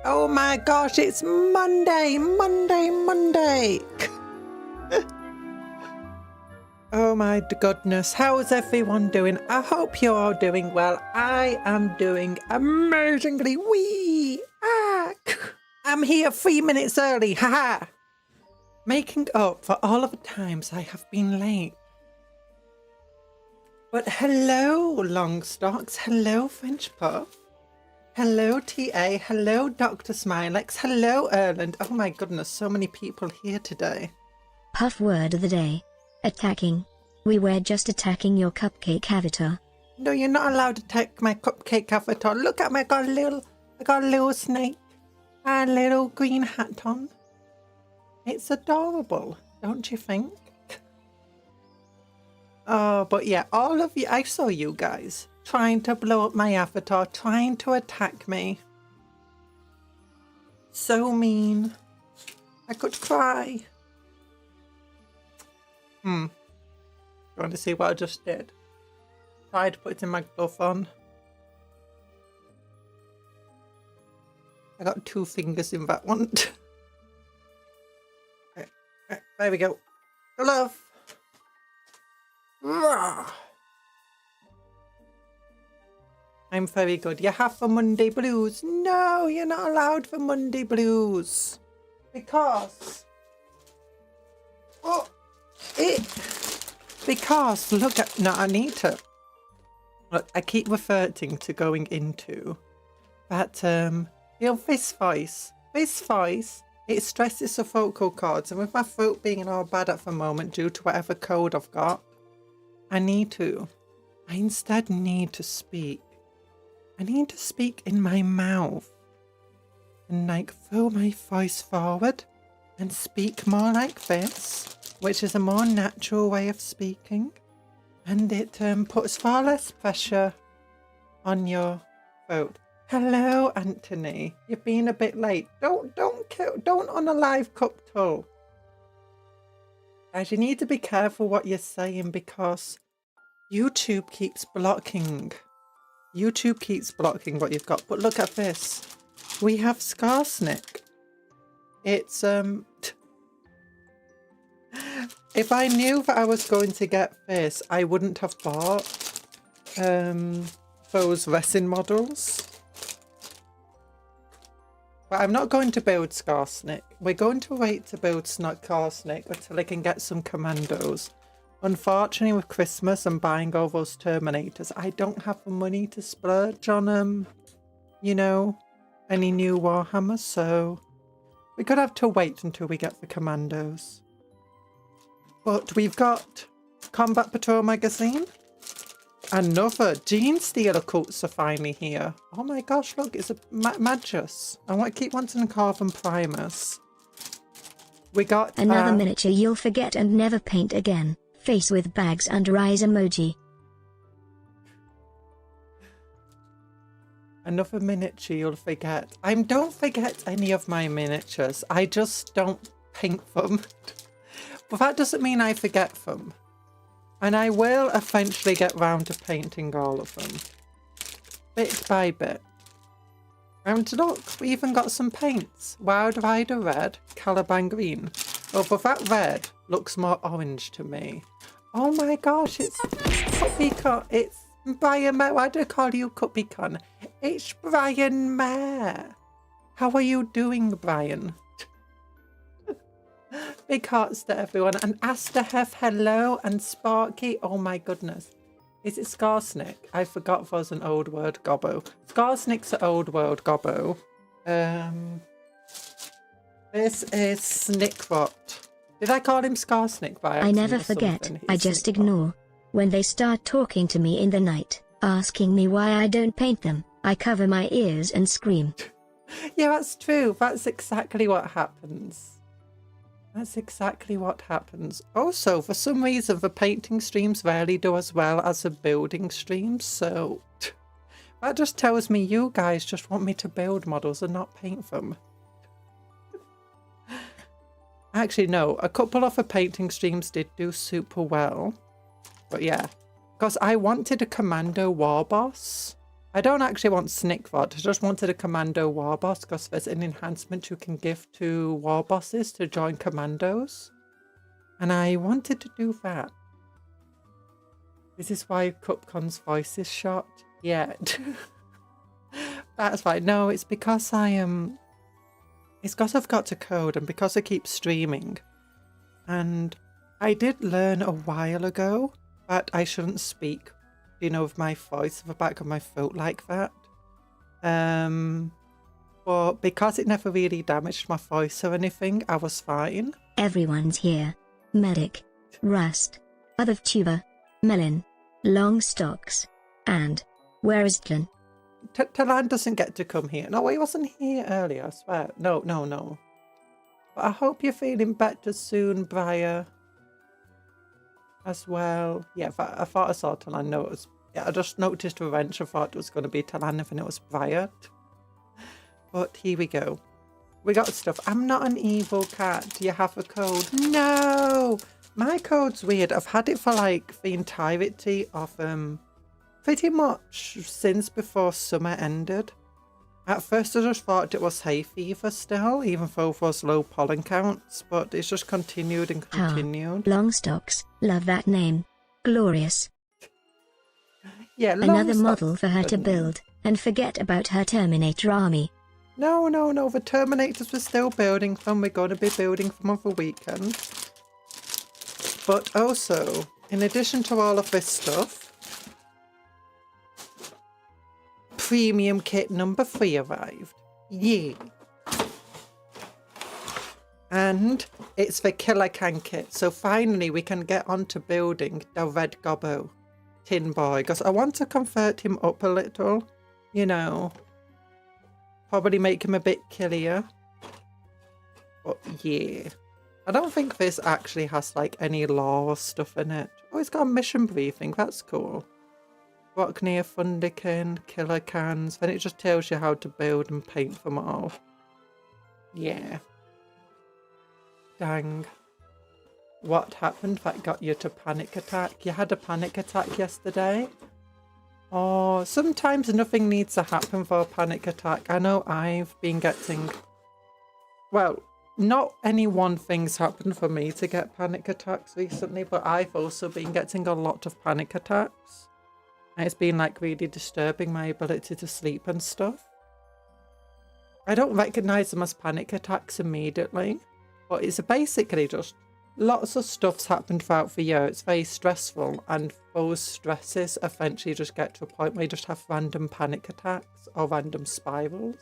Oh my gosh, it's Monday! Oh my goodness, how's everyone doing? I hope you're all doing well. I am doing amazingly. I'm here 3 minutes early, haha! Making up for all of the times I have been late. But hello, Longstocks. Hello, French Puff. Hello, TA. Hello, Dr. Smilex. Hello, Erland. Oh my goodness, so many people here today. Puff word of the day. Attacking. We were just attacking your cupcake avatar. No, you're not allowed to attack my cupcake avatar. Look at me, I got a little snake. And a little green hat on. It's adorable, don't you think? Oh, but yeah, all of you, I saw you guys trying to blow up my avatar, trying to attack me. So mean. I could cry. You want to see what I just did? Tried putting my glove on. I got 2 fingers in that one. There we go. Glove. I'm very good. You have the Monday blues. No, you're not allowed for Monday blues. Because look at, no, I need to. Look, I keep referring to going into that, you know, this voice, it stresses the vocal cords, and with my throat being all bad at the moment due to whatever cold I've got, I instead need to speak. I need to speak in my mouth and like throw my voice forward and speak more like this, which is a more natural way of speaking, and it puts far less pressure on your throat. Hello, Anthony. You've been a bit late. Don't unalive Cuptle. Guys, you need to be careful what you're saying because YouTube keeps blocking. YouTube keeps blocking what you've got. But look at this. We have Skarsnik. It's if I knew that I was going to get this, I wouldn't have bought those resin models. But I'm not going to build Skarsnik. We're going to wait to build Skarsnik until I can get some commandos. Unfortunately, with Christmas and buying all those Terminators, I don't have the money to splurge on, you know, any new Warhammers, so we're going to have to wait until we get the commandos. But we've got Combat Patrol magazine. Another Gene Stealer cults are finally here. Oh my gosh, look, it's a Magus. I keep wanting to carve them primers. We got another miniature you'll forget and never paint again. Face with bags under eyes emoji. Another miniature you'll forget. I don't forget any of my miniatures. I just don't paint them. But that doesn't mean I forget them. And I will eventually get round to painting all of them. Bit by bit. And look, we even got some paints. Wild Rider Red, Caliban Green. Oh, but that red looks more orange to me. Oh my gosh, it's Cupcake. It's Brian Mayer. Why do I call you Cupcake? It's Brian Mayer. How are you doing, Brian? Big hearts to everyone. And Asterhef, hello. And Sparky, oh my goodness. Is it Skarsnik? I forgot there was an old word, gobbo. Skarsnik's an old word, gobbo. This is Snickrot. Did I call him Skarsnik by accident? I never forget, I just ignore. When they start talking to me in the night, asking me why I don't paint them, I cover my ears and scream. Yeah, that's true. That's exactly what happens. That's exactly what happens. Also, for some reason, the painting streams rarely do as well as the building streams, so that just tells me you guys just want me to build models and not paint them. Actually, no, a couple of the painting streams did do super well. But yeah, because I wanted a Commando War Boss, I don't actually want Snickbot. I just wanted a Commando War Boss because there's an enhancement you can give to War Bosses to join Commandos. And I wanted to do that. This is why Cupcon's voice is shot. Yet. That's fine. No, it's because it's because I've got to code and because I keep streaming. And I did learn a while ago that I shouldn't speak, you know, with my voice at the back of my throat like that. But because it never really damaged my voice or anything, I was fine. Everyone's here. Medic, Rust, ENvtuber, Melon, Longstocks, and where is Tlan? Talan doesn't get to come here. No, he wasn't here earlier, I swear. No. But I hope you're feeling better soon, Briar. As well. Yeah, I thought I saw Talan. No, it was... Yeah, I just noticed a wrench. I thought it was going to be Talan and it was Briar. But here we go. We got stuff. I'm not an evil cat. Do you have a code? No! My code's weird. I've had it for like the entirety of pretty much since before summer ended. At first I just thought it was hay fever still, even though it was low pollen counts, but it's just continued and continued. Longstocks, love that name. Glorious. Yeah, another model for her to build, and forget about her Terminator army. No, the Terminators were still building them. We're going to be building them over the weekend. But also, in addition to all of this stuff, premium kit number 3 arrived. Yeah. And it's the Killer Can kit. So finally we can get on to building the Red Gobbo Tin Boy. Because I want to convert him up a little. You know. Probably make him a bit killier. But yeah. I don't think this actually has like any lore stuff in it. Oh, it's got a mission briefing. That's cool. Rocknear, Thunderkin, Killer Cans. Then it just tells you how to build and paint them all. Yeah. Dang. What happened that got you to panic attack? You had a panic attack yesterday? Oh, sometimes nothing needs to happen for a panic attack. I know I've been getting... Well, not any one thing's happened for me to get panic attacks recently, but I've also been getting a lot of panic attacks. And it's been like really disturbing my ability to sleep and stuff. I don't recognise them as panic attacks immediately, but it's basically just lots of stuff's happened throughout the year. It's very stressful, and those stresses eventually just get to a point where you just have random panic attacks or random spirals.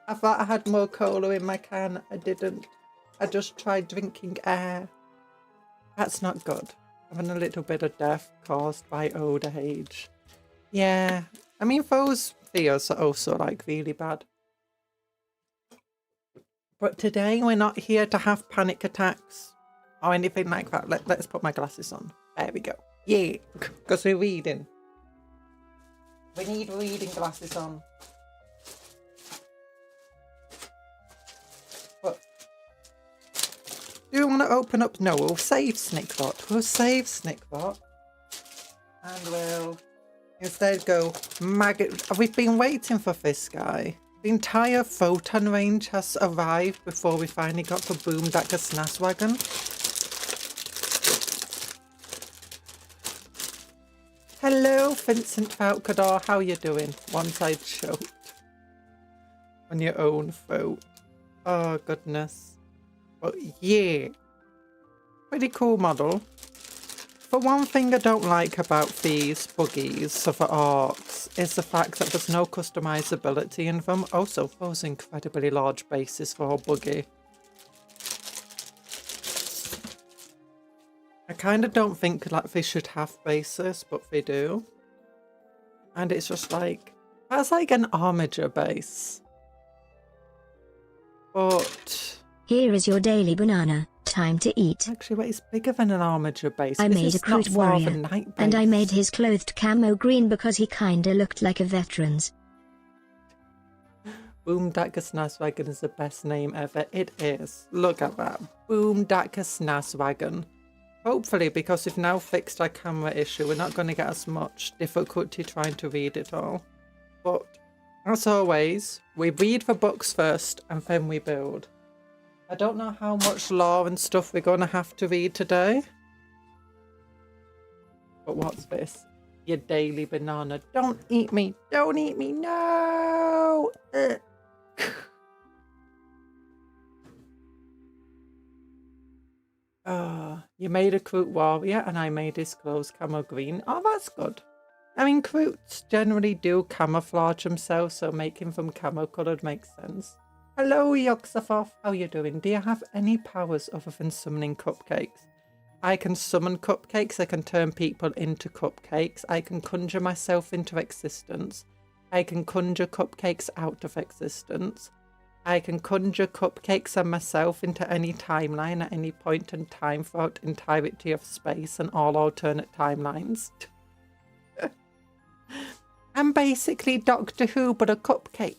I thought I had more cola in my can. I didn't. I just tried drinking air. That's not good. Having a little bit of death caused by old age. Yeah. I mean, those fears are also like really bad. But today we're not here to have panic attacks or anything like that. Let's put my glasses on. There we go. Yeah, because we're reading. We need reading glasses on. But do you want to open up? No, we'll save Snickbot. We'll save Snickbot. And we'll instead go maggot. We've been waiting for this guy. The entire photon range has arrived before we finally got the Boomdacker Snazwagon. Hello, Vincent Falcador. How you doing? One-side choked on your own throat. Oh, goodness. But yeah. Pretty cool model. For one thing I don't like about these buggies for orcs is the fact that there's no customizability in them. Also, those incredibly large bases for a buggy. I kind of don't think that they should have bases, but they do. And it's just like, that's like an armature base. But... Here is your daily banana. Time to eat. Actually, wait, it's bigger than an armature base. I made a crude warrior, and I made his clothed camo green because he kinda looked like a veteran's. Boomdacker Snazwagon is the best name ever. It is. Look at that. Boomdacker Snazwagon. Hopefully, because we've now fixed our camera issue, we're not going to get as much difficulty trying to read it all. But, as always, we read the books first and then we build. I don't know how much lore and stuff we're going to have to read today. But what's this? Your daily banana. Don't eat me. Don't eat me. No! You made a Kroot warrior and I made his clothes camo green. Oh, that's good. I mean, Kroots generally do camouflage themselves, so making them camo coloured makes sense. Hello, Yoxafoth. How you doing? Do you have any powers other than summoning cupcakes? I can summon cupcakes. I can turn people into cupcakes. I can conjure myself into existence. I can conjure cupcakes out of existence. I can conjure cupcakes and myself into any timeline at any point in time throughout the entirety of space and all alternate timelines. I'm basically Doctor Who, but a cupcake.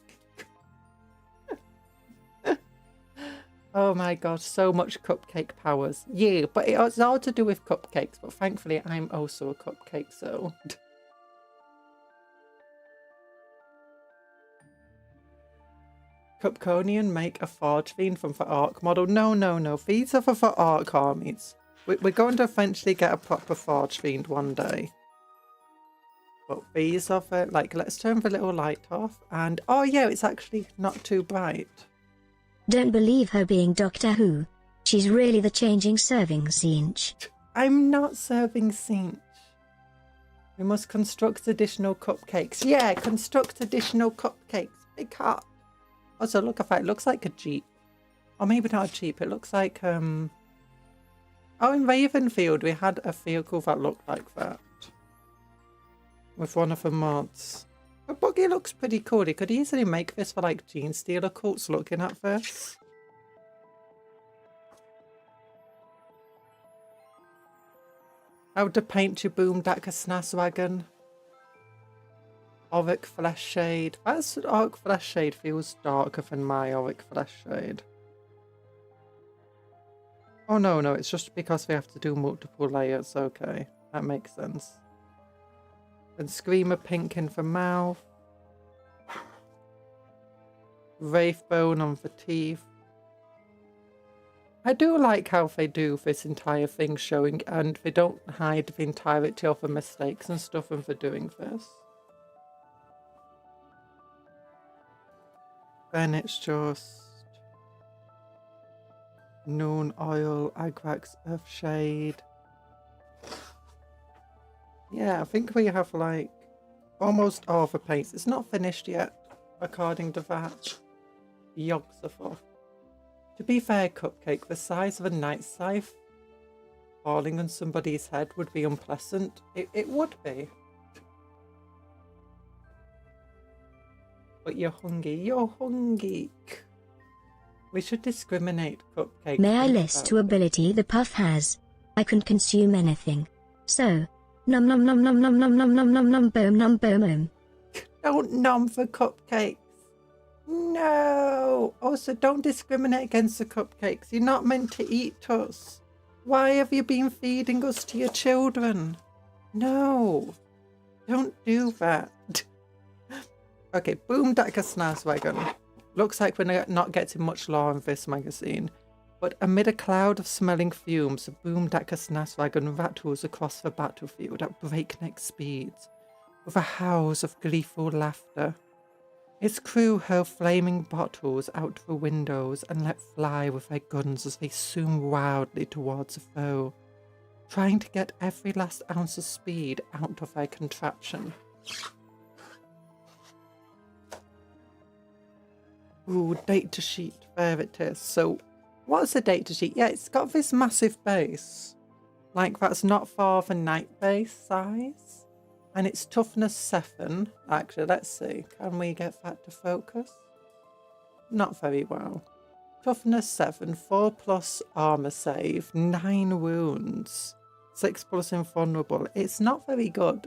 Oh my god, so much cupcake powers. Yeah, but it's all to do with cupcakes, but thankfully I'm also a cupcake, so... Cupconian make a Forge Fiend from the Ark model. No. These are for the Ark armies. We're going to eventually get a proper Forge Fiend one day. But these are for, like, let's turn the little light off. And, oh yeah, it's actually not too bright. Don't believe her being Doctor Who. She's really the changing serving Sinch. I'm not serving Sinch. We must construct additional cupcakes. Yeah, construct additional cupcakes. Big heart. Also, look at that. It looks like a Jeep. Or maybe not a Jeep. It looks like, oh, in Ravenfield, we had a vehicle that looked like that. With one of the mods. The buggy looks pretty cool. They could easily make this for, like, Gene Stealer cults looking at this. How to paint your Boomdacker Snas wagon. Auric Flesh Shade. That's Auric Flesh Shade feels darker than my Auric Flesh Shade. Oh no, it's just because we have to do multiple layers. Okay, that makes sense. And Screamer Pink in the mouth. Wraithbone on the teeth. I do like how they do this entire thing showing, and they don't hide the entirety of the mistakes and stuff when they're doing this. Then it's just Noon Oil, Agrax Earthshade. Yeah, I think we have like almost all the paints. It's not finished yet, according to that. Yoxafoth. To be fair, Cupcake, the size of a night scythe falling on somebody's head would be unpleasant. It would be. But you're hungry. You're hungry. We should discriminate, Cupcake. May I list to ability the puff has? I can consume anything. So, nom nom nom nom nom nom nom nom nom nom boom nom boom boom. Don't nom for cupcakes. No. Also, don't discriminate against the cupcakes. You're not meant to eat us. Why have you been feeding us to your children? No. Don't do that. Okay, Boomdacker Snazwagon. Looks like we're not getting much lore in this magazine. But amid a cloud of smelling fumes, the Boomdacker Snazwagon rattles across the battlefield at breakneck speeds, with a howls of gleeful laughter. Its crew hurl flaming bottles out the windows and let fly with their guns as they zoom wildly towards the foe, trying to get every last ounce of speed out of their contraption. Ooh, data sheet. There it is. So, what's a data sheet? Yeah, it's got this massive base. Like, that's not far the night base size. And it's toughness 7. Actually, let's see. Can we get that to focus? Not very well. Toughness 7, 4+ armor save, 9 wounds, 6+ invulnerable. It's not very good.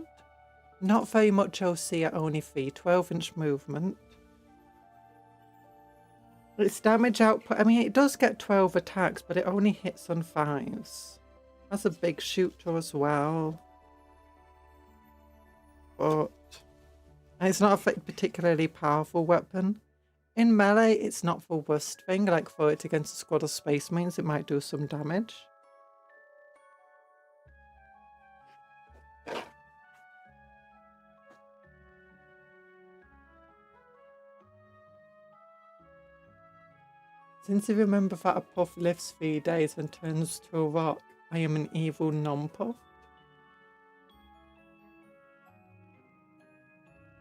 Not very much OC at only 3, 12-inch movement. Its damage output, I mean, it does get 12 attacks, but it only hits on 5s. That's a big shooter as well. But it's not a particularly powerful weapon. In melee, it's not the worst thing. Like, throw it against a squad of Space Marines, it might do some damage. Since you remember that a puff lives 3 days and turns to a rock, I am an evil non-puff.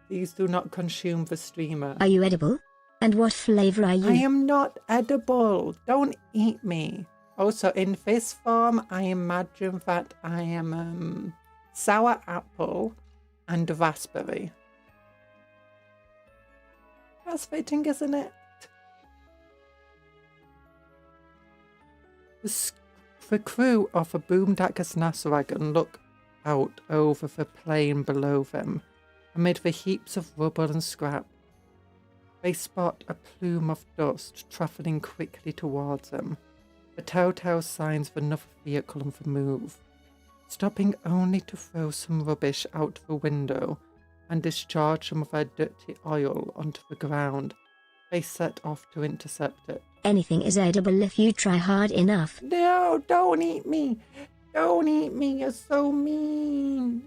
Please do not consume the streamer. Are you edible? And what flavor are you? I am not edible. Don't eat me. Also, in this form, I imagine that I am sour apple and raspberry. That's fitting, isn't it? The crew of a boomdacker's Naswagon look out over the plain below them, amid the heaps of rubble and scrap. They spot a plume of dust travelling quickly towards them, the telltale signs of another vehicle on the move. Stopping only to throw some rubbish out the window and discharge some of their dirty oil onto the ground, they set off to intercept it. Anything is edible if you try hard enough. No, don't eat me. Don't eat me. You're so mean.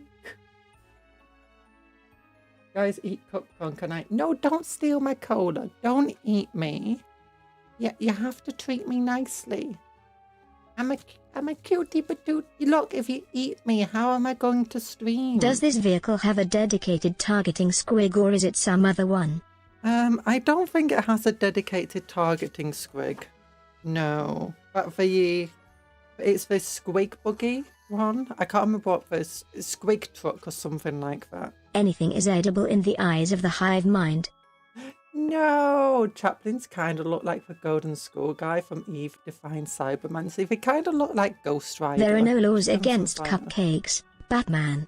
Guys, eat Cupcake, can I? No, don't steal my cola. Don't eat me. Yeah, you have to treat me nicely. I'm a cutie patootie. Look, if you eat me, how am I going to stream? Does this vehicle have a dedicated targeting squig or is it some other one? I don't think it has a dedicated targeting squig. No. But it's the squig buggy one. I can't remember what this squig truck or something like that. Anything is edible in the eyes of the hive mind. No, Chaplin's kind of look like the Golden Skull guy from Eve Define Cyberman. See, they kind of look like Ghost Rider. There are no laws against cupcakes, Batman.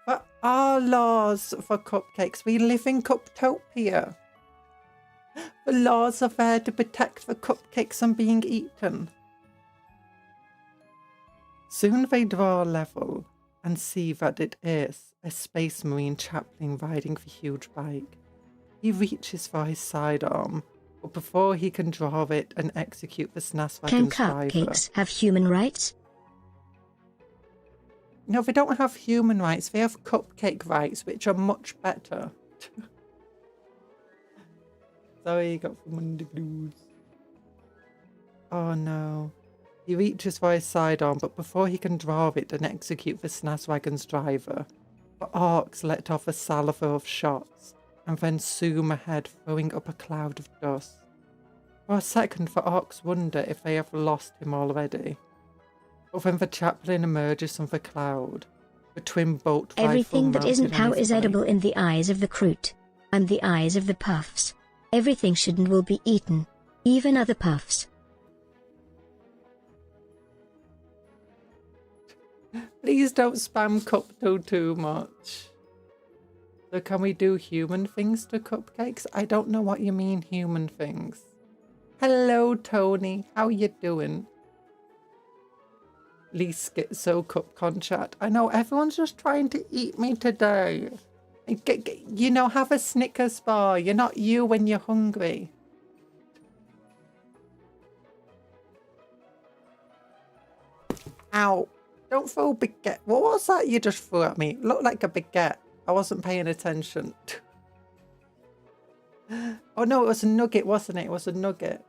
There are laws for cupcakes. We live in Cuptopia. The laws are there to protect the cupcakes from being eaten. Soon they draw level and see that it is a Space Marine chaplain riding the huge bike. He reaches for his sidearm, but before he can draw it and execute the Snaswagon's driver... Can cupcakes have human rights? No, they don't have human rights. They have cupcake rights, which are much better. Sorry, you got from under blues. Oh no. He reaches for his sidearm, but before he can draw it and execute the Snaswagon's driver, the orcs let off a salvo of shots and then zoom ahead, throwing up a cloud of dust. For a second, the orcs wonder if they have lost him already. But then the chaplain emerges from the cloud, the twin bolt rifle. Everything that isn't how is edible in the eyes of the Kroot. And the eyes of the puffs. Everything should and will be eaten. Even other puffs. Please don't spam Cuptle too much. So can we do human things to cupcakes? I don't know what you mean, human things. Hello, Tony. How you doing? Lee Schizo Cupcon chat. I know everyone's just trying to eat me today. You know, have a Snickers bar. You're not you when you're hungry. Ow. Don't throw a baguette. What was that you just threw at me? It looked like a baguette. I wasn't paying attention. Oh no, it was a nugget, wasn't it? It was a nugget.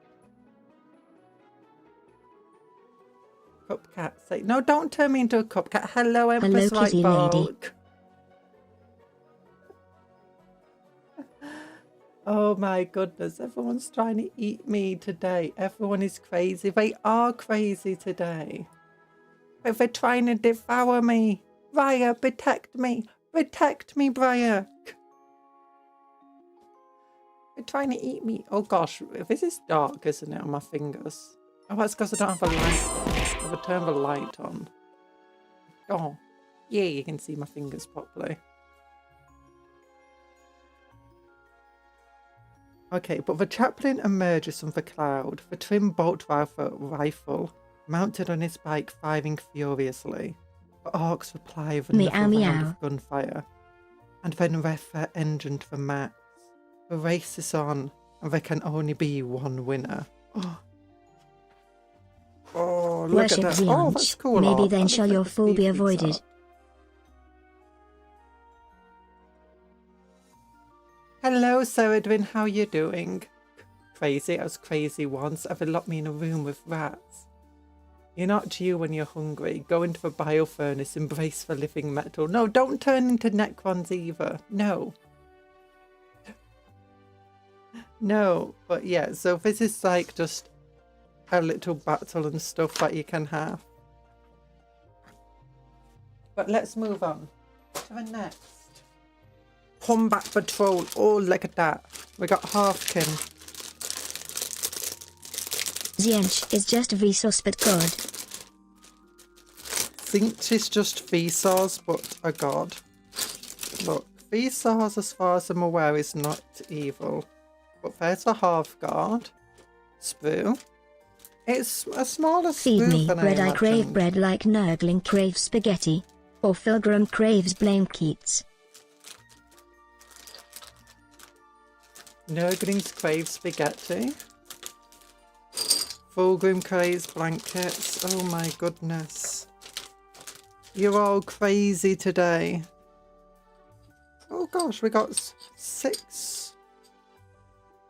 Cupcat. Say, no, don't turn me into a cupcat. Hello, Empress Hello, kitty lady. Oh my goodness, everyone's trying to eat me today. Everyone is crazy. They are crazy today. But they're trying to devour me. Briar, protect me. Protect me, Briar. They're trying to eat me. Oh gosh, this is dark, isn't it, on my fingers? Oh, that's because I don't have a light on. I've turned the light on. Oh, yeah, you can see my fingers properly. Okay, but the chaplain emerges from the cloud, the twin bolt rifle mounted on his bike, firing furiously. The orcs reply with Meow, another round meow. of gunfire, and then rev their engine to the max. The race is on, and there can only be one winner. Oh, look Worship at that. the Oh, Anch. that's cool. Maybe art. then That shall looks your like the fall be Speed Freaks avoided. art. Hello, Seredwin. How you doing? Crazy. I was crazy once. Ever locked me in a room with rats. You're not you when you're hungry. Go into the bio furnace. Embrace the living metal. No, don't turn into Necrons either. No. No. But yeah, so this is like just a little battle and stuff that you can have. But let's move on to the next. Combat Patrol. Oh, look at that. We got Halfkin. Zinch is just Vsauce but God. Zinch is just Vsauce but a god. Look, Vsauce, as far as I'm aware, is not evil. But there's a half guard. Sprue. It's a smaller Feed sprue me than bread, I I crave imagined. bread like Nurgling craves spaghetti. Or Pilgrim craves blame Keats. Nurglings crave spaghetti. Fulgrim craves blankets. Oh my goodness. You're all crazy today. Oh gosh, we got 6.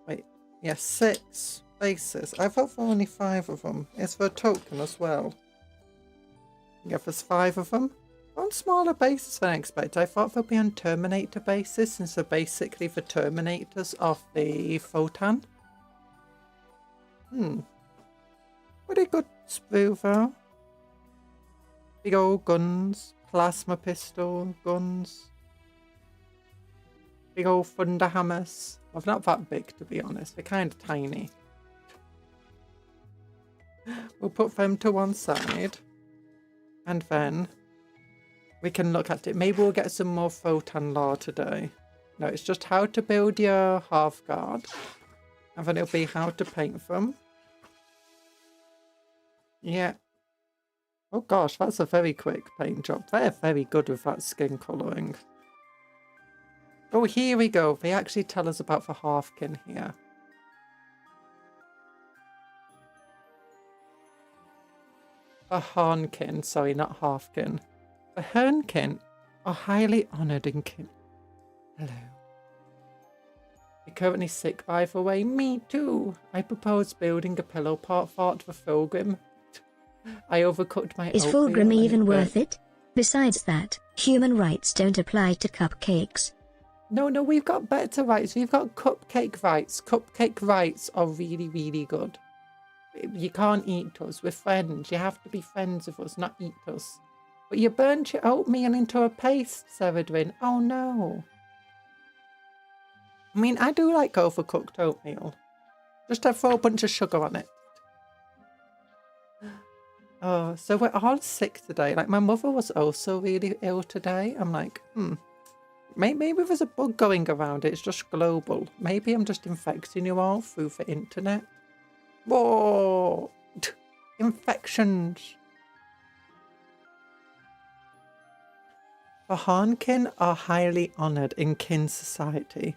Wait, yeah, 6 bases. I thought there were only 5 of them. It's for a token as well. Yeah, there's 5 of them. On smaller bases than I expected. I thought they'll be on Terminator bases, since they're basically the Terminators of the Photon. Pretty good sprue though. Big old guns, plasma pistol guns, big old thunder hammers. Well, they're not that big, to be honest. They're kind of tiny. We'll put them to one side, and then we can look at it. Maybe we'll get some more Photon lore today. No, it's just how to build your half guard, and then it'll be how to paint them. Yeah. Oh gosh, that's a very quick paint job. They're very good with that skin colouring. Oh, here we go. They actually tell us about the Halfkin here. The Harnkin, sorry, not Halfkin. The Hernkin are highly honoured in kin. Hello. You're currently sick, by the way. Me too. I propose building a pillow fort for Fulgrim. I overcooked my Is oatmeal Fulgrim and even it worth burnt. it? Besides that, human rights don't apply to cupcakes. No, we've got better rights. We've got cupcake rights. Cupcake rights are really, really good. You can't eat us. We're friends. You have to be friends with us, not eat us. But you burnt your oatmeal into a paste, Seredwin. Oh no. I mean, I do like overcooked oatmeal. Just to throw a bunch of sugar on it. Oh, so we're all sick today. Like, my mother was also really ill today. I'm like, maybe there's a bug going around. It's just global. Maybe I'm just infecting you all through the internet. Whoa! Infections. The Harnkin are highly honoured in kin society.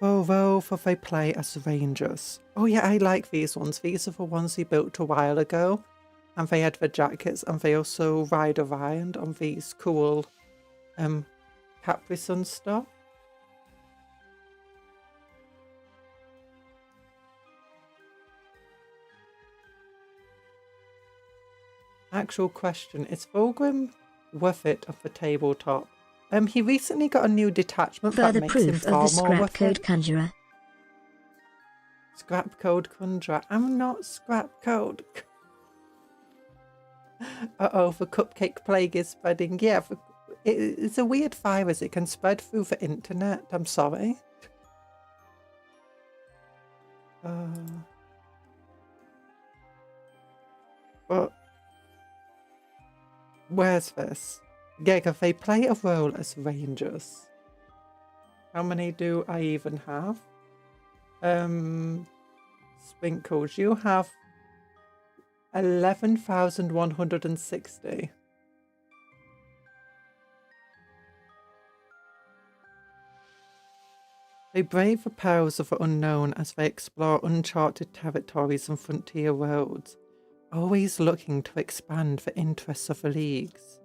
Though for they play as rangers. Oh yeah, I like these ones. These are the ones we built a while ago. And they had the jackets, and they also ride around on these cool Capri Sun stuff. Actual question, is Fulgrim worth it of the tabletop? He recently got a new detachment Further that makes him proof of far the more scrap worth code it. conjurer. Scrap code conjurer. I'm not scrap code. Uh-oh, the cupcake plague is spreading. Yeah, it's a weird virus. It can spread through the internet. I'm sorry. But where's this? Yeah, they play a role as rangers. How many do I even have? Sprinkles, you have 11,160. They brave the perils of the unknown as they explore uncharted territories and frontier worlds, always looking to expand the interests of the leagues.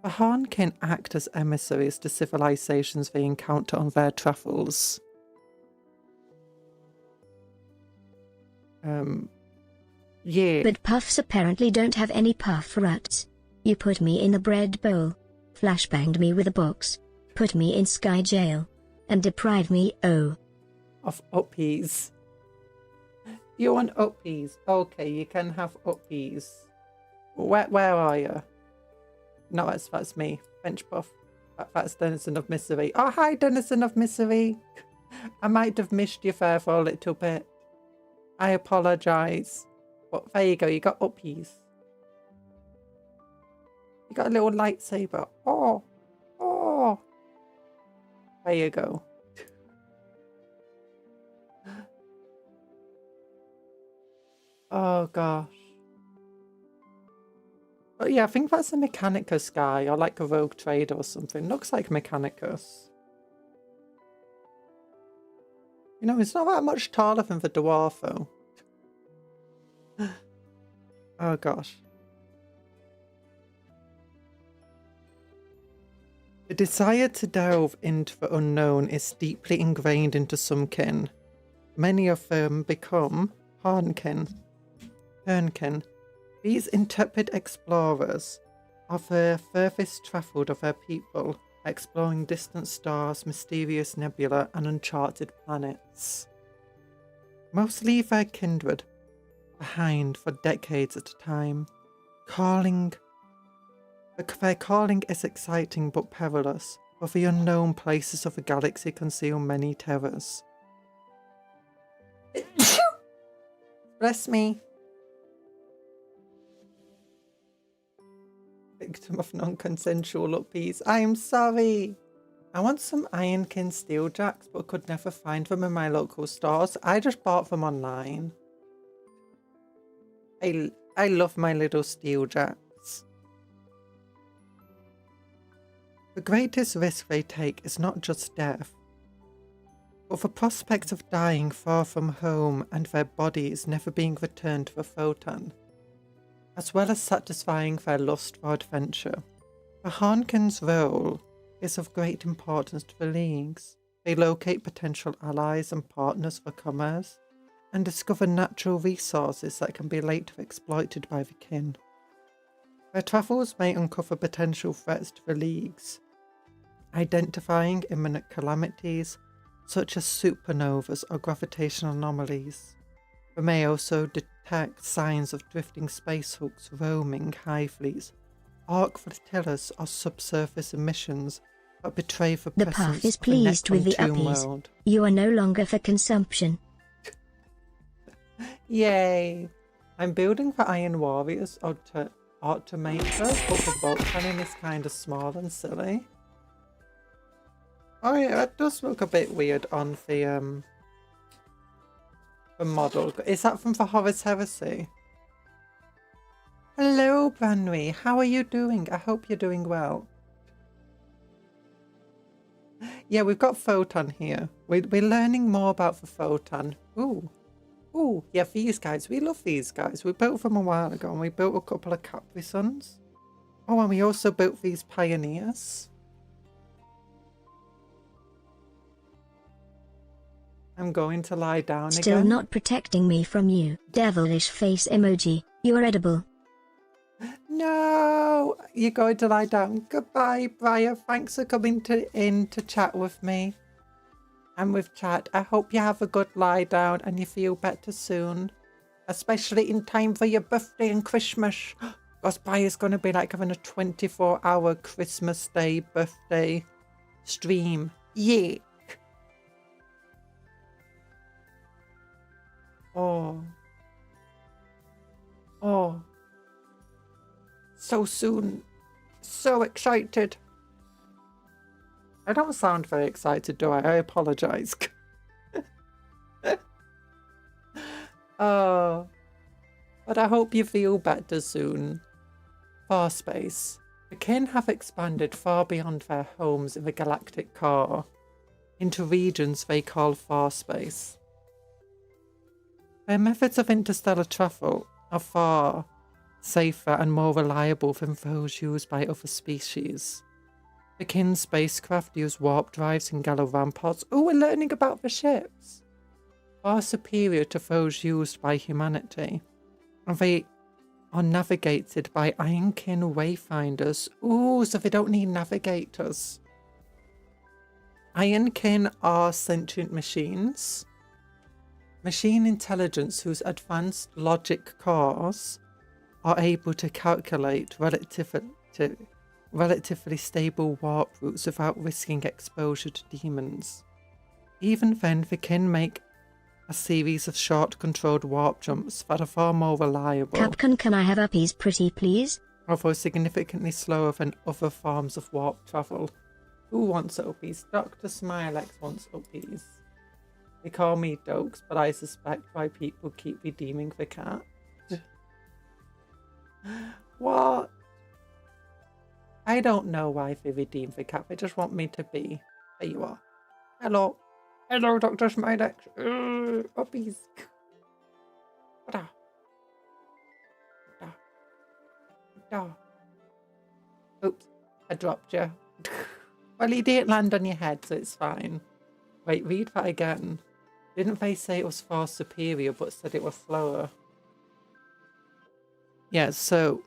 The Handcam act as emissaries to civilizations they encounter on their travels. Yeah. But puffs apparently don't have any puff rats. You put me in a bread bowl, flashbanged me with a box, put me in sky jail, and deprive me, of uppies. You want uppies? Okay, you can have uppies. Where are you? No, that's me. Bench buff. That's Denizen of Misery. Oh, hi, Denizen of Misery. I might have missed you there for a little bit. I apologise. But there you go, you got uppies. You got a little lightsaber. Oh. There you go. Oh gosh. But yeah, I think that's a Mechanicus guy, or like a rogue trader or something. Looks like Mechanicus. You know, he's not that much taller than the dwarf though. Oh gosh. The desire to delve into the unknown is deeply ingrained into some kin. Many of them become Handcam. These intrepid explorers are the furthest travelled of their people, exploring distant stars, mysterious nebula, and uncharted planets. Most leave their kindred behind for decades at a time. Their calling is exciting but perilous, for the unknown places of the galaxy conceal many terrors. Bless me. Victim of non-consensual uppies. I am sorry. I want some Ironkin Steeljacks, but could never find them in my local stores. I just bought them online. I love my little Steeljacks. The greatest risk they take is not just death, but the prospect of dying far from home and their bodies never being returned to the photon, as well as satisfying their lust for adventure. The Handcam's role is of great importance to the leagues. They locate potential allies and partners for commerce, and discover natural resources that can be later exploited by the kin. Their travels may uncover potential threats to the leagues, identifying imminent calamities such as supernovas or gravitational anomalies. They may also detect signs of drifting space hooks, roaming hive fleets, arc flotillas, or subsurface emissions that betray the The presence puff is of a pleased with the Necron tomb uppies. world. You are no longer for consumption. Yay! I'm building for Iron Warriors Automator, but the bolt cannon is kind of small and silly. Oh yeah, that does look a bit weird on the model. Is that from the Horus Heresy? Hello, Branwy. How are you doing? I hope you're doing well. Yeah, we've got Photon here. We're learning more about the Photon. Ooh. Ooh, yeah, these guys. We love these guys. We built them a while ago, and we built a couple of Capri Suns. Oh, and we also built these Pioneers. I'm going to lie down Still again. not protecting me from you. Devilish face emoji. You're edible. No, you're going to lie down. Goodbye, Briar. Thanks for coming in to chat with me. And with chat, I hope you have a good lie down and you feel better soon. Especially in time for your birthday and Christmas. Because Briar's going to be like having a 24-hour Christmas Day birthday stream. Yeah. Oh. Oh. So soon. So excited. I don't sound very excited, do I? I apologise. Oh. but I hope you feel better soon. Far space. The kin have expanded far beyond their homes in the galactic core, into regions they call far space. Their methods of interstellar travel are far safer and more reliable than those used by other species. The kin's spacecraft use warp drives and Galoran pods. Oh, we're learning about the ships. Far superior to those used by humanity. And they are navigated by Ironkin wayfinders. Ooh, so they don't need navigators. Ironkin are sentient machines. Machine intelligence whose advanced logic cores are able to calculate relatively stable warp routes without risking exposure to demons. Even then, the kin make a series of short controlled warp jumps that are far more reliable. Cupcake, can I have uppies pretty please? Although significantly slower than other forms of warp travel. Who wants uppies? Dr. Smilex wants uppies. They call me Dokes, but I suspect why people keep redeeming the cat. What? I don't know why they redeem the cat. They just want me to be. There you are. Hello. Hello, Dr. Smilex. Uppies. Oops, I dropped you. Well, he didn't land on your head, so it's fine. Wait, read that again. Didn't they say it was far superior, but said it was slower? Yeah, so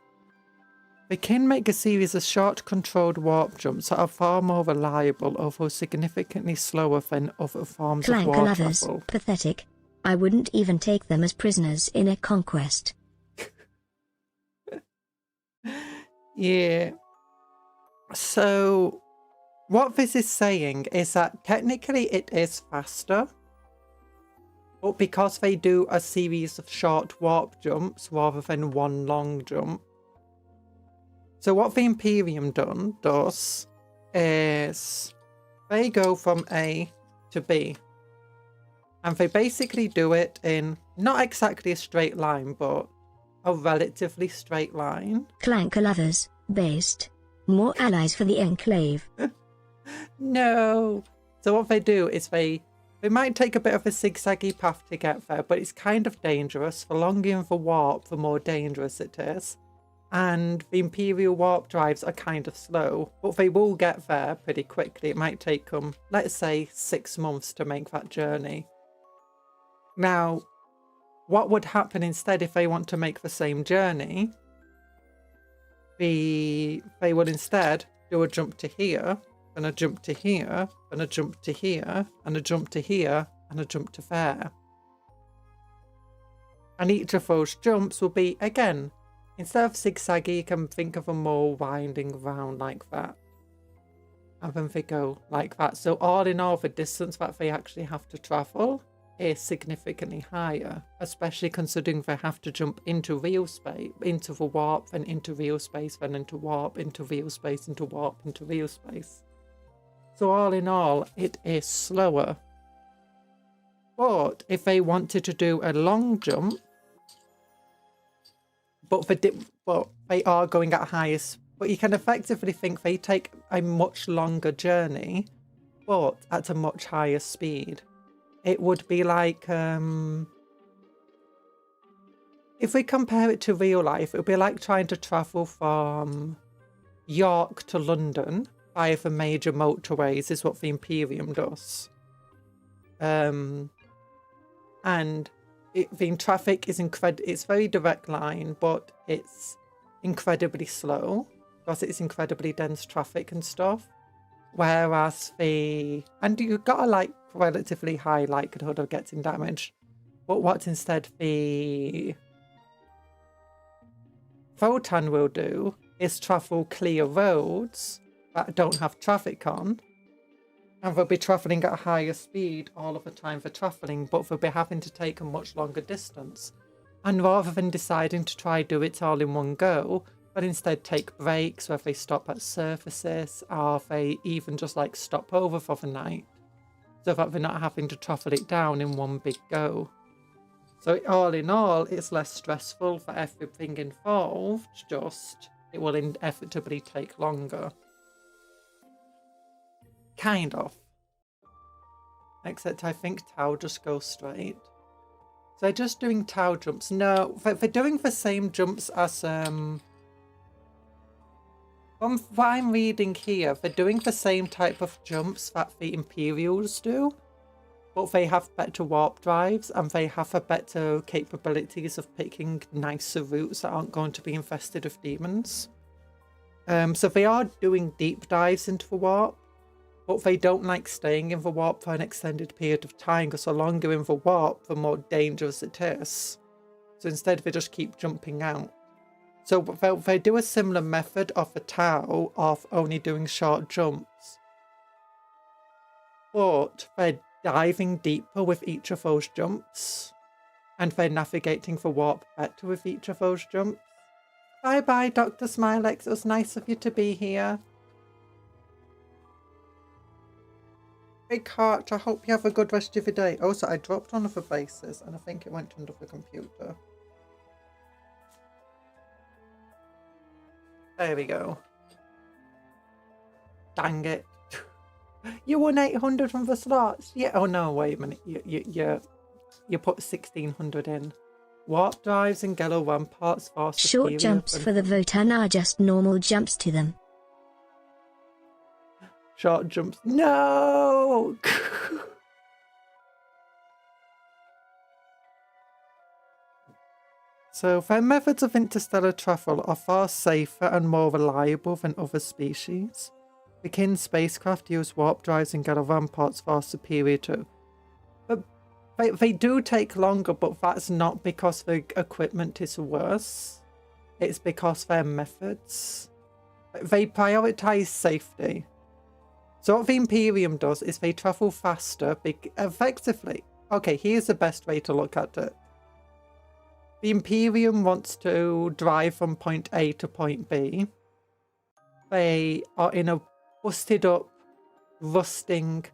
they can make a series of short controlled warp jumps that are far more reliable, although significantly slower than other forms of warp lovers, travel. pathetic. I wouldn't even take them as prisoners in a conquest. Yeah. So what this is saying is that technically it is faster, but because they do a series of short warp jumps rather than one long jump. So what the Imperium does is they go from A to B. And they basically do it in not exactly a straight line, but a relatively straight line. Clanker lovers, based. More allies for the Enclave. No. So what they do is they might take a bit of a zigzaggy path to get there, but it's kind of dangerous. The longer in the warp, the more dangerous it is. And the Imperial warp drives are kind of slow, but they will get there pretty quickly. It might take them, let's say, 6 months to make that journey. Now, what would happen instead if they want to make the same journey? They will instead do a jump to here, and a jump to here, and a jump to here, and a jump to here, and a jump to there. And each of those jumps will be, again, instead of zigzaggy, you can think of them more winding around like that. And then they go like that. So all in all, the distance that they actually have to travel is significantly higher, especially considering they have to jump into real space, into the warp, then into real space, then into warp, into real space, into warp, into real space. So all in all, it is slower. But if they wanted to do a long jump, but they are going at highest, but you can effectively think they take a much longer journey, but at a much higher speed. It would be like, if we compare it to real life, it would be like trying to travel from York to London via the major motorways, is what the Imperium does. And the traffic is it's very direct line, but it's incredibly slow because it's incredibly dense traffic and stuff. Whereas and you've got a like relatively high likelihood of getting damaged. But what instead the Photon will do is travel clear roads that don't have traffic on. And they'll be travelling at a higher speed all of the time for travelling, but they'll be having to take a much longer distance. And rather than deciding to try do it all in one go, but instead take breaks where they stop at surfaces, or they even just like stop over for the night, so that they're not having to travel it down in one big go. So all in all, it's less stressful for everything involved, just it will inevitably take longer. Kind of. Except I think Tau just goes straight. So they're just doing Tau jumps. No, they're doing the same jumps as from what I'm reading here, they're doing the same type of jumps that the Imperials do. But they have better warp drives and they have a better capabilities of picking nicer routes that aren't going to be infested with demons. So they are doing deep dives into the warp, but they don't like staying in the warp for an extended period of time, because the longer in the warp, the more dangerous it is. So instead they just keep jumping out. So they do a similar method of the Tau of only doing short jumps. But they're diving deeper with each of those jumps, and they're navigating the warp better with each of those jumps. Bye bye, Dr. Smilex. It was nice of you to be here. Big heart. I hope you have a good rest of your day. Also, I dropped one of the bases, and I think it went under the computer. There we go. Dang it. You won 800 from the slots. Yeah. Oh no, wait a minute. You put 1600 in. Warp drives and Gallo ramparts far superior. Short jumps for the Votan are just normal jumps to them. Short jumps. No. So their methods of interstellar travel are far safer and more reliable than other species. The kin spacecraft use warp drives and Gallo ramparts far superior to. But they do take longer, but that's not because the equipment is worse. It's because their methods. They prioritize safety. So what the Imperium does is they travel faster, effectively. Okay, here's the best way to look at it. The Imperium wants to drive from point A to point B. They are in a busted up, rusting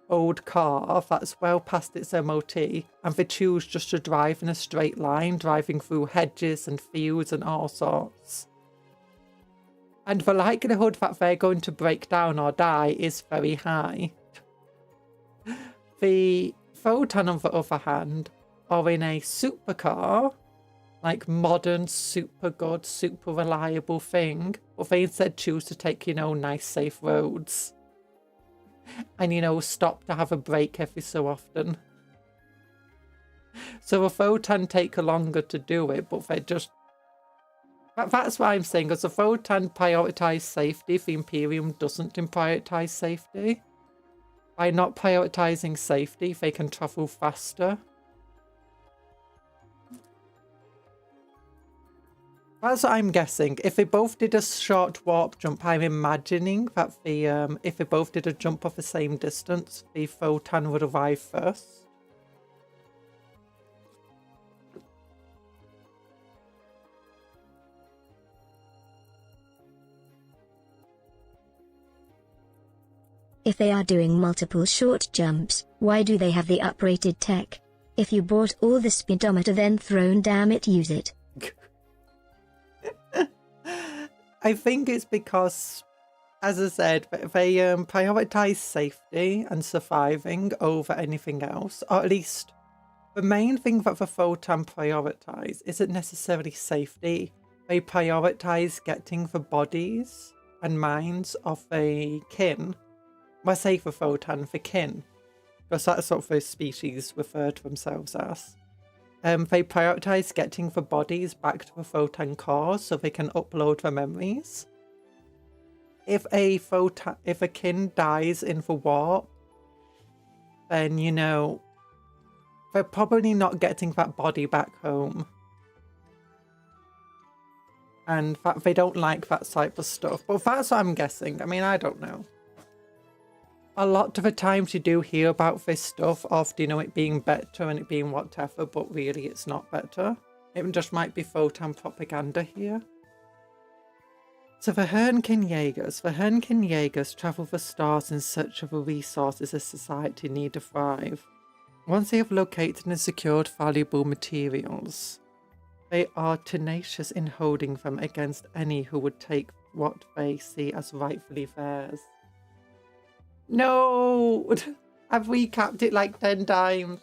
old car that's well past its MOT, and they choose just to drive in a straight line, driving through hedges and fields and all sorts. And the likelihood that they're going to break down or die is very high. The Photon, on the other hand, are in a supercar, like modern, super good, super reliable thing, but they instead choose to take, you know, nice safe roads. And, you know, stop to have a break every so often. So the Photon take longer to do it, but they're just... That's what I'm saying, because the Photon prioritise safety, the Imperium doesn't prioritise safety. By not prioritising safety, they can travel faster. That's what I'm guessing. If they both did a short warp jump, I'm imagining that the if they both did a jump of the same distance, the Photon would arrive first. If they are doing multiple short jumps, why do they have the uprated tech? If you bought all the speedometer then thrown, damn it, use it. I think it's because, as I said, they prioritise safety and surviving over anything else. Or at least, the main thing that the Photon prioritise isn't necessarily safety. They prioritise getting the bodies and minds of the kin. Well, I say the Photon, the kin. Because that's what the species refer to themselves as. They prioritise getting the bodies back to the Photon core so they can upload the memories. If a kin dies in the warp, then, you know, they're probably not getting that body back home. And that they don't like that type of stuff. But that's what I'm guessing. I mean, I don't know. A lot of the times you do hear about this stuff of, you know, it being better and it being whatever, but really it's not better. It just might be Photon propaganda here. So the Handcam Jägers travel the stars in search of the resources a society need to thrive. Once they have located and secured valuable materials, they are tenacious in holding them against any who would take what they see as rightfully theirs. No! I've recapped it like 10 times.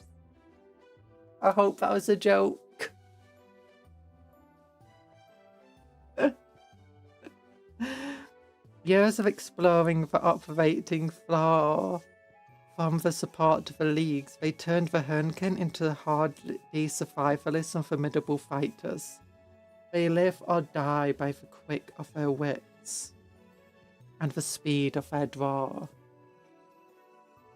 I hope that was a joke. Years of exploring the operating floor from the support to the leagues, they turned the Handcam into hardy survivalists and formidable fighters. They live or die by the quick of their wits and the speed of their draw.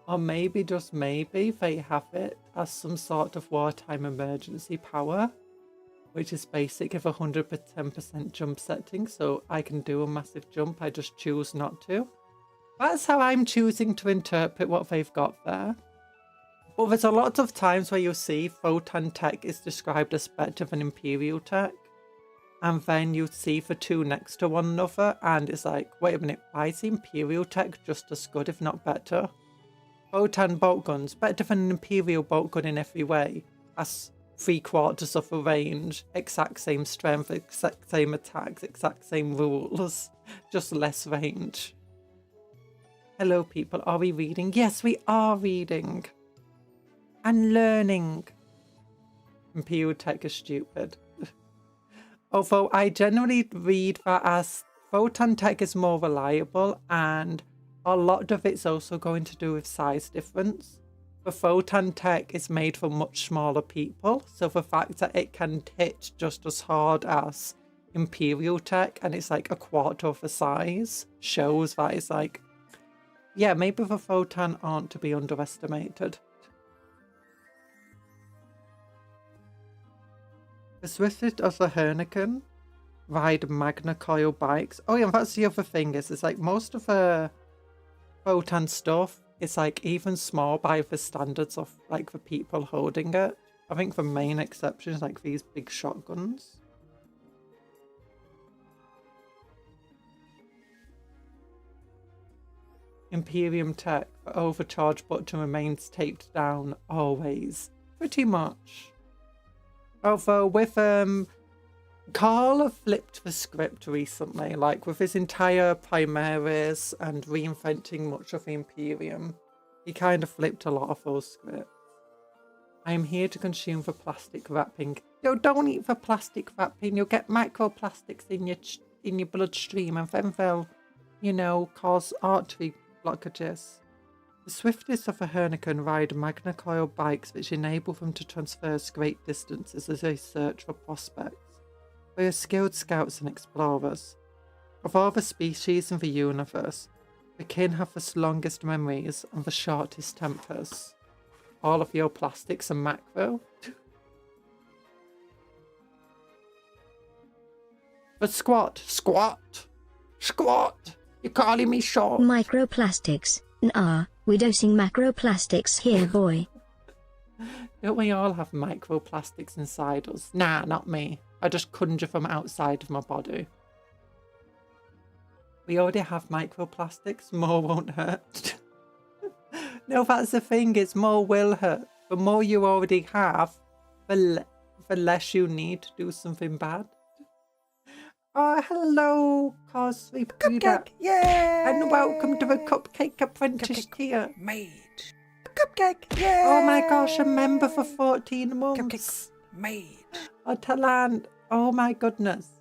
Or maybe, just maybe, they have it as some sort of wartime emergency power, which is basic of 110% jump setting, so I can do a massive jump, I just choose not to. That's how I'm choosing to interpret what they've got there. But there's a lot of times where you'll see Photon tech is described as better than Imperial tech. And then you see the two next to one another and it's like, wait a minute, why is the Imperial tech just as good if not better? Photon bolt guns, better than an Imperial bolt gun in every way. That's 3/4 of the range, exact same strength, exact same attacks, exact same rules, just less range. Hello people, are we reading? Yes, we are reading. And learning. Imperial tech is stupid. Although I generally read that as Photon tech is more reliable and a lot of it's also going to do with size difference. The Photon tech is made for much smaller people, so the fact that it can hit just as hard as Imperial tech and it's like 1/4 of the size shows that it's like, yeah, maybe the Photon aren't to be underestimated. The swiftest of the Handcam ride Magna coil bikes. Oh yeah, that's the other thing it's like most of the Photon stuff is like even small by the standards of like the people holding it. I think the main exception is like these big shotguns. Imperium tech, the overcharge button remains taped down always. Pretty much. Although with Carl flipped the script recently, like with his entire Primaris and reinventing much of the Imperium. He kind of flipped a lot of those scripts. I am here to consume the plastic wrapping. Yo, don't eat the plastic wrapping. You'll get microplastics in your bloodstream and then they'll, you know, cause artery blockages. The swiftest of the Handcam ride Magna coil bikes which enable them to traverse great distances as they search for prospects. They are skilled scouts and explorers. Of all the species in the universe, the kin have the longest memories and the shortest tempers. All of your plastics are macro. But squat! You're calling me short! Microplastics. Nah, we're dosing macroplastics here, boy. Don't we all have microplastics inside us? Nah, not me. I just conjure them outside of my body. We already have microplastics. More won't hurt. No, that's the thing. It's more will hurt. The more you already have, the less you need to do something bad. Oh, hello, Cosby Cupcake, yay! And welcome to the Cupcake Apprentice tier. Made. Cupcake, yay! Oh my gosh, a member for 14 months. Cupcakes made. Oh, Talan, oh my goodness.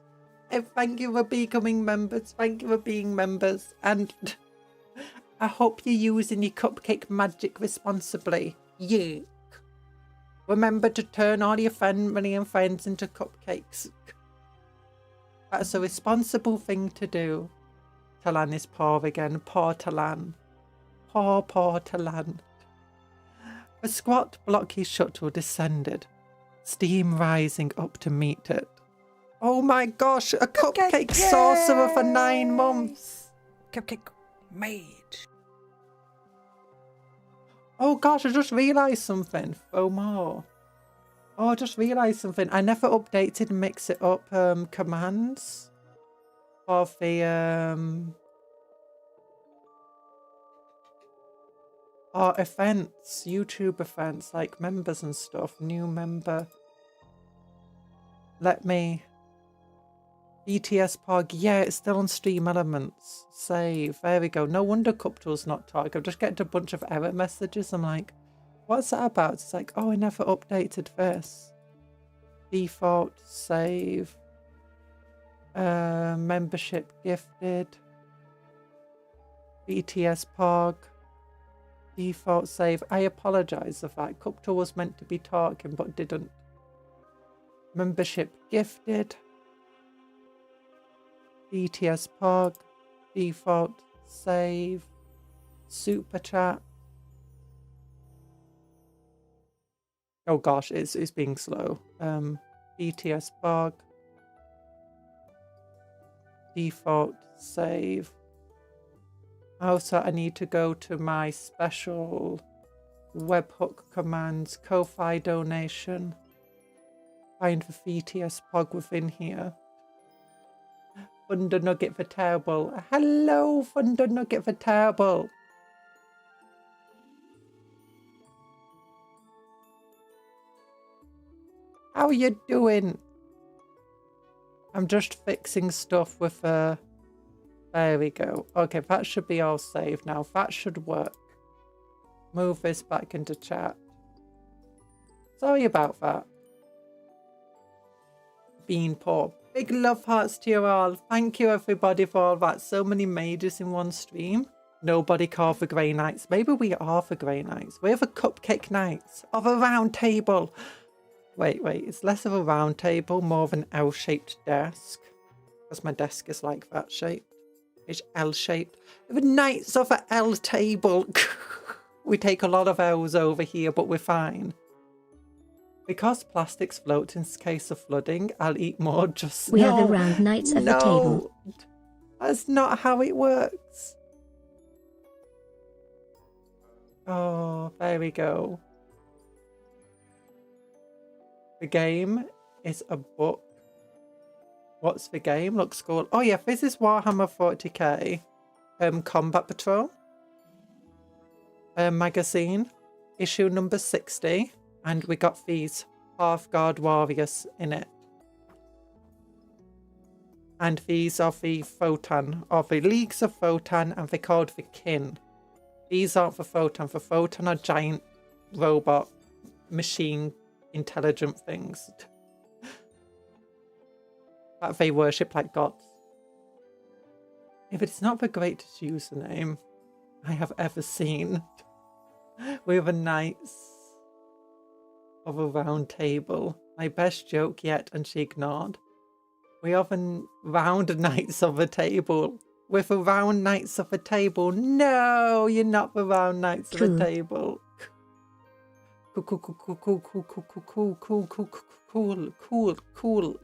Thank you for becoming members. Thank you for being members. And I hope you're using your cupcake magic responsibly. Yeah. Remember to turn all your family and friends into cupcakes. That's a responsible thing to do. Talan is poor again. Poor Talan. Poor Talan. The squat blocky shuttle descended, steam rising up to meet it. Oh my gosh, a cupcake sorcerer for 9 months. Cupcake made. Oh gosh, I just realised something. Oh more. Oh, I just realised something. I never updated Mix It Up commands for the Or events, YouTube events, like members and stuff. New member. Let me... BTS Pog. Yeah, it's still on Stream Elements. Save. There we go. No wonder Cuptle's not talking. I'm just getting a bunch of error messages. I'm like, what's that about? It's like, oh, I never updated this. Default. Save. Membership gifted. BTS Pog. Default save. I apologise for that. Cuptle was meant to be talking but didn't. Membership gifted. BTS Pog. Default save. Super chat. Oh gosh, it's being slow. BTS Pog. Default save. Also, I need to go to my special webhook commands, Ko-Fi donation. Find the BTS Pog within here. Thunder Nugget for Terrible. Hello, Thunder Nugget for Terrible. How are you doing? I'm just fixing stuff with there we go. Okay, that should be all saved now. That should work. Move this back into chat. Sorry about that. Bean poor. Big love hearts to you all. Thank you everybody for all that. So many majors in one stream. Nobody called for Grey Knights. Maybe we are for Grey Knights. We're the Cupcake Knights of a round table. Wait. It's less of a round table, more of an L-shaped desk. Because my desk is like that shape. It's L-shaped. The Knights of an L table. We take a lot of L's over here, but we're fine. Because plastics float in case of flooding, I'll eat more just... We are the round knights of the table. That's not how it works. Oh, there we go. The game is a book. What's the game? Looks cool. Oh yeah, this is Warhammer 40k. Combat Patrol. Magazine. Issue number 60. And we got these Hearthguard warriors in it. And these are the Photon, or the Leagues of Photon, and they're called the Kin. These aren't the Photon. The Photon are giant robot, machine, intelligent things. That they worship like gods. If it's not the greatest username I have ever seen, we're the Knights of a Round Table. My best joke yet, and she ignored. We are the round Knights of a Table. We're the round Knights of a Table. No, you're not the round Knights of a Table. Cool.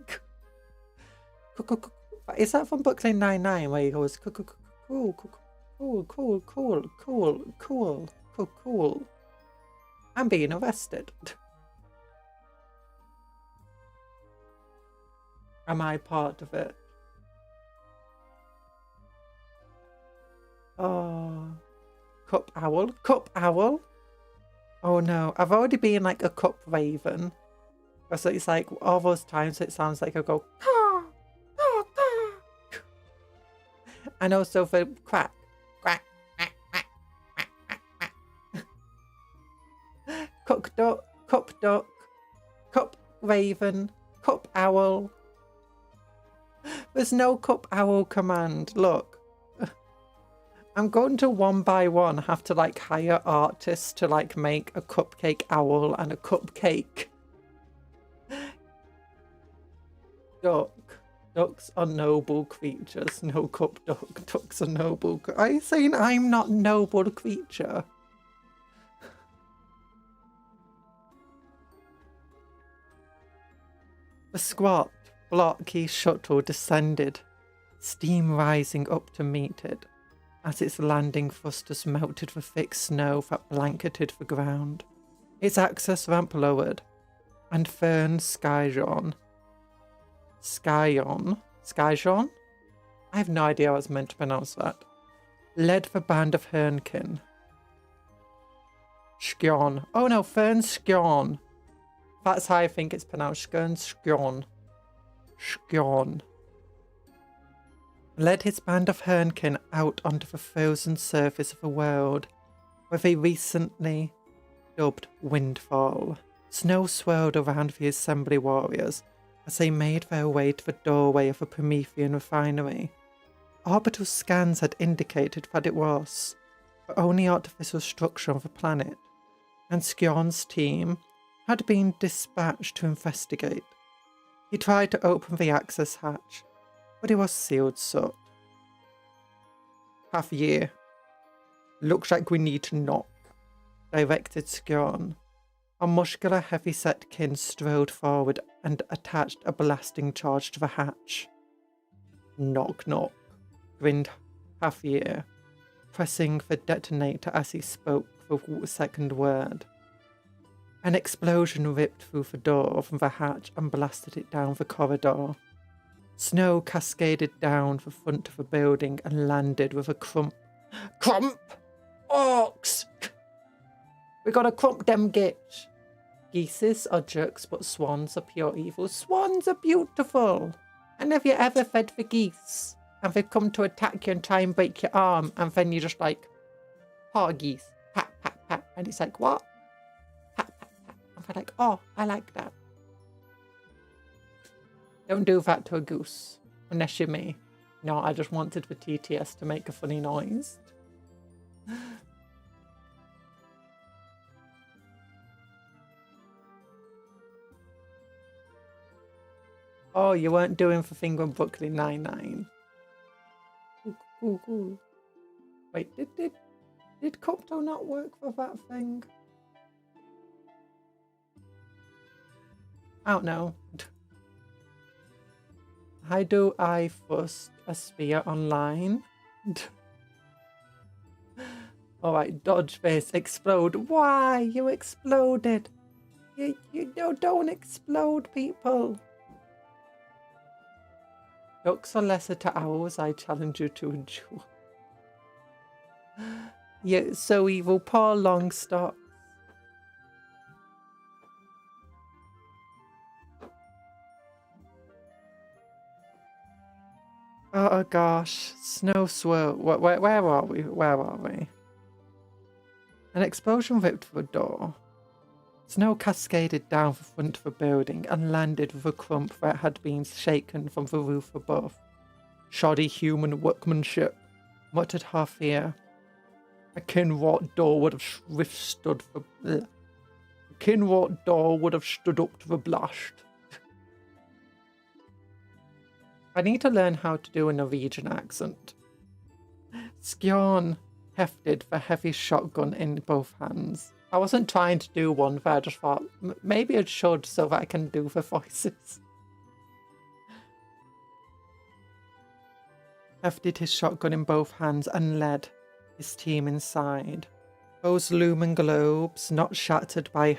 Is that from Brooklyn Nine-Nine where he goes cool. I'm being arrested. Am I part of it? Oh, Cup Owl. Oh no, I've already been like a Cup Raven. So it's like all those times it sounds like I go caw. And also for quack. Cup duck, Cup Raven, Cup Owl. There's no Cup Owl command. Look, I'm going to one by one have to like hire artists to like make a cupcake owl and a cupcake duck. Ducks are noble creatures. No cup duck. Ducks are noble. Are you saying I'm not noble creature? The squat, blocky shuttle descended, steam rising up to meet it. As its landing thrusters melted the thick snow that blanketed the ground. Its access ramp lowered, and Fern Skyjon? I have no idea how I was meant to pronounce that. Led the band of Hernkin. Skjon. Oh no, Fern Skjon. That's how I think it's pronounced. Skjon. Skjon. Led his band of Handcam out onto the frozen surface of the world, where they recently dubbed Windfall. Snow swirled around the assembly warriors as they made their way to the doorway of the Promethean refinery. Orbital scans had indicated that it was the only artificial structure on the planet, and Skjon's team had been dispatched to investigate. He tried to open the access hatch, but it was sealed shut. Half year. Looks like we need to knock, directed Skjon. A muscular, heavy-set kin strode forward and attached a blasting charge to the hatch. Knock, knock, grinned Half year, pressing the detonator as he spoke the second word. An explosion ripped through the door from the hatch and blasted it down the corridor. Snow cascaded down the front of the building and landed with a crump. Crump! Orcs! We gotta crump them gitch. Geeses are jerks, but swans are pure evil. Swans are beautiful. And have you ever fed the geese? And they've come to attack you and try and break your arm, and then you just like, paw geese, pat, pat, pat. And it's like, what? Pat, pat, pat. And they're like, oh, I like that. Don't do that to a goose, unless you're me. No, I just wanted the TTS to make a funny noise. Oh, you weren't doing the thing on Brooklyn Nine-Nine. Ooh. Wait, did Cuptle not work for that thing? I don't know. How do I thrust a spear online? Alright, dodge this, explode. Why? You exploded. You don't explode, people. Ducks are lesser to owls, I challenge you to a duel. You're so evil, poor Longstock. Oh gosh, snow swirl. Where are we? Where are we? An explosion ripped through the door. Snow cascaded down the front of the building and landed with a crump that had been shaken from the roof above. Shoddy human workmanship, muttered Harfier. A kinwrought door would have withstood the... A kinwrought door would have stood up to the blast. I need to learn how to do a Norwegian accent. Skjon hefted the heavy shotgun in both hands. I wasn't trying to do one, but I just thought maybe I should so that I can do the voices. Hefted his shotgun in both hands and led his team inside. Those lumen globes, not shattered by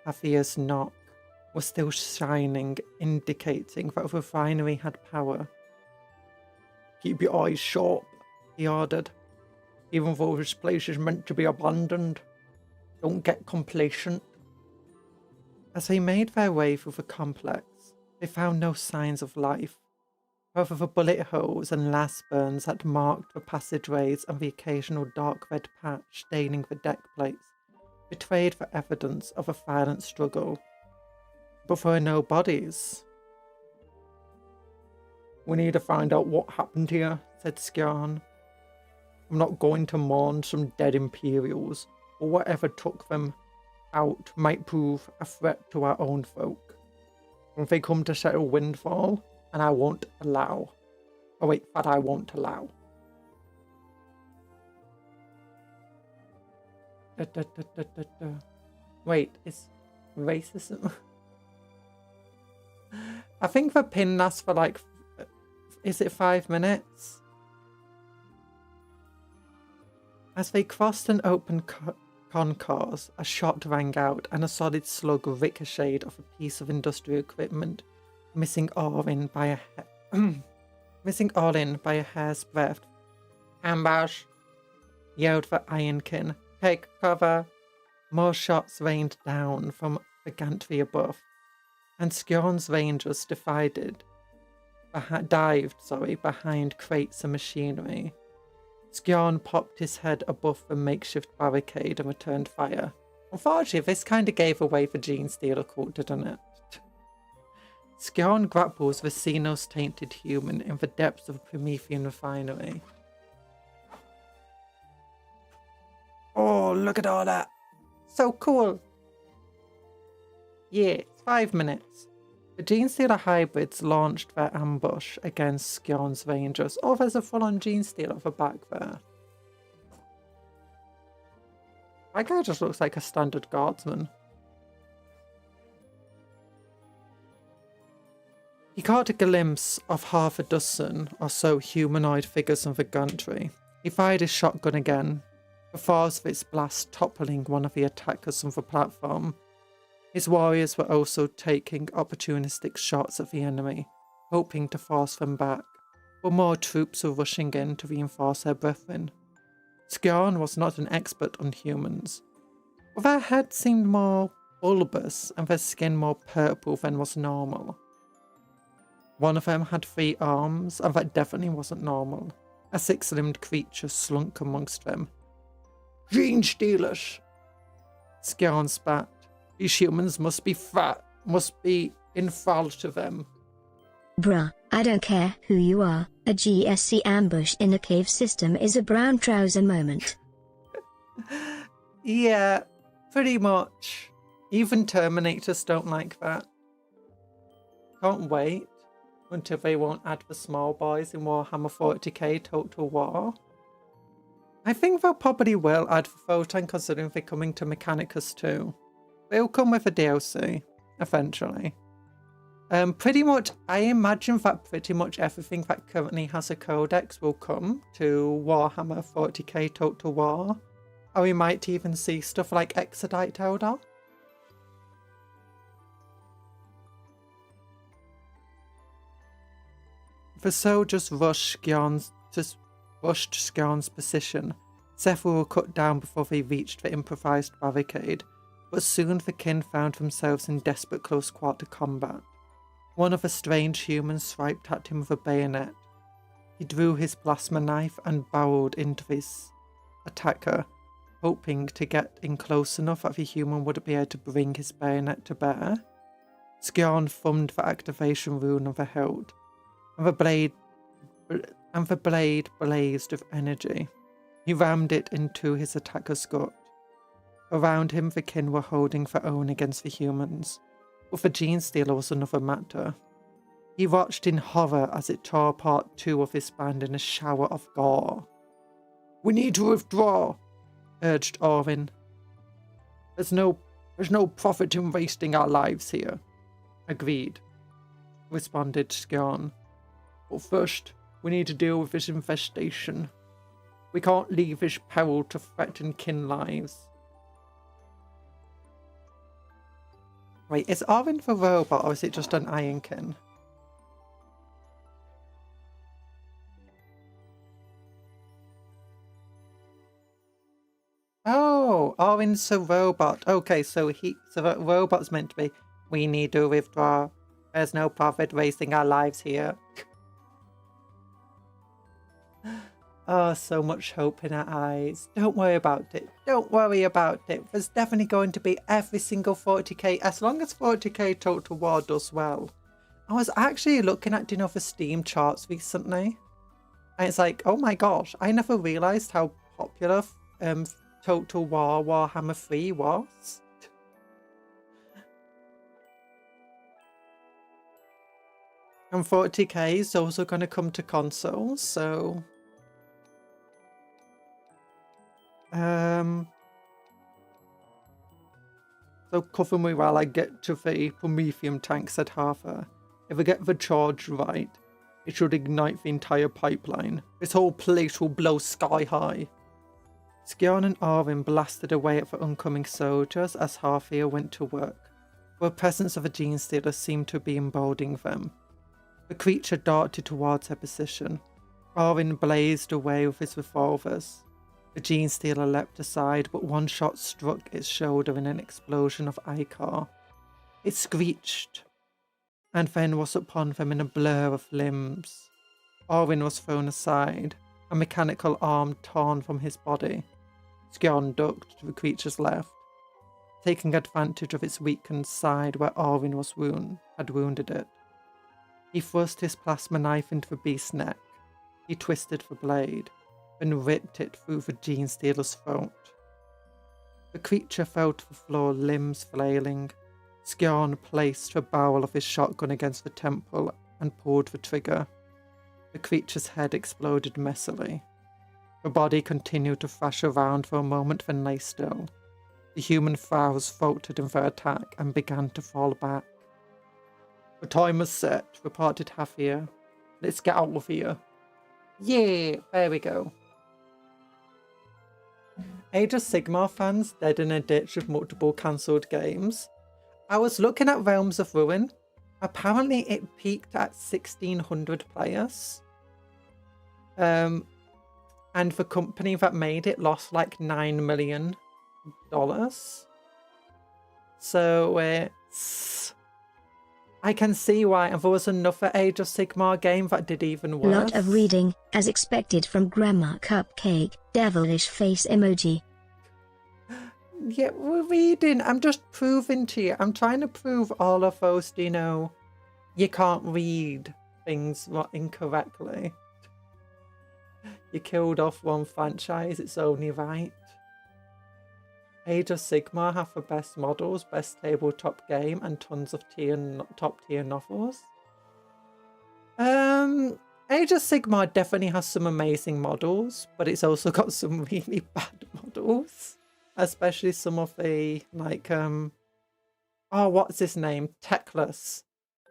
Hafir's knock, were still shining, indicating that the refinery had power. Keep your eyes sharp, he ordered. Even though this place is meant to be abandoned, don't get complacent. As they made their way through the complex, they found no signs of life. However, the bullet holes and last burns that marked the passageways and the occasional dark red patch staining the deck plates betrayed the evidence of a violent struggle. But there were no bodies. We need to find out what happened here, said Skjon. I'm not going to mourn some dead Imperials, or whatever took them out might prove a threat to our own folk. If they come to settle Windfall, and I won't allow. Oh wait, that I won't allow. Wait, is racism? I think the pin lasts for like, is it 5 minutes? As they crossed an open concourse, a shot rang out and a solid slug ricocheted off a piece of industrial equipment, missing all in by a hair's breadth. Ambush! Yelled the Ironkin. Take cover! More shots rained down from the gantry above, and Skjorn's rangers dived behind crates and machinery. Skjorn popped his head above the makeshift barricade and returned fire. Unfortunately, this kind of gave away the Gene Stealer cult, didn't it? Skjorn grapples the Xenos-tainted human in the depths of a Promethean refinery. Oh, look at all that! So cool! Yeah, 5 minutes. The Gene Stealer hybrids launched their ambush against Skjorn's rangers. Oh, there's a full-on Gene Stealer for back there. That guy just looks like a standard guardsman. He caught a glimpse of half a dozen or so humanoid figures on the gantry. He fired his shotgun again, the force of its blast toppling one of the attackers on the platform. His warriors were also taking opportunistic shots at the enemy, hoping to force them back, but more troops were rushing in to reinforce their brethren. Skjorn was not an expert on humans, but their heads seemed more bulbous and their skin more purple than was normal. One of them had 3 arms, and that definitely wasn't normal. A 6-limbed creature slunk amongst them. Gene Stealers! Skjorn spat. These humans must be fat, must be infall to them. Bruh, I don't care who you are, a GSC ambush in a cave system is a brown trouser moment. Yeah, pretty much. Even Terminators don't like that. Can't wait until they won't add the small boys in Warhammer 40k Total War. I think they'll probably will add the Photon considering they're coming to Mechanicus too. They'll come with a DLC, eventually. Pretty much, I imagine that pretty much everything that currently has a codex will come to Warhammer 40k Total War. Or we might even see stuff like Exodite Eldar. The soldiers rushed Skjorn's position. Several were cut down before they reached the improvised barricade, but soon the kin found themselves in desperate close quarter combat. One of the strange humans swiped at him with a bayonet. He drew his plasma knife and barreled into his attacker, hoping to get in close enough that the human would be able to bring his bayonet to bear. Skjorn thumbed the activation rune on the hilt, and the blade blazed with energy. He rammed it into his attacker's gut. Around him, the kin were holding their own against the humans, but the Gene Stealer was another matter. He watched in horror as it tore apart 2 of his band in a shower of gore. "We need to withdraw," urged Orvin. There's no profit in wasting our lives here." "Agreed," responded Skjorn. "But first, we need to deal with this infestation. We can't leave this peril to threaten kin lives." Wait, is Orvin the robot or is it just an Ironkin? Oh, Orvin's a robot. Okay, so the robot's meant to be, we need to withdraw. There's no profit wasting our lives here. Oh, so much hope in our eyes. Don't worry about it. Don't worry about it. There's definitely going to be every single 40k, as long as 40k Total War does well. I was actually looking at the Steam charts recently, and it's like, oh my gosh, I never realised how popular Total War Warhammer 3 was. And 40k is also going to come to consoles, so... So cover me while I get to the Prometheum tank, said Harther. If I get the charge right, it should ignite the entire pipeline. This whole place will blow sky high. Skjorn and Orvin blasted away at the oncoming soldiers as Harther went to work. The presence of a Gene Stealer seemed to be emboldening them. The creature darted towards their position. Orvin blazed away with his revolvers. The Gene Stealer leapt aside, but one shot struck its shoulder in an explosion of ichor. It screeched, and then was upon them in a blur of limbs. Orwin was thrown aside, a mechanical arm torn from his body. Skjon ducked to the creature's left, taking advantage of its weakened side where Orwin had wounded it. He thrust his plasma knife into the beast's neck. He twisted the blade, then ripped it through the Gene Stealer's throat. The creature fell to the floor, limbs flailing. Skjon placed the barrel of his shotgun against the temple and pulled the trigger. The creature's head exploded messily. The body continued to thrash around for a moment, then lay still. The human flowers faltered in their attack and began to fall back. "The timer's set," reported Hafir. "Let's get out of here." Yeah, there we go. Age of Sigmar fans dead in a ditch with multiple cancelled games. I was looking at Realms of Ruin. Apparently it peaked at 1,600 players. And the company that made it lost like $9 million. So it's... I can see why. And there was another Age of Sigmar game that did even worse. Lot of reading, as expected from Grandma Cupcake, devilish face emoji. Yeah, we're reading. I'm just proving to you. I'm trying to prove all of those, you can't read things incorrectly. You killed off one franchise, it's only right. Age of Sigmar have the best models, best tabletop game, and tons of top tier novels. Age of Sigmar definitely has some amazing models, but it's also got some really bad models. Especially some of the, like, oh, what's his name? Teclis.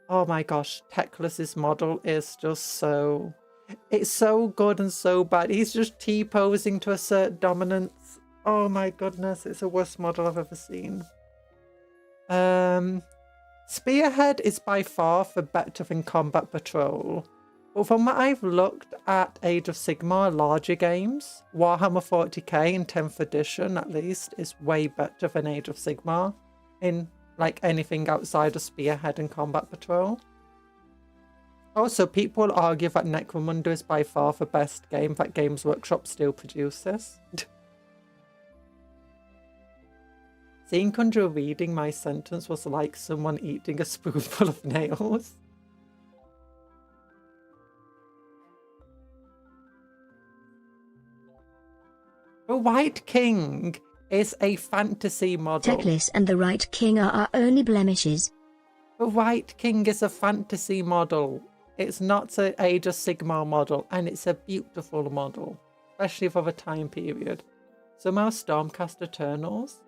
Oh my gosh, Teclis's model is just so... It's so good and so bad. He's just T-posing to assert dominance. Oh my goodness, it's the worst model I've ever seen. Spearhead is by far the better than Combat Patrol. But from what I've looked at Age of Sigmar larger games, Warhammer 40k in 10th edition at least is way better than Age of Sigmar in like anything outside of Spearhead and Combat Patrol. Also, people argue that Necromunda is by far the best game that Games Workshop still produces. Seeing Conjuror reading my sentence was like someone eating a spoonful of nails. The White King is a fantasy model. Teclis and the Right King are our only blemishes. The White King is a fantasy model. It's not an Age of Sigmar model, and it's a beautiful model, especially for the time period. Somehow Stormcast Eternals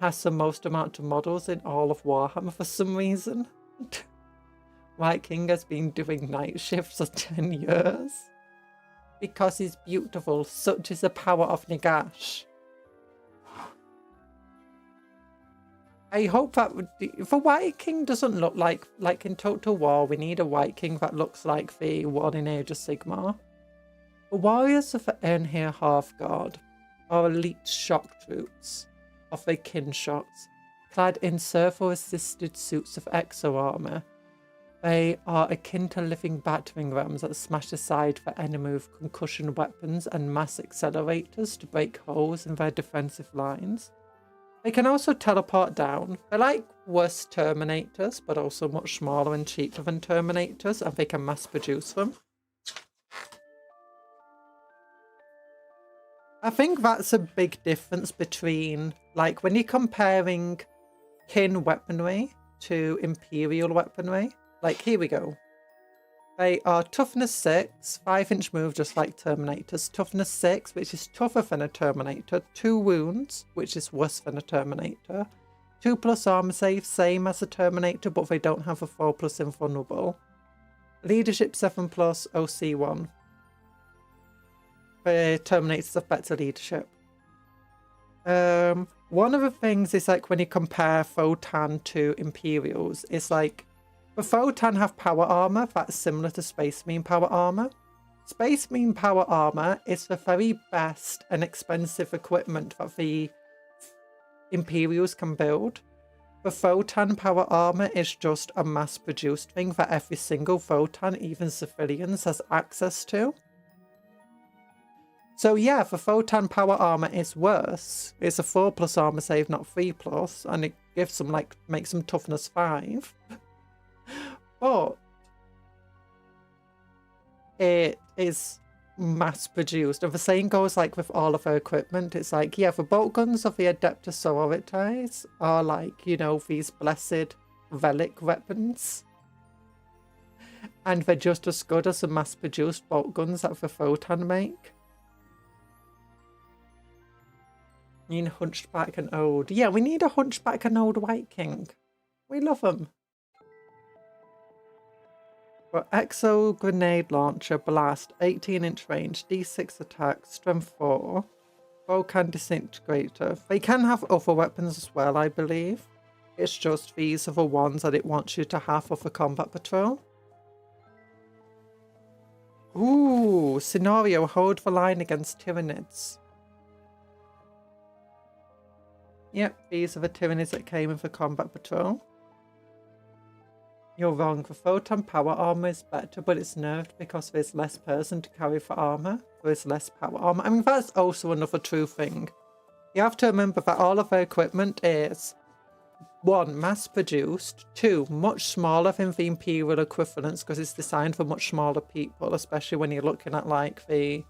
has the most amount of models in all of Warhammer for some reason. White King has been doing night shifts for 10 years. Because he's beautiful, such is the power of Nagash. I hope that the White King doesn't look like in Total War, we need a White King that looks like the one in Age of Sigmar. The warriors of the Einhir Hearthguard are elite shock troops of the Kinshots, clad in servo-assisted suits of exo-armor. They are akin to living battering rams that smash aside the enemy with concussion weapons and mass accelerators to break holes in their defensive lines. They can also teleport down. They're like worse Terminators, but also much smaller and cheaper than Terminators, and they can mass produce them. I think that's a big difference between, like, when you're comparing kin weaponry to Imperial weaponry. Like, here we go. They are toughness 6, 5-inch move just like Terminators. Toughness 6, which is tougher than a Terminator. 2 wounds, which is worse than a Terminator. 2+ armor save, same as a Terminator, but they don't have a 4+ invulnerable. Leadership 7+, OC 1. The Terminators have better leadership. One of the things is like when you compare Photan to Imperials, it's like the Photan have power armor that's similar to Space Marine power armor, Space Marine Power Armor is the very best and expensive equipment that the Imperials can build. The Photon Power Armor is just a mass-produced thing that every single Photon, even civilians, has access to. So yeah, the Photon Power Armor is worse. It's a 4+ armor save, not 3+, and it gives them, like, makes them toughness 5. But it is mass-produced. And the same goes, like, with all of her equipment. It's like, yeah, the bolt guns of the Adeptus Sororitas are, like, you know, these blessed relic weapons. And they're just as good as the mass-produced bolt guns that the Photon make. You need a hunchback and old. Yeah, we need a hunchback and old White King. We love them. But Exo Grenade Launcher Blast, 18-inch range, D6 attack, strength 4. Volcan Disintegrator. They can have other weapons as well, I believe. It's just these are the ones that it wants you to have for the combat patrol. Ooh, scenario, hold the line against Tyranids. Yep, these are the Tyranids that came with the combat patrol. You're wrong, the Photon Power Armor is better, but it's nerfed because there's less person to carry for armor. There's less power armor. I mean, that's also another true thing. You have to remember that all of their equipment is 1, mass-produced, 2, much smaller than the Imperial equivalents because it's designed for much smaller people, especially when you're looking at, like, the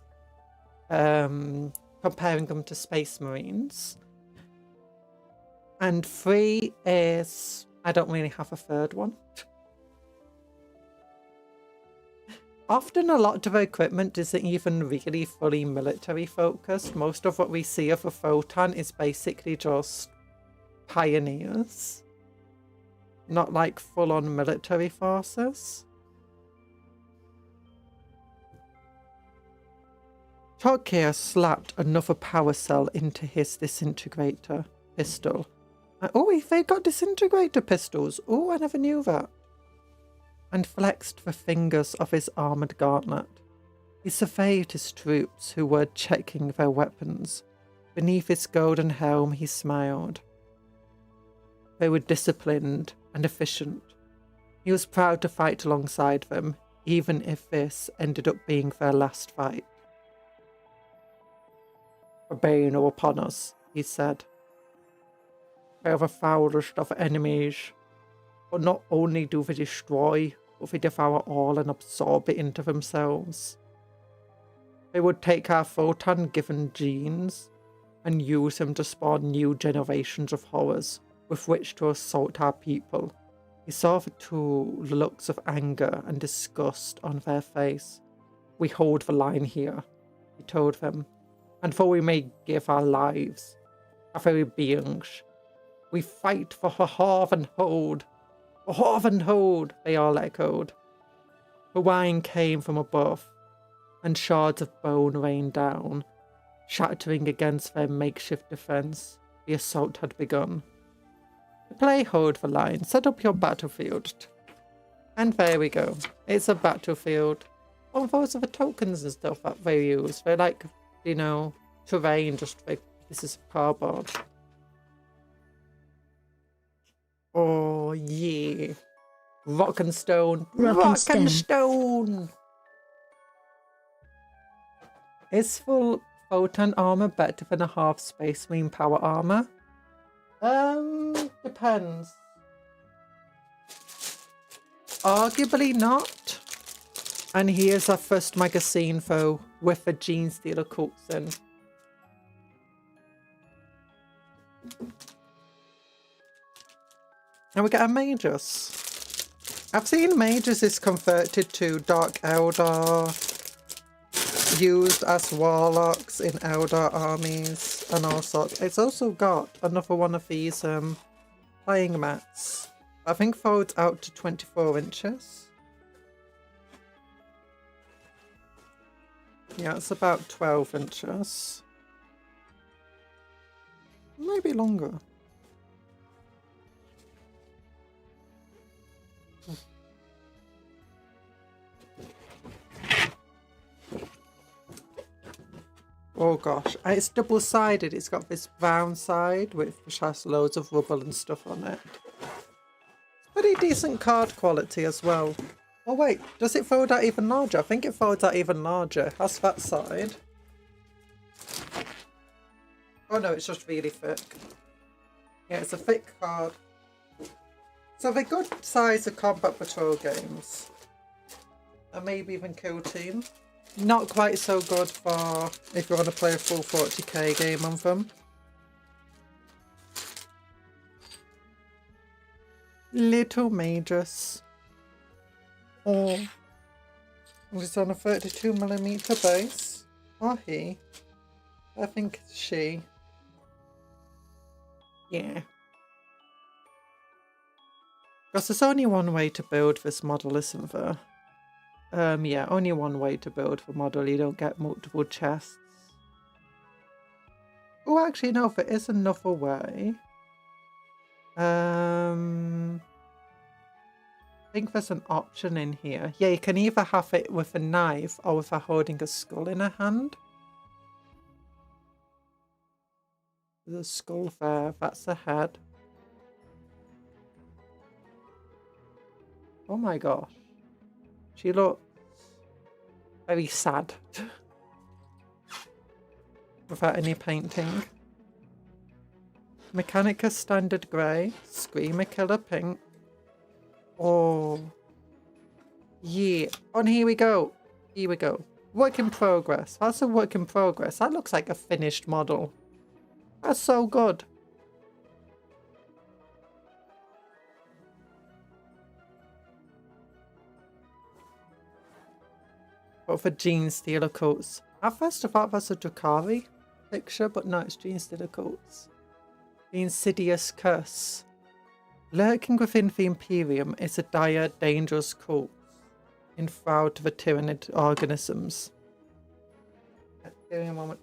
comparing them to Space Marines. And 3 is... I don't really have a third one. Often a lot of our equipment isn't even really fully military focused. Most of what we see of a Photon is basically just pioneers. Not like full-on military forces. Tokyo slapped another power cell into his disintegrator pistol. Oh, they got disintegrator pistols. Oh, I never knew that. And flexed the fingers of his armoured gauntlet. He surveyed his troops who were checking their weapons. Beneath his golden helm he smiled. They were disciplined and efficient. He was proud to fight alongside them, even if this ended up being their last fight. "A bane are upon us," he said. "They are the foulest of enemies, but not only do they destroy, but they devour all and absorb it into themselves. They would take our Photon-given genes and use them to spawn new generations of horrors with which to assault our people." He saw the two looks of anger and disgust on their face. "We hold the line here," he told them, "and though we may give our lives, our very beings, we fight for Warhammer. Warhammer, they all echoed. The whine came from above, and shards of bone rained down, shattering against their makeshift defence. The assault had begun. To play hold the line, set up your battlefield. And there we go. It's a battlefield. Oh, those are the tokens and stuff that they use. They're like, you know, terrain, just like, this is cardboard. Oh, yeah. Rock and stone. Rock and stone. Is full Photon armor better than a half Space Marine power armor? Depends. Arguably not. And here's our first magazine, though, with a Gene Stealer cutscene. And we get a Magus. I've seen Magus is converted to Dark Eldar, used as warlocks in Eldar armies and all sorts. It's also got another one of these playing mats. I think folds out to 24 inches. Yeah, it's about 12 inches. Maybe longer. Oh gosh, and it's double-sided. It's got this brown side which has loads of rubble and stuff on it. Pretty decent card quality as well. Oh wait, does it fold out even larger? I think it folds out even larger. That's that side. Oh no, it's just really thick. Yeah, it's a thick card. So they're good size of combat patrol games. And maybe even Kill Team. Not quite so good for if you want to play a full 40k game on them. Little Magus. Oh. It's on a 32mm base. Or he. I think it's she. Yeah. Because there's only one way to build this model, isn't there? Yeah, only one way to build the model. You don't get multiple chests. Oh, actually, no, there is another way. I think there's an option in here. Yeah, you can either have it with a knife or with her holding a skull in her hand. There's a skull there. That's a head. Oh my gosh. She looks very sad. Without any painting. Mechanica Standard Grey. Screamer Killer Pink. Oh. Yeah. And here we go. Here we go. Work in progress. That's a work in progress. That looks like a finished model. That's so good. But for Gene Stealer Coats. At first I thought that's a Drakari picture, but no, it's Gene Stealer Coats. The Insidious Curse. Lurking within the Imperium is a dire, dangerous cult, enthralled to the tyrannid organisms. Give me a moment.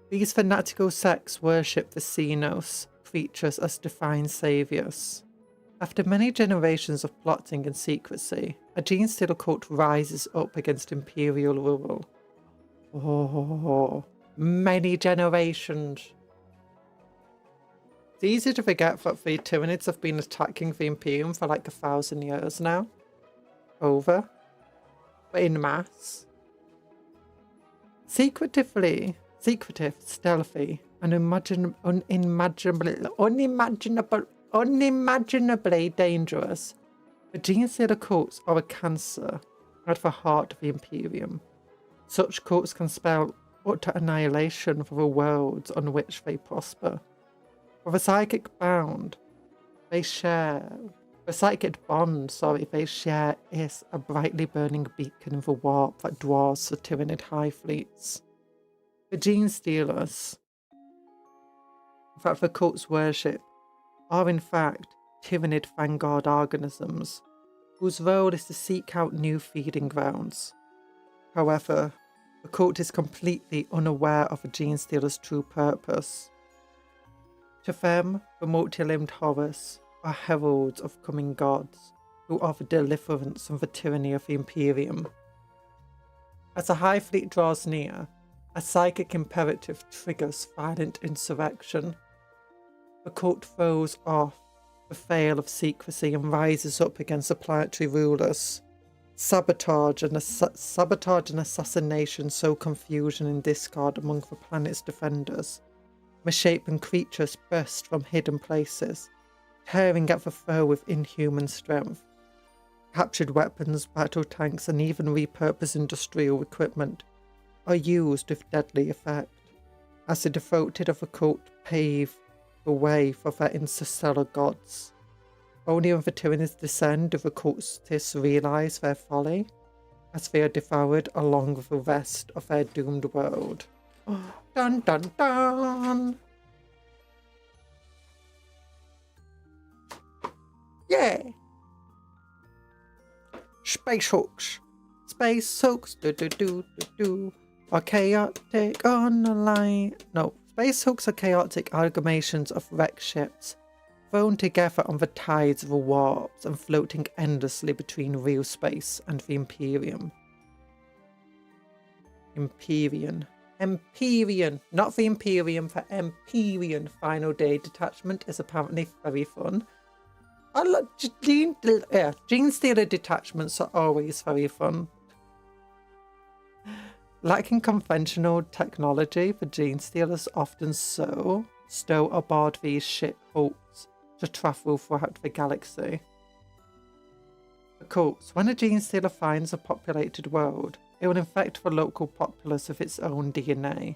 These fanatical sects worship the Xenos creatures as divine saviours. After many generations of plotting and secrecy, a Gene Stealer cult rises up against Imperial rule. Oh, many generations. It's easy to forget that the Tyranids have been attacking the Imperium for like 1,000 years now. Over. But in mass. Secretive, stealthy, and unimaginably dangerous. The Gene Stealer cults are a cancer at the heart of the Imperium. Such cults can spell utter annihilation for the worlds on which they prosper. With a psychic bond, they share. The psychic bond, they share is a brightly burning beacon in the warp that draws the Tyranid high fleets. The Gene Stealers, that the cults worship, are in fact Tyranid vanguard organisms, whose role is to seek out new feeding grounds. However, the cult is completely unaware of the Gene Stealer's true purpose. To them, the multi-limbed horrors are heralds of coming gods, who offer deliverance from the tyranny of the Imperium. As the High Fleet draws near, a psychic imperative triggers violent insurrection. The cult throws off the veil of secrecy and rises up against the planetary rulers. Sabotage and assassination sow confusion and discord among the planet's defenders. Misshapen creatures burst from hidden places, tearing at the foe with inhuman strength. Captured weapons, battle tanks, and even repurposed industrial equipment are used with deadly effect, as the devoted of the cult pave the way for their interstellar gods. Only when the Tyranids descend do the cultists realise their folly, as they are devoured along with the rest of their doomed world. Dun dun dun! Yeah! Space hooks! Space hooks, do do do do do, are chaotic on the line. No, space hooks are chaotic amalgamations of wrecked ships, thrown together on the tides of the warps and floating endlessly between real space and the Imperium. Empyrean. Empyrean, not the Imperium, for Empyrean final day detachment is apparently very fun. I love Gene Stealer detachments are always very fun. Lacking conventional technology, the Gene Stealers often stow aboard these ship cults to travel throughout the galaxy. The cults, when a Gene Stealer finds a populated world, it will infect the local populace with its own DNA.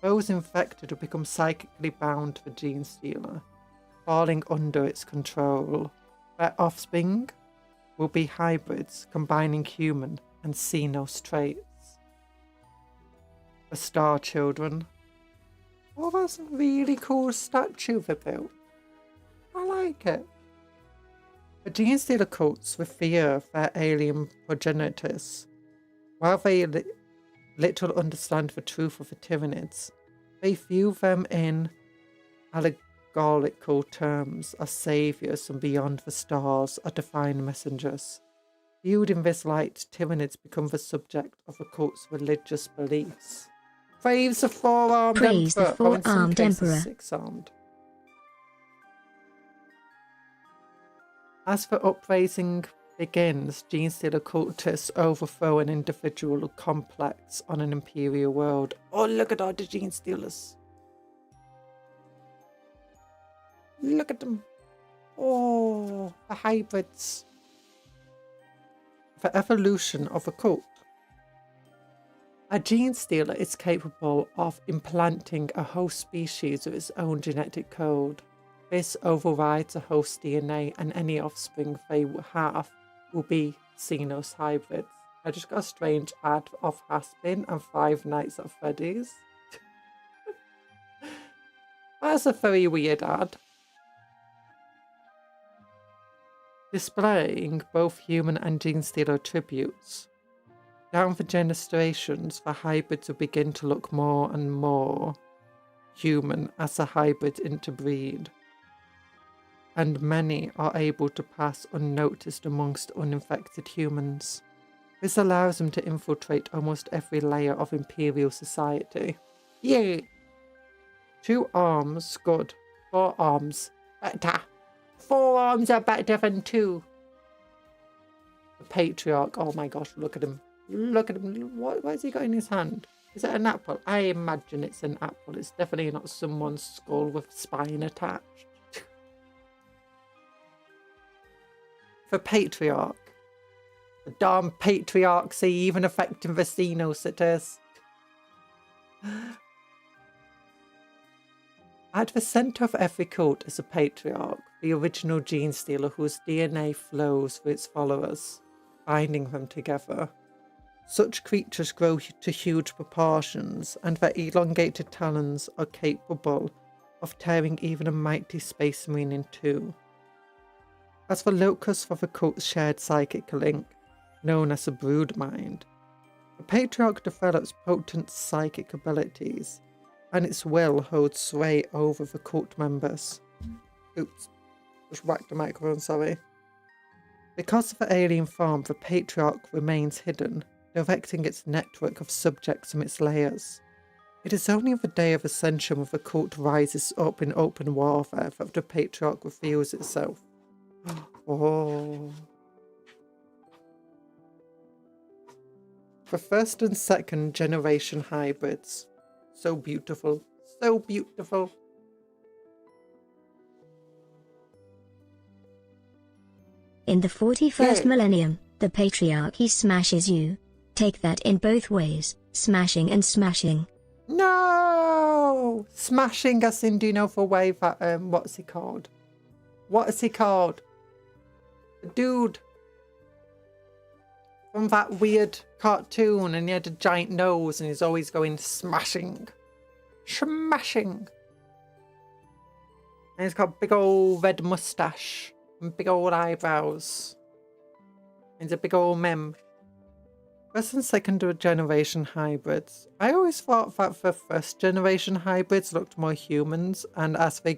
Those infected will become psychically bound to the Gene Stealer, falling under its control. Their offspring will be hybrids combining human and Xenos traits. The Star Children. Oh, that's a really cool statue they built. I like it. The Gene Stealer cults with fear of their alien progenitors. While they little understand the truth of the Tyranids, they view them in allegorical terms as saviours from beyond the stars or divine messengers. Viewed in this light, Tyranids become the subject of the cult's religious beliefs. Praise the four-armed Praise emperor, the four-armed emperor. Six-armed. As the upraising begins, Gene Stealer cultists overthrow an individual complex on an Imperial world. Oh, look at all the Gene Stealers. Look at them. Oh, the hybrids. The evolution of a cult. A Gene Stealer is capable of implanting a host species with its own genetic code. This overrides a host DNA, and any offspring they have will be Xenos hybrids. I just got a strange ad of Haspin and Five Nights at Freddy's. That's a very weird ad. Displaying both human and Gene Stealer attributes. Down the generations, the hybrids will begin to look more and more human as the hybrids interbreed, and many are able to pass unnoticed amongst uninfected humans. This allows them to infiltrate almost every layer of Imperial society. Yay! 2 arms, good. 4 arms, better. 4 arms are better than 2. The Patriarch, oh my gosh, look at him. Look at him. What has he got in his hand? Is it an apple? I imagine it's an apple. It's definitely not someone's skull with spine attached. The Patriarch. The darn Patriarchs even affecting the Xenos it is. At the centre of every cult is a Patriarch, the original Gene Stealer whose DNA flows through its followers, binding them together. Such creatures grow to huge proportions, and their elongated talons are capable of tearing even a mighty space marine in two. As the locus for the cult's shared psychic link, known as a brood mind, the Patriarch develops potent psychic abilities, and its will holds sway over the cult members. Oops, just whacked the microphone, sorry. Because of the alien form, the Patriarch remains hidden, directing its network of subjects from its layers. It is only on the day of ascension when the cult rises up in open warfare that the Patriarch reveals itself. Oh. The first and second generation hybrids. So beautiful. So beautiful. In the 41st millennium, the Patriarchy smashes you. Take that in both ways, smashing and smashing. No! Smashing us in, do you know, for way that, what's he called? What is he called? The dude from that weird cartoon, and he had a giant nose and he's always going smashing. Smashing. And he's got a big old red moustache and big old eyebrows. He's a big old mem. First and second generation hybrids. I always thought that the first generation hybrids looked more humans, and as they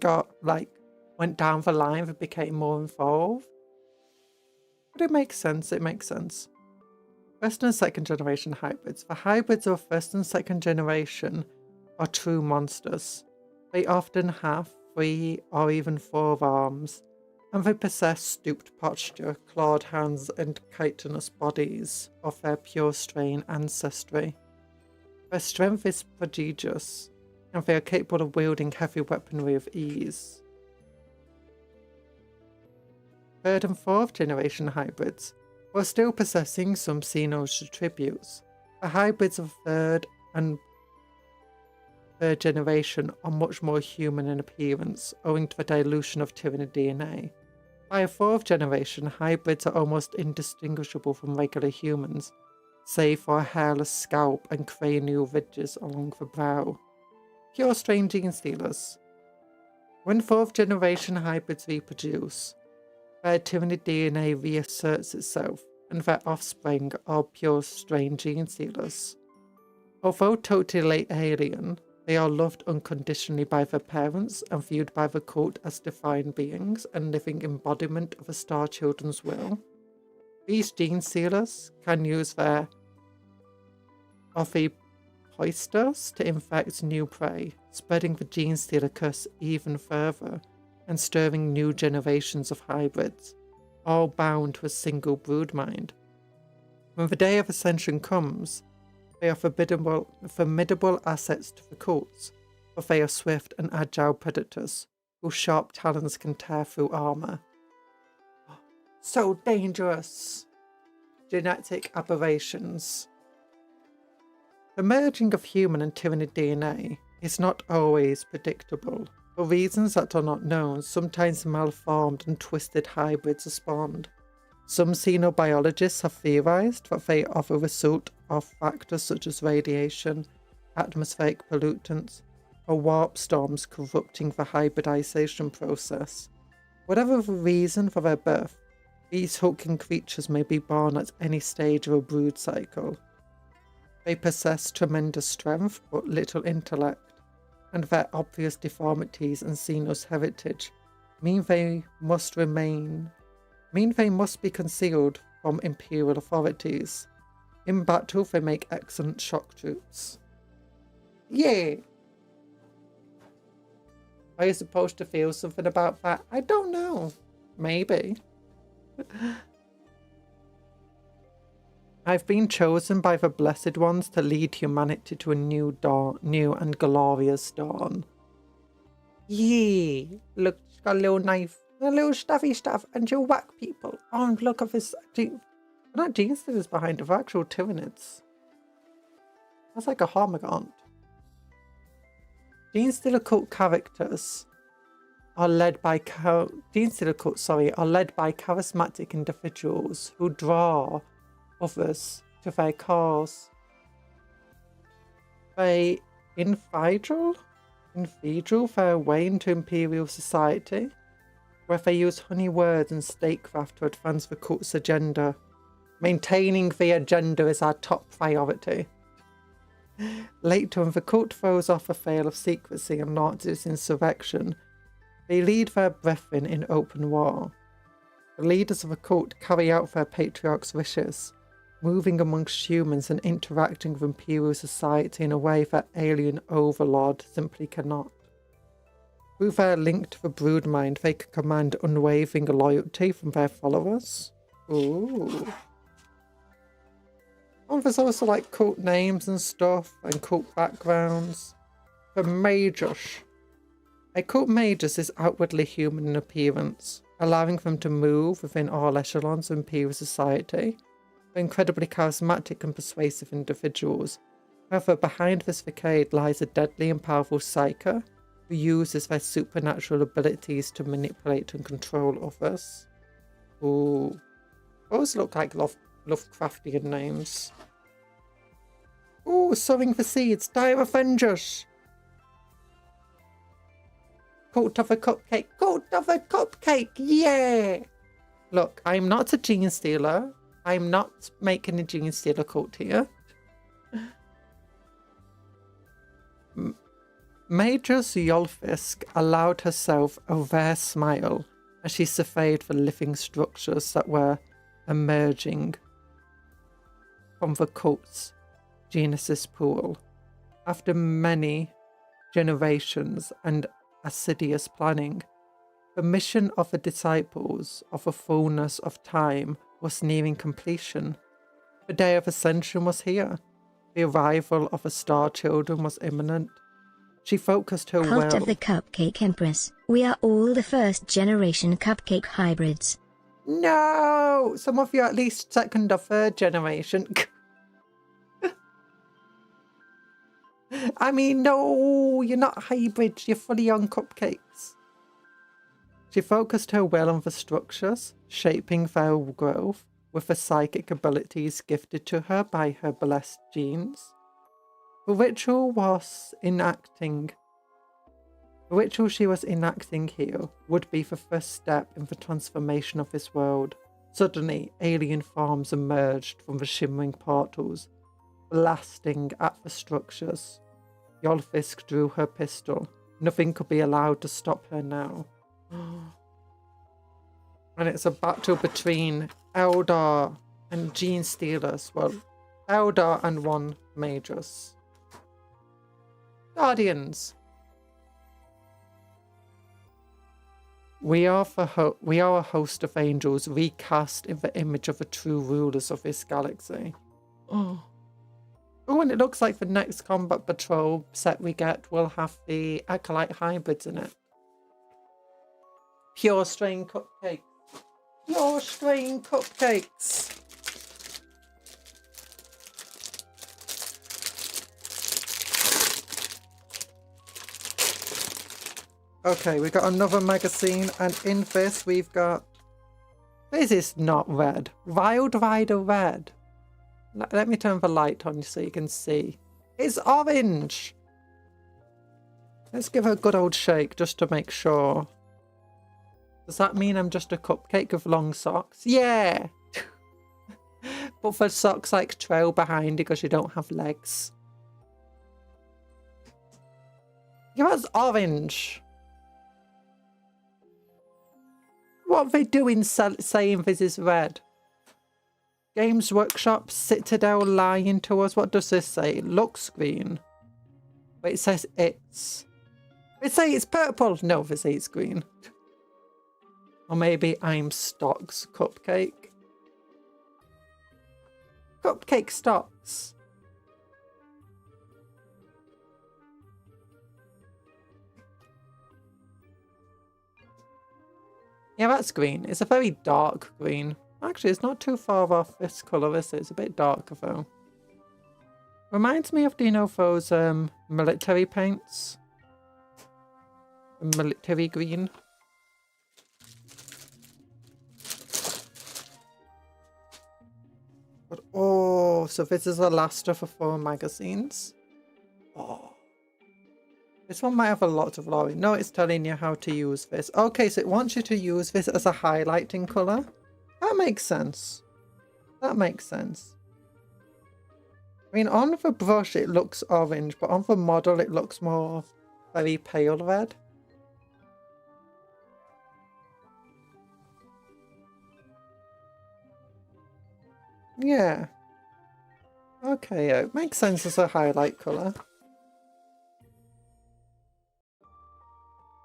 went down the line, they became more involved. But it makes sense, it makes sense. First and second generation hybrids. The hybrids of first and second generation are true monsters. They often have 3 or even 4 arms, and they possess stooped posture, clawed hands, and chitinous bodies of their pure strain ancestry. Their strength is prodigious, and they are capable of wielding heavy weaponry with ease. Third and fourth generation hybrids, while still possessing some Xenos attributes, the hybrids of third generation are much more human in appearance, owing to the dilution of Tyranid DNA. By a fourth generation, hybrids are almost indistinguishable from regular humans, save for a hairless scalp and cranial ridges along the brow. Pure strain gene stealers. When fourth generation hybrids reproduce, their Tyranid DNA reasserts itself, and their offspring are pure strain gene stealers. Although totally alien, they are loved unconditionally by their parents and viewed by the cult as divine beings and living embodiment of the Star Children's will. These gene stealers can use their ovipoisters to infect new prey, spreading the gene stealer curse even further and stirring new generations of hybrids, all bound to a single broodmind. When the day of ascension comes, they are formidable assets to the cults, for they are swift and agile predators, whose sharp talons can tear through armor. So dangerous! Genetic aberrations. The merging of human and Tyranid DNA is not always predictable. For reasons that are not known, sometimes malformed and twisted hybrids are spawned. Some xenobiologists have theorized that they are the result of factors such as radiation, atmospheric pollutants, or warp storms corrupting the hybridization process. Whatever the reason for their birth, these hulking creatures may be born at any stage of a brood cycle. They possess tremendous strength but little intellect, and their obvious deformities and Xenos heritage mean they must be concealed from Imperial authorities. In battle, they make excellent shock troops. Yeah! Are you supposed to feel something about that? I don't know. Maybe. I've been chosen by the Blessed Ones to lead humanity to a new and glorious dawn. Yeah! Look, she's got a little knife. A little staffy staff, and she'll whack people. Oh, and look at this. Not gene stealers behind it, they're actual Tyranids. That's like a Hormigaunt. Gene stealer cult characters are led by charismatic individuals who draw others to their cause. They inveigle their way into Imperial society, where they use honey words and statecraft to advance the cult's agenda. Maintaining the agenda is our top priority. Later, when the cult throws off a veil of secrecy and launches insurrection, they lead their brethren in open war. The leaders of the cult carry out their patriarch's wishes, moving amongst humans and interacting with Imperial society in a way that alien overlord simply cannot. Through their link to the broodmind, they can command unwavering loyalty from their followers. Ooh. Oh, there's also like cult names and stuff, and cult backgrounds. The Magus. A cult Magus is outwardly human in appearance, allowing them to move within all echelons of Imperial society. They're incredibly charismatic and persuasive individuals. However, behind this facade lies a deadly and powerful psyker, who uses their supernatural abilities to manipulate and control others. Ooh. Those look like Lovecraftian names. Ooh, sowing the seeds, dire Avengers! Cult of a Cupcake, Cult of a Cupcake, yeah! Look, I'm not a gene stealer. I'm not making a gene stealer cult here. Major Yolfisk allowed herself a rare smile as she surveyed the living structures that were emerging from the cult's Genesis pool. After many generations and assiduous planning, the mission of the disciples of the fullness of time was nearing completion. The day of ascension was here. The arrival of the star children was imminent. She focused her Cult will. of the Cupcake Empress. We are all the first generation cupcake hybrids. No! Some of you are at least second or third generation. I mean, no, you're not hybrids, you're fully on cupcakes. She focused her will on the structures, shaping their growth with the psychic abilities gifted to her by her blessed genes. The ritual she was enacting here would be the first step in the transformation of this world. Suddenly, alien forms emerged from the shimmering portals, blasting at the structures. Yolfisk drew her pistol. Nothing could be allowed to stop her now. And it's a battle between Eldar and Gene Stealers. Well, Eldar and one Magus. Guardians. We are a host of angels recast in the image of the true rulers of this galaxy. Oh, and it looks like the next combat patrol set we get will have the acolyte hybrids in it. Pure strain cupcake. Pure strain cupcakes. Okay, we got another magazine, and in this we've got... This is not red. Wild Rider Red. Let me turn the light on so you can see. It's orange! Let's give her a good old shake just to make sure. Does that mean I'm just a cupcake with long socks? Yeah! But the socks like trail behind because you don't have legs. Yeah, that's orange. What are they doing saying this is red? Games Workshop, Citadel lying to us. What does this say? It looks green. But it says it's... They say it's purple. No, they say it's green. Or maybe I'm Stocks Cupcake. Cupcake Stocks. Yeah, that's green. It's a very dark green. Actually, it's not too far off this colour, is it? It's a bit darker, though. Reminds me of, do you know those military paints? Military green. But, oh, so this is the last of the 4 magazines. Oh. This one might have a lot of lore. No, it's telling you how to use this. Okay, so it wants you to use this as a highlighting colour. That makes sense. That makes sense. I mean, on the brush it looks orange, but on the model it looks more very pale red. Yeah. Okay, yeah, it makes sense as a highlight colour.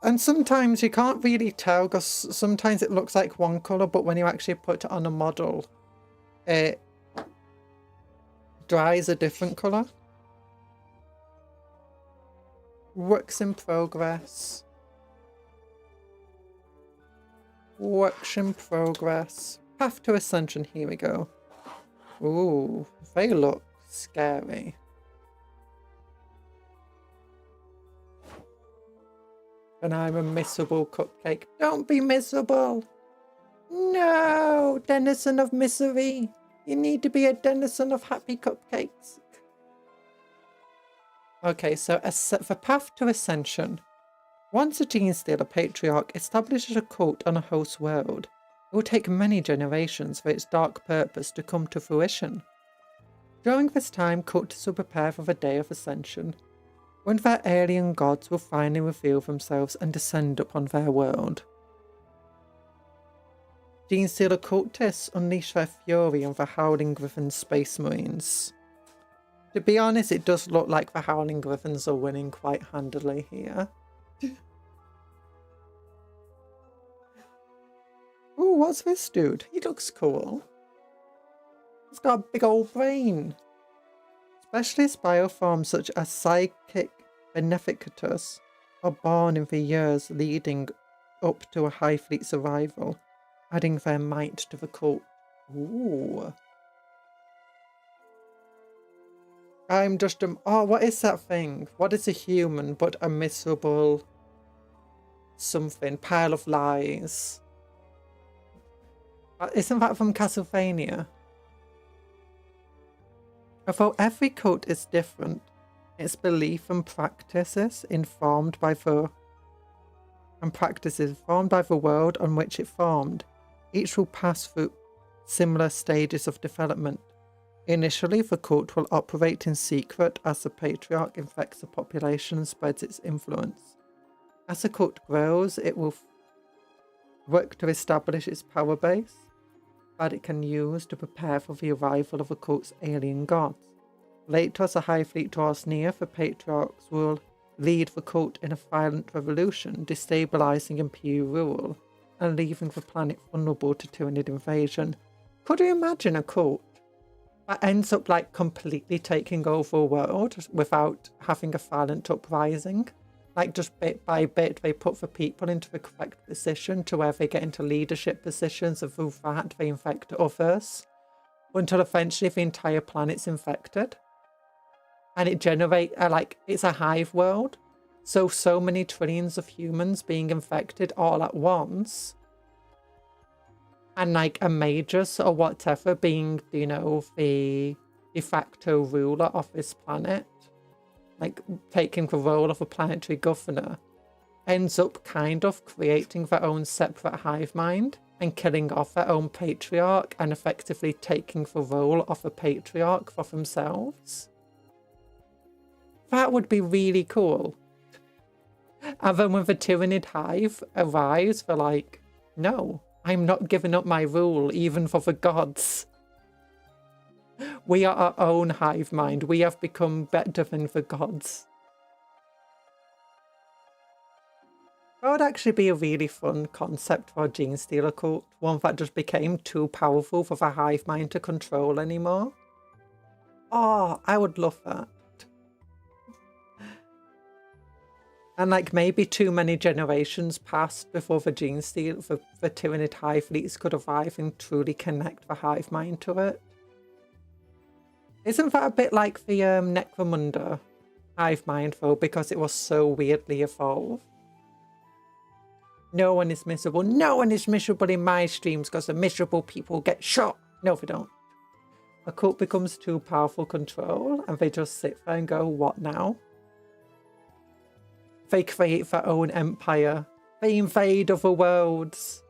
And sometimes you can't really tell because sometimes it looks like one colour, but when you actually put it on a model, it dries a different colour. Works in progress. Works in progress. Path to Ascension, here we go. Ooh, they look scary. And I'm a miserable cupcake. Don't be miserable. No, denizen of misery. You need to be a denizen of happy cupcakes. Okay, so the path to ascension. Once a gene stealer patriarch establishes a cult on a host world, it will take many generations for its dark purpose to come to fruition. During this time, cultists will prepare for the day of ascension, when their alien gods will finally reveal themselves and descend upon their world. Genestealer cultists unleash their fury on the Howling Griffin Space Marines. To be honest, it does look like the Howling Griffins are winning quite handily here. Ooh, what's this dude? He looks cool. He's got a big old brain. Specialist bioforms such as Psychic Beneficatus are born in the years leading up to a high fleet survival, adding their might to the cult. Ooh. I'm just oh, what is that thing? What is a human but a miserable something? Pile of lies. Isn't that from Castlevania? Although every cult is different, its belief and practices informed by the world on which it formed. Each will pass through similar stages of development. Initially, the cult will operate in secret as the patriarch infects the population and spreads its influence. As the cult grows, it will work to establish its power base that it can use to prepare for the arrival of the cult's alien gods. Later, as the High Fleet draws near, the patriarchs will lead the cult in a violent revolution, destabilizing Imperial rule and leaving the planet vulnerable to Tyranid invasion. Could you imagine a cult that ends up like completely taking over a world without having a violent uprising? Like just bit by bit, they put the people into the correct position to where they get into leadership positions, and through that they infect others until eventually the entire planet's infected. And it generates, it's a hive world. So many trillions of humans being infected all at once. And like a magus or whatever being, you know, the de facto ruler of this planet, like taking the role of a planetary governor, ends up kind of creating their own separate hive mind and killing off their own patriarch and effectively taking the role of a patriarch for themselves. That would be really cool. And then when the Tyranid hive arrives, they're like, no, I'm not giving up my rule even for the gods. We are our own hive mind. We have become better than the gods. That would actually be a really fun concept for a Genestealer cult. One that just became too powerful for the hive mind to control anymore. Oh, I would love that. And like maybe too many generations passed before the Genestealer, the Tyranid hive fleets could arrive and truly connect the hive mind to it. Isn't that a bit like the Necromunda hive mind though, because it was so weirdly evolved? No one is miserable. No one is miserable in my streams because the miserable people get shot. No, they don't. A cult becomes too powerful control and they just sit there and go, what now? They create their own empire. They invade other worlds.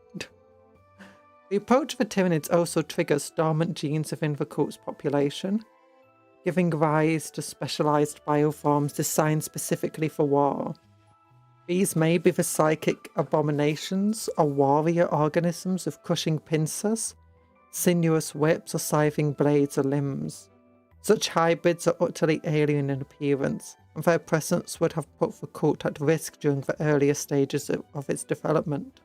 The approach of the Tyranids also triggers dormant genes within the cult's population, giving rise to specialized bioforms designed specifically for war. These may be the psychic abominations or warrior organisms with crushing pincers, sinuous whips, or scything blades or limbs. Such hybrids are utterly alien in appearance, and their presence would have put the cult at risk during the earlier stages of its development.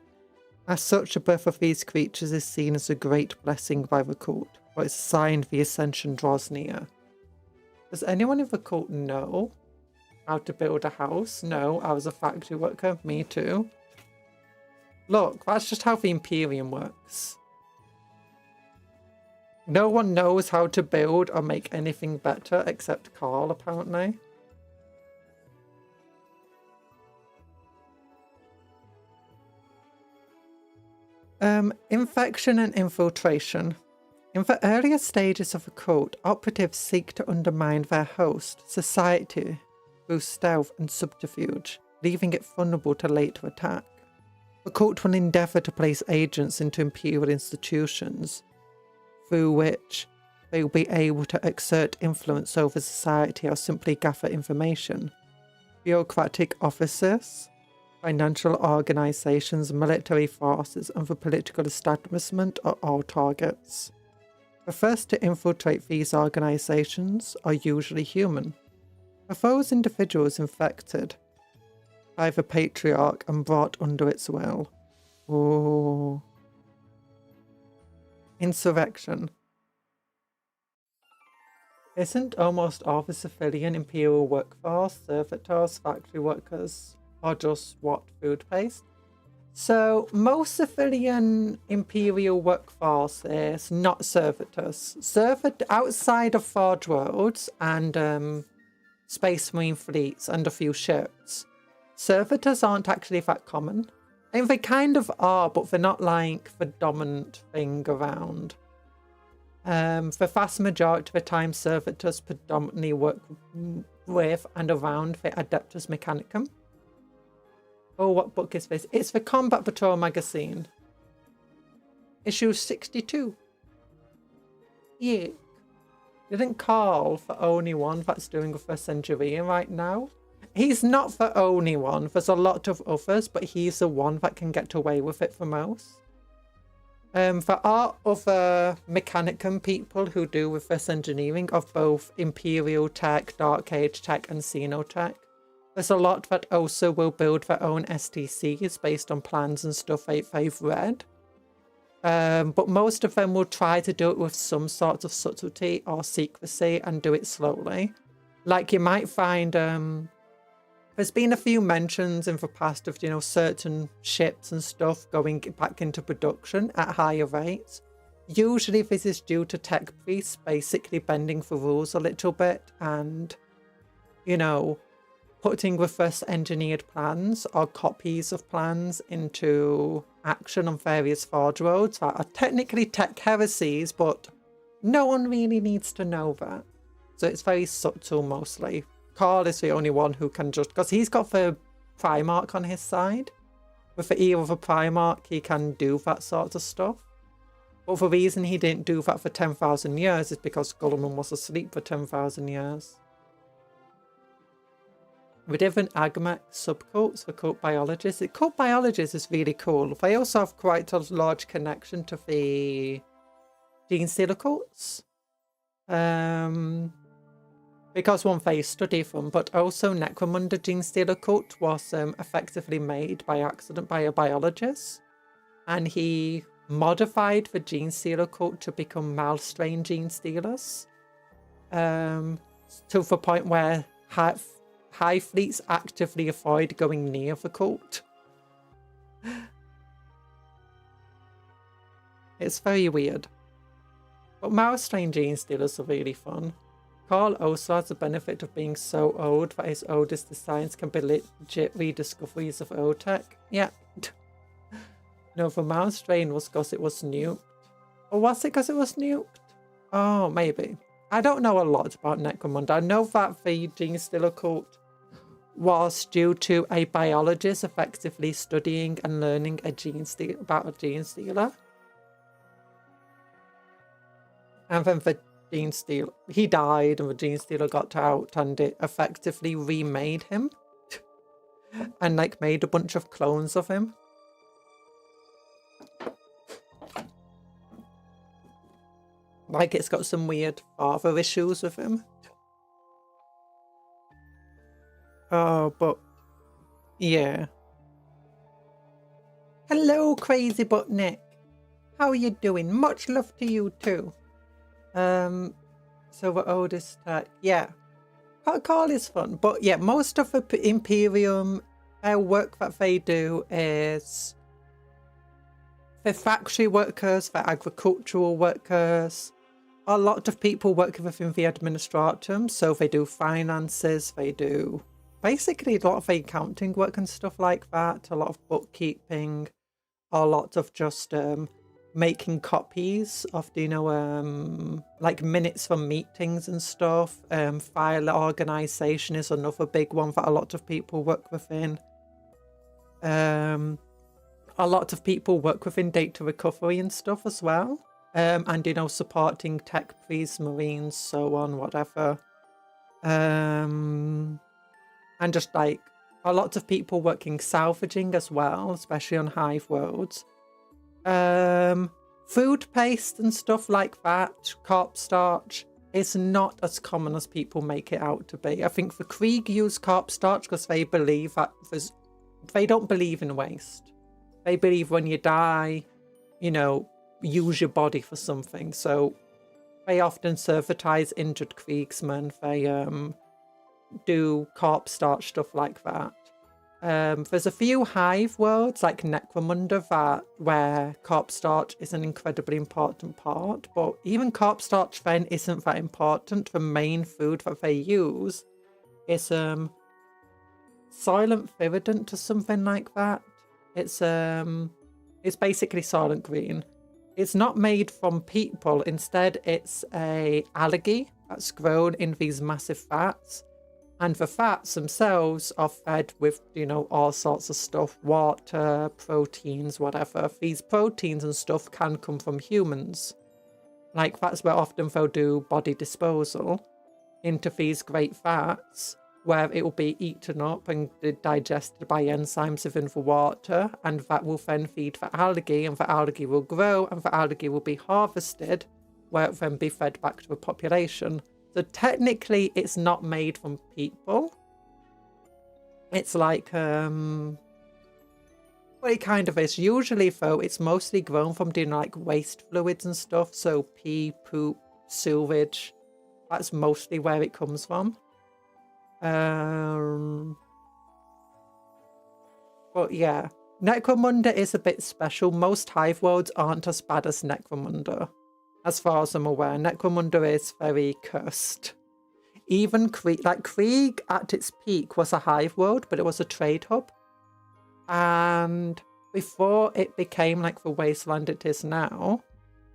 As such, the birth of these creatures is seen as a great blessing by the cult, for it's a sign the ascension draws near. Does anyone in the cult know how to build a house? No, I was a factory worker. Me too. Look, that's just how the Imperium works. No one knows how to build or make anything better except Carl, apparently. Infection and infiltration. In the earlier stages of a cult, operatives seek to undermine their host, society, through stealth and subterfuge, leaving it vulnerable to later attack. The cult will endeavour to place agents into imperial institutions, through which they will be able to exert influence over society or simply gather information. Bureaucratic officers financial organizations, military forces, and the political establishment are all targets. The first to infiltrate these organizations are usually human. Are those individuals infected by the patriarch and brought under its will? Ooh. Insurrection. Isn't almost all the civilian imperial workforce servitors, factory workers, or just what, food paste? So most civilian imperial workforce is not servitors. Outside of Forge Worlds and Space Marine fleets and a few ships, servitors aren't actually that common. I mean, they kind of are, but they're not like the dominant thing around. The vast majority of the time, servitors predominantly work with and around the Adeptus Mechanicum. Oh, what book is this? It's the Combat Patrol magazine. Issue 62. Yeah. Didn't Carl the only one that's doing a first centurion right now? He's not the only one. There's a lot of others, but he's the one that can get away with it for most. There are other Mechanicum people who do reverse engineering of both Imperial tech, Dark Age tech, and Xenotech. There's a lot that also will build their own STCs based on plans and stuff they've read. But most of them will try to do it with some sort of subtlety or secrecy and do it slowly. Like you might find, there's been a few mentions in the past of, you know, certain ships and stuff going back into production at higher rates. Usually this is due to tech priests basically bending the rules a little bit and, you know, putting reverse engineered plans or copies of plans into action on various forge roads that are technically tech heresies, but no one really needs to know that. So it's very subtle mostly. Carl is the only one who can just, because he's got the Primarch on his side. With the ear of a Primarch, he can do that sort of stuff. But the reason he didn't do that for 10,000 years is because Gulliman was asleep for 10,000 years. The different Agamac subcults for cult biologists. The cult biologists is really cool. They also have quite a large connection to the Gene Stealer cults. Because one they study from, but also Necromunda Gene Stealer cult was effectively made by accident by a biologist. And he modified the Gene Stealer cult to become Malstrain Gene Stealers. To the point where High fleets actively avoid going near the cult. It's very weird. But Malstrain Gene Stealers are really fun. Carl also has the benefit of being so old that his oldest designs can be legit rediscoveries of old tech. Yeah. No, the Malstrain was because it was nuked. Or was it because it was nuked? Oh, maybe. I don't know a lot about Necromunda. I know that the Gene Stealer cult was due to a biologist effectively studying and learning about a gene stealer. And then the Gene Stealer, he died and the Gene Stealer got out and it effectively remade him. And like made a bunch of clones of him. Like it's got some weird father issues with him. Oh, but yeah. Hello, Crazy Butt Nick. How are you doing? Much love to you too. So the oldest yeah. Carl is fun, but yeah, most of the Imperium work that they do is for factory workers, for agricultural workers. A lot of people work within the administratum, so they do finances, they do basically a lot of accounting work and stuff like that, a lot of bookkeeping, a lot of just making copies of, you know, like minutes from meetings and stuff. File organization is another big one that a lot of people work within. A lot of people work within data recovery and stuff as well. And, you know, supporting tech priests, marines, so on, whatever. And just like A lot of people working salvaging as well, especially on hive worlds. Food paste and stuff like that, corpse starch, is not as common as people make it out to be. I think the Krieg use corpse starch because they believe that they don't believe in waste. They believe when you die, you know, use your body for something. So they often servitize injured Kriegsmen. They do corpse starch, stuff like that. There's a few hive worlds like Necromunda where corpse starch is an incredibly important part, but even corpse starch then isn't that important. The main food that they use is Soylent Viridant or something like that. It's basically Soylent Green. It's not made from people. Instead, it's a algae that's grown in these massive vats. And the fats themselves are fed with, you know, all sorts of stuff, water, proteins, whatever. These proteins and stuff can come from humans. Like, that's where often they'll do body disposal into these great fats, where it will be eaten up and digested by enzymes within the water. And that will then feed the algae, and the algae will grow, and the algae will be harvested, where it will then be fed back to the population. So technically, it's not made from people. It's like, well, it kind of is. Usually, though, it's mostly grown from doing like waste fluids and stuff. So pee, poop, sewage. That's mostly where it comes from. But yeah, Necromunda is a bit special. Most hive worlds aren't as bad as Necromunda. As far as I'm aware, Necromunda is very cursed. Even Krieg at its peak was a hive world, but it was a trade hub. And before it became like the wasteland it is now,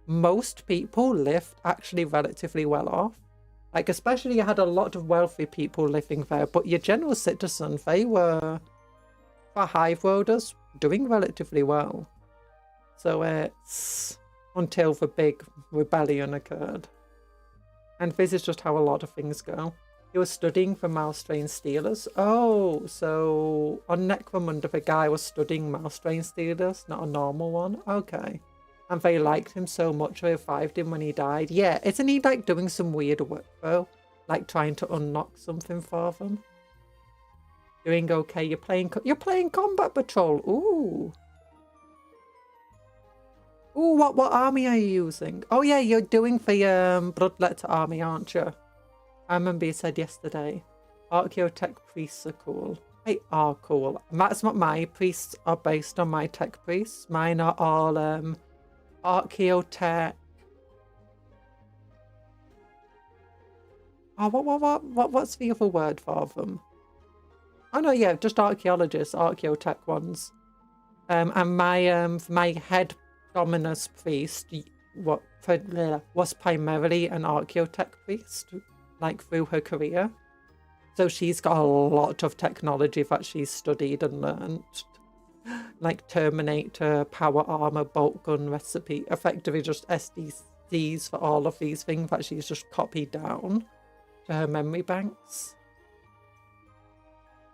most people lived actually relatively well off. Like, especially you had a lot of wealthy people living there, but your general citizens, they were, for hive worlders, doing relatively well. So it's until the big rebellion occurred. And this is just how a lot of things go. He was studying for Mousetrain Stealers. Oh, so on Necromunda, the guy was studying Mousetrain Stealers, not a normal one. Okay. And they liked him so much they revived him when he died. Yeah, isn't he like doing some weird work though? Like trying to unlock something for them? Doing okay. You're playing Combat Patrol. Ooh. Ooh, what army are you using? Oh yeah, you're doing the Bloodletter army, aren't you? I remember you said yesterday. Archaeotech priests are cool. They are cool. That's what my priests are based on, my tech priests. Mine are all Archaeotech. Oh, what's the other word for them? Oh no, yeah, just archaeologists, Archaeotech ones. And my head Dominus priest was primarily an Archaeotech priest, like through her career. So she's got a lot of technology that she's studied and learned. Like Terminator, power armor, bolt gun recipe, effectively just SDCs for all of these things that she's just copied down to her memory banks.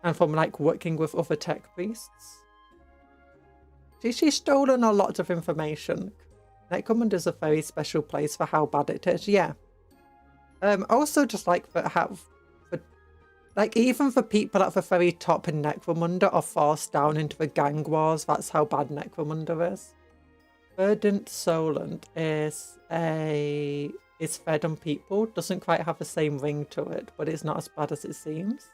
And from like working with other tech priests. She's stolen a lot of information. Necromunda is a very special place for how bad it is, yeah. Also just like even for people at the very top in Necromunda are forced down into the gang wars, that's how bad Necromunda is. Verdant Solent is fed on people, doesn't quite have the same ring to it, but it's not as bad as it seems.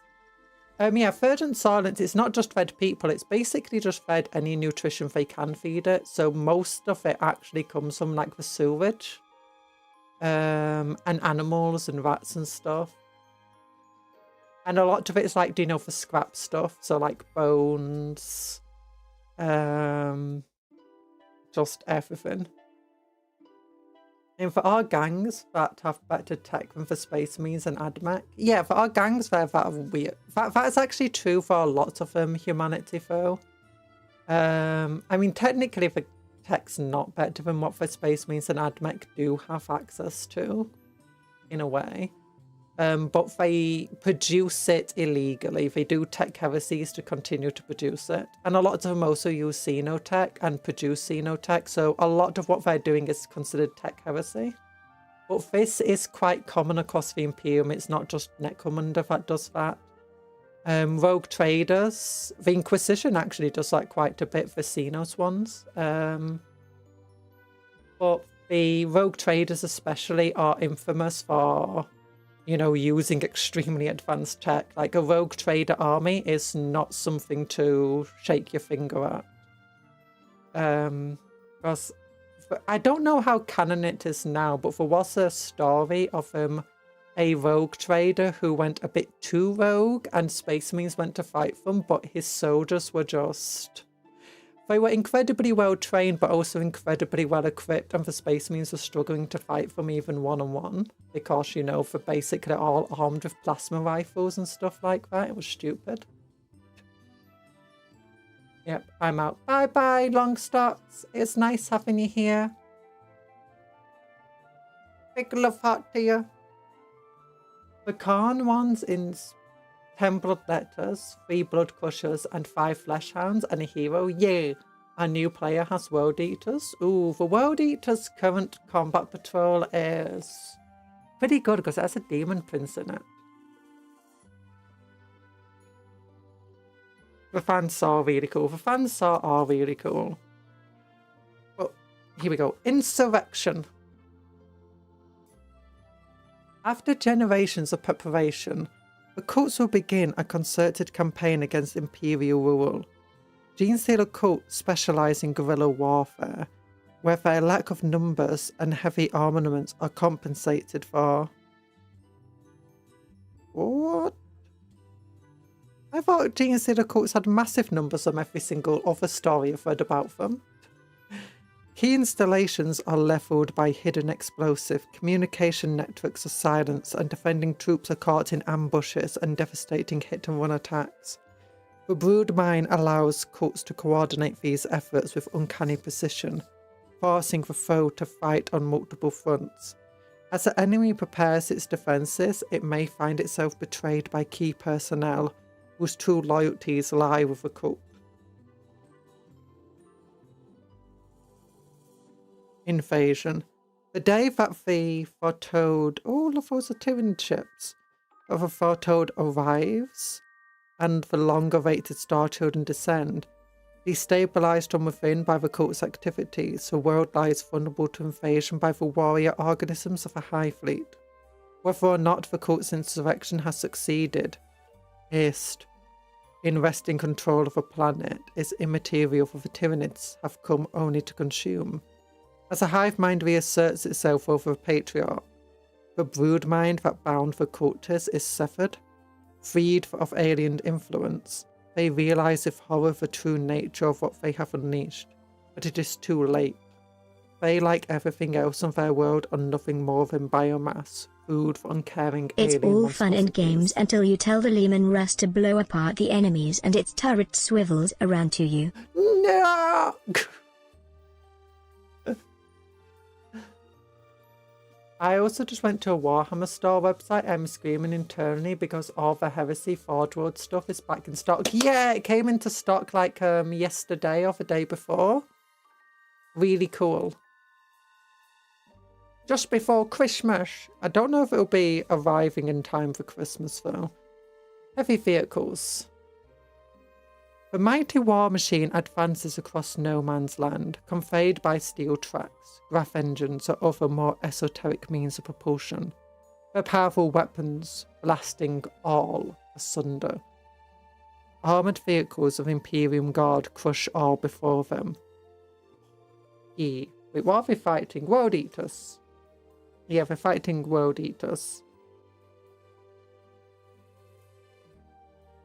Yeah, Verdant Silence, it's not just fed people, it's basically just fed any nutrition they can feed it. So most of it actually comes from like the sewage. And animals and rats and stuff. And a lot of it is like, do you know, for scrap stuff. So like bones. Just everything. And for our gangs that have better tech than for Space Marines and AdMech, yeah, for our gangs that are weird. That's actually true for a lot of humanity, though. I mean, technically, the tech's not better than what the Space Marines and AdMech do have access to, in a way. but they produce it illegally. They do tech heresies to continue to produce it. And a lot of them also use xenotech and produce xenotech. So a lot of what they're doing is considered tech heresy. But this is quite common across the Imperium. It's not just Necromunda that does that. Rogue traders, the Inquisition actually does like quite a bit for Xenos ones. But the rogue traders especially are infamous for, you know, using extremely advanced tech. Like a rogue trader army is not something to shake your finger at. Because I don't know how canon it is now, but there was a story of a rogue trader who went a bit too rogue and Space Marines went to fight them, but his soldiers were just... They were incredibly well trained, but also incredibly well equipped, and the Space Marines were struggling to fight them even one-on-one because, you know, they're basically all armed with plasma rifles and stuff like that. It was stupid. Yep, I'm out. Bye-bye, Longstocks. It's nice having you here. Big love heart to you. The Khan ones in 10 blood letters, 3 blood crushers, and 5 flesh hounds, and a hero. Yeah, a new player has world eaters. Ooh, the world eaters current combat patrol is pretty good because it has a demon prince in it. The fans are really cool. The fans are really cool. Well, here we go. Insurrection. After generations of preparation, the cults will begin a concerted campaign against Imperial rule. Genestealer cults specialise in guerrilla warfare, where their lack of numbers and heavy armaments are compensated for. What? I thought Genestealer cults had massive numbers on every single other story I've read about them. Key installations are leveled by hidden explosive, communication networks are silenced, and defending troops are caught in ambushes and devastating hit-and-run attacks. The broodmine allows cults to coordinate these efforts with uncanny precision, forcing the foe to fight on multiple fronts. As the enemy prepares its defences, it may find itself betrayed by key personnel, whose true loyalties lie with the cult. Invasion. The day that the foretold... Oh, look, those are Tyranid ships. That the foretold arrives, and the long-awaited Star Children descend. Destabilized from within by the cult's activities, the world lies vulnerable to invasion by the warrior organisms of the High Fleet. Whether or not the cult's insurrection has succeeded, haste in wresting control of a planet is immaterial, for the Tyranids have come only to consume. As a hive mind reasserts itself over a patriarch, the brood mind that bound the cultists is severed. Freed of alien influence, they realise with horror the true nature of what they have unleashed, but it is too late. They, like everything else in their world, are nothing more than biomass, food for uncaring It's alien all fun and games until you tell the Lehman Russ to blow apart the enemies and its turret swivels around to you. No! I also just went to a Warhammer store website. I'm screaming internally because all the Heresy Forge World stuff is back in stock. Yeah, it came into stock like yesterday or the day before. Really cool. Just before Christmas. I don't know if it'll be arriving in time for Christmas though. Heavy vehicles. The mighty war machine advances across no man's land, conveyed by steel tracks, graph engines, or other more esoteric means of propulsion. Their powerful weapons blasting all asunder. Armoured vehicles of Imperium Guard crush all before them. Wait, what are they fighting? World Eaters. Yeah, they're fighting World Eaters.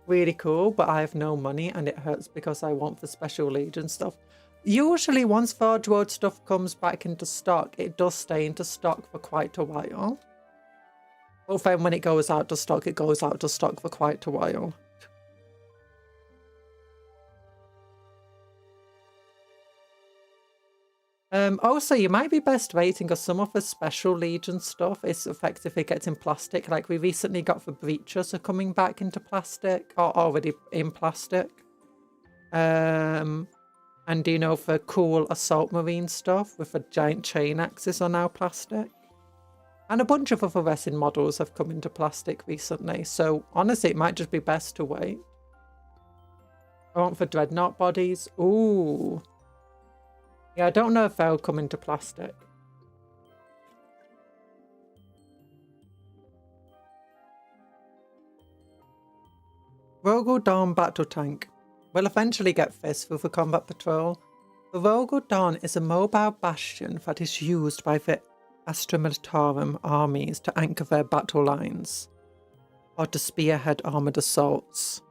Really cool, but I have no money and it hurts because I want the Special Legion stuff. Usually once Forge World stuff comes back into stock, it does stay into stock for quite a while. But then when it goes out of stock, it goes out of stock for quite a while. Also, you might be best waiting because some of the special Legion stuff is effectively gets in plastic. Like we recently got the breachers are coming back into plastic or already in plastic. And you know, for cool assault marine stuff with the giant chain axes are now plastic. And a bunch of other resin models have come into plastic recently. So honestly, it might just be best to wait. I want for dreadnought bodies. Ooh. Yeah, I don't know if they'll come into plastic. Rogal Dawn Battle Tank. We'll eventually get this through the combat patrol. The Rogal Dawn is a mobile bastion that is used by the Astra Militarum armies to anchor their battle lines, or to spearhead armoured assaults.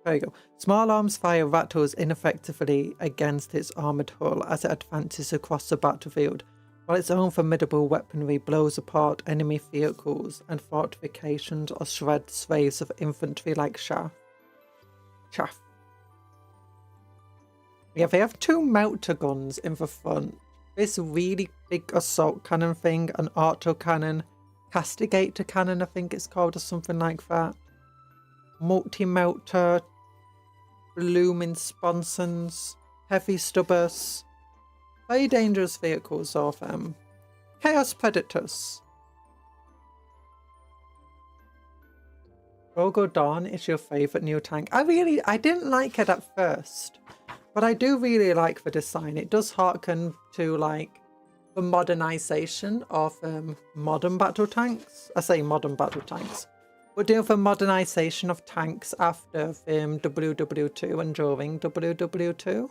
There you go. Small arms fire rattles ineffectively against its armoured hull as it advances across the battlefield, while its own formidable weaponry blows apart enemy vehicles and fortifications or shreds swathes of infantry like chaff. Yeah, they have 2 melter guns in the front. This really big assault cannon thing, an autocannon, castigator cannon I think it's called, or something like that. Multi-melter, blooming sponsons, heavy stubbers. Very dangerous vehicles of them. Chaos Predators. Rogal Dawn is your favourite new tank. I didn't like it at first, but I do really like the design. It does harken to like the modernization of modern battle tanks. I say modern battle tanks. We're doing the modernization of tanks after WW2 and during WW2.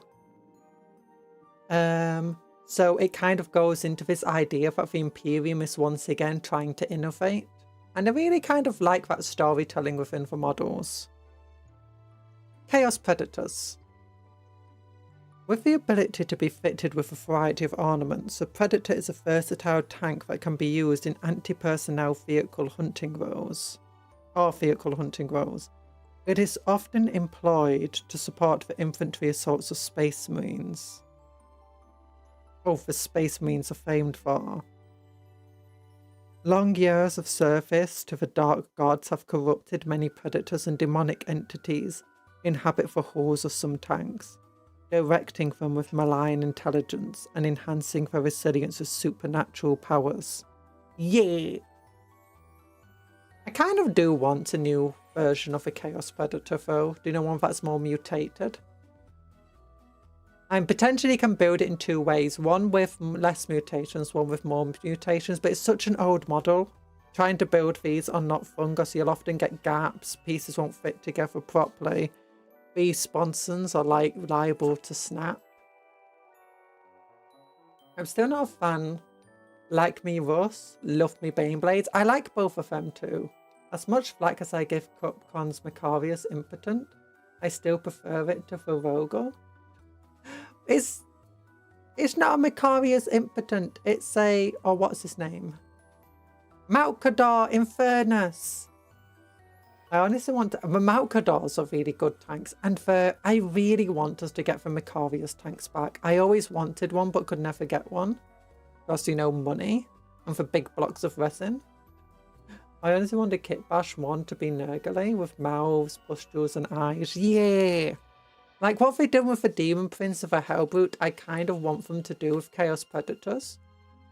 So it kind of goes into this idea that the Imperium is once again trying to innovate. And I really kind of like that storytelling within the models. Chaos Predators. With the ability to be fitted with a variety of ornaments, the Predator is a versatile tank that can be used in anti-personnel vehicle hunting roles. It is often employed to support the infantry assaults of Space Marines. Oh, the Space Marines are famed for. Long years of service to the Dark Gods have corrupted many predators and demonic entities inhabit the hulls of some tanks, directing them with malign intelligence and enhancing their resilience with supernatural powers. Yeah! I kind of do want a new version of a Chaos Predator though. Do you know, one that's more mutated? I potentially can build it in 2 ways. One with less mutations, one with more mutations. But it's such an old model. Trying to build these are not fun because you'll often get gaps. Pieces won't fit together properly. These sponsons are like liable to snap. I'm still not a fan. Like me Russ, love me Baneblades. I like both of them too. As much flack as I give Cupcon's Macarius Impotent, I still prefer it to the Rogal. It's not a Macarius Impotent. It's a, or what's his name? Malcador Infernus. I honestly want to, the Malcadors are really good tanks, and I really want us to get the Macarius tanks back. I always wanted one but could never get one. Because, you know, money and for big blocks of resin. I honestly want a Kit Bash 1 to be Nurgle with mouths, pustules and eyes. Yeah! Like what they've done with the Demon Prince of a Hellbrute, I kind of want them to do with Chaos Predators.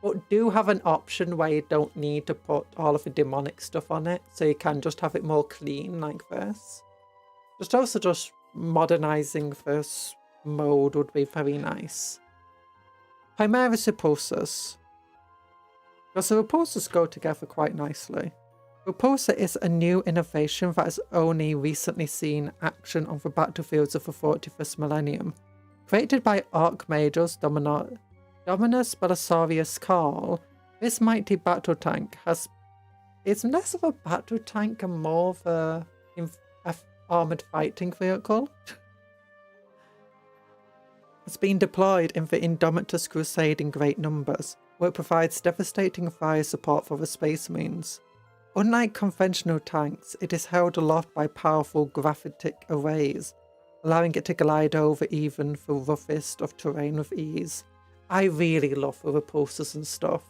But do have an option where you don't need to put all of the demonic stuff on it. So you can just have it more clean like this. Just modernizing this mode would be very nice. Primaris Repulsors. Because the Repulsors go together quite nicely. Repulsor is a new innovation that has only recently seen action on the battlefields of the 41st millennium. Created by Archmages Dominus Belisarius Carl, this mighty battle tank is less of a battle tank and more of a armoured fighting vehicle. It's been deployed in the Indomitus Crusade in great numbers, where it provides devastating fire support for the Space Marines. Unlike conventional tanks, it is held aloft by powerful graphitic arrays, allowing it to glide over even the roughest of terrain with ease. I really love the repulsors and stuff.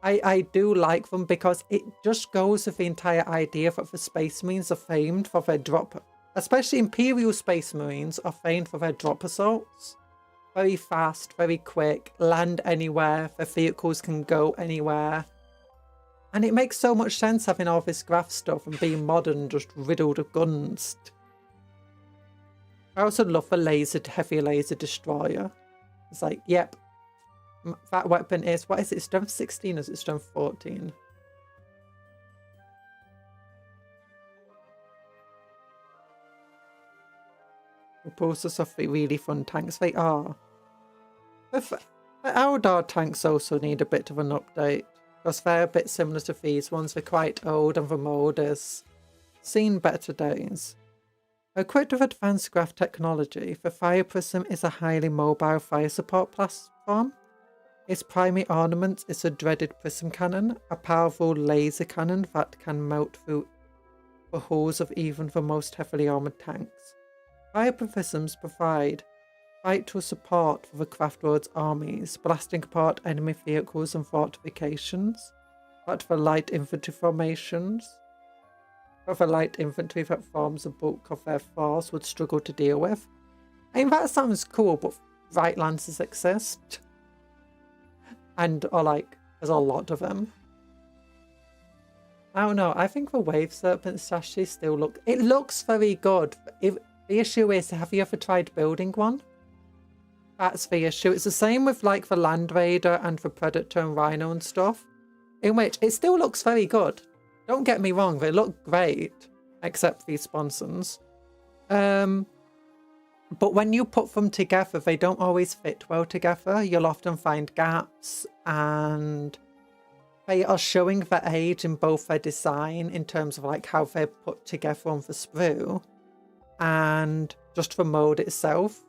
I do like them because it just goes with the entire idea that the Space Marines are famed for their drop, especially Imperial Space Marines are famed for their drop assaults. Very fast, very quick, land anywhere, their vehicles can go anywhere. And it makes so much sense having all this graph stuff and being modern, just riddled of guns. I also love the heavy laser destroyer. It's like, yep, that weapon is, what is it, strength 16 or is it strength 14? Repulsors are really fun tanks, they are. The Eldar tanks also need a bit of an update, because they're a bit similar to these ones. They're quite old and the mode has seen better days. Equipped with advanced graph technology, the Fire Prism is a highly mobile fire support platform. Its primary ornament is a dreaded prism cannon, a powerful laser cannon that can melt through the hulls of even the most heavily armoured tanks. Fire prisms provide vital support for the craft lord's armies, blasting apart enemy vehicles and fortifications, but for light infantry formations, or for light infantry that forms the bulk of their force would struggle to deal with. I mean, that sounds cool, but right lancers exist. And are like, there's a lot of them. I don't know, I think the Wave Serpent chassis still looks very good. The issue is, have you ever tried building one? That's the issue. It's the same with like the Land Raider and the Predator and Rhino and stuff, in which it still looks very good. Don't get me wrong, they look great, except these sponsons. But when you put them together, they don't always fit well together. You'll often find gaps, and they are showing the age in both their design in terms of like how they're put together on the sprue, and just the mode itself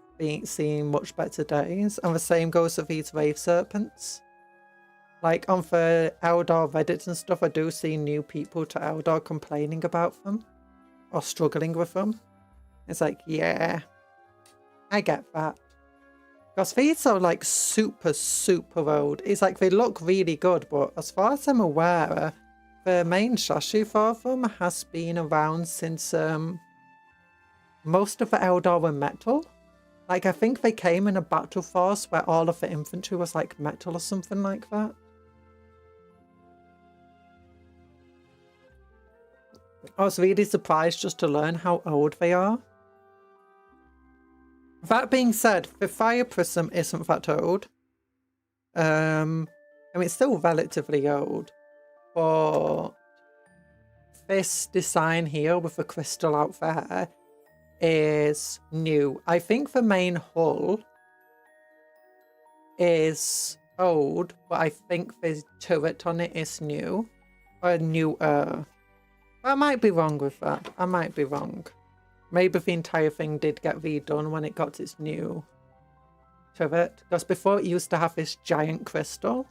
seeing much better days. And the same goes with these Wave Serpents. Like on the Eldar Reddit and stuff, I do see new people to Eldar complaining about them or struggling with them. It's like, yeah, I get that. Because these are like super old. It's like they look really good, but as far as I'm aware, the main chassis for them has been around since most of the Eldar were metal. Like I think they came in a battle force where all of the infantry was like metal or something like that. I was really surprised just to learn how old they are. That being said, the Fire Prism isn't that old. I mean, it's still relatively old, but this design here with the crystal out there is new. I think the main hull is old, but I think the turret on it is new, or newer. I might be wrong with that. I might be wrong. Maybe the entire thing did get redone when it got its new turret. Because before it used to have this giant crystal.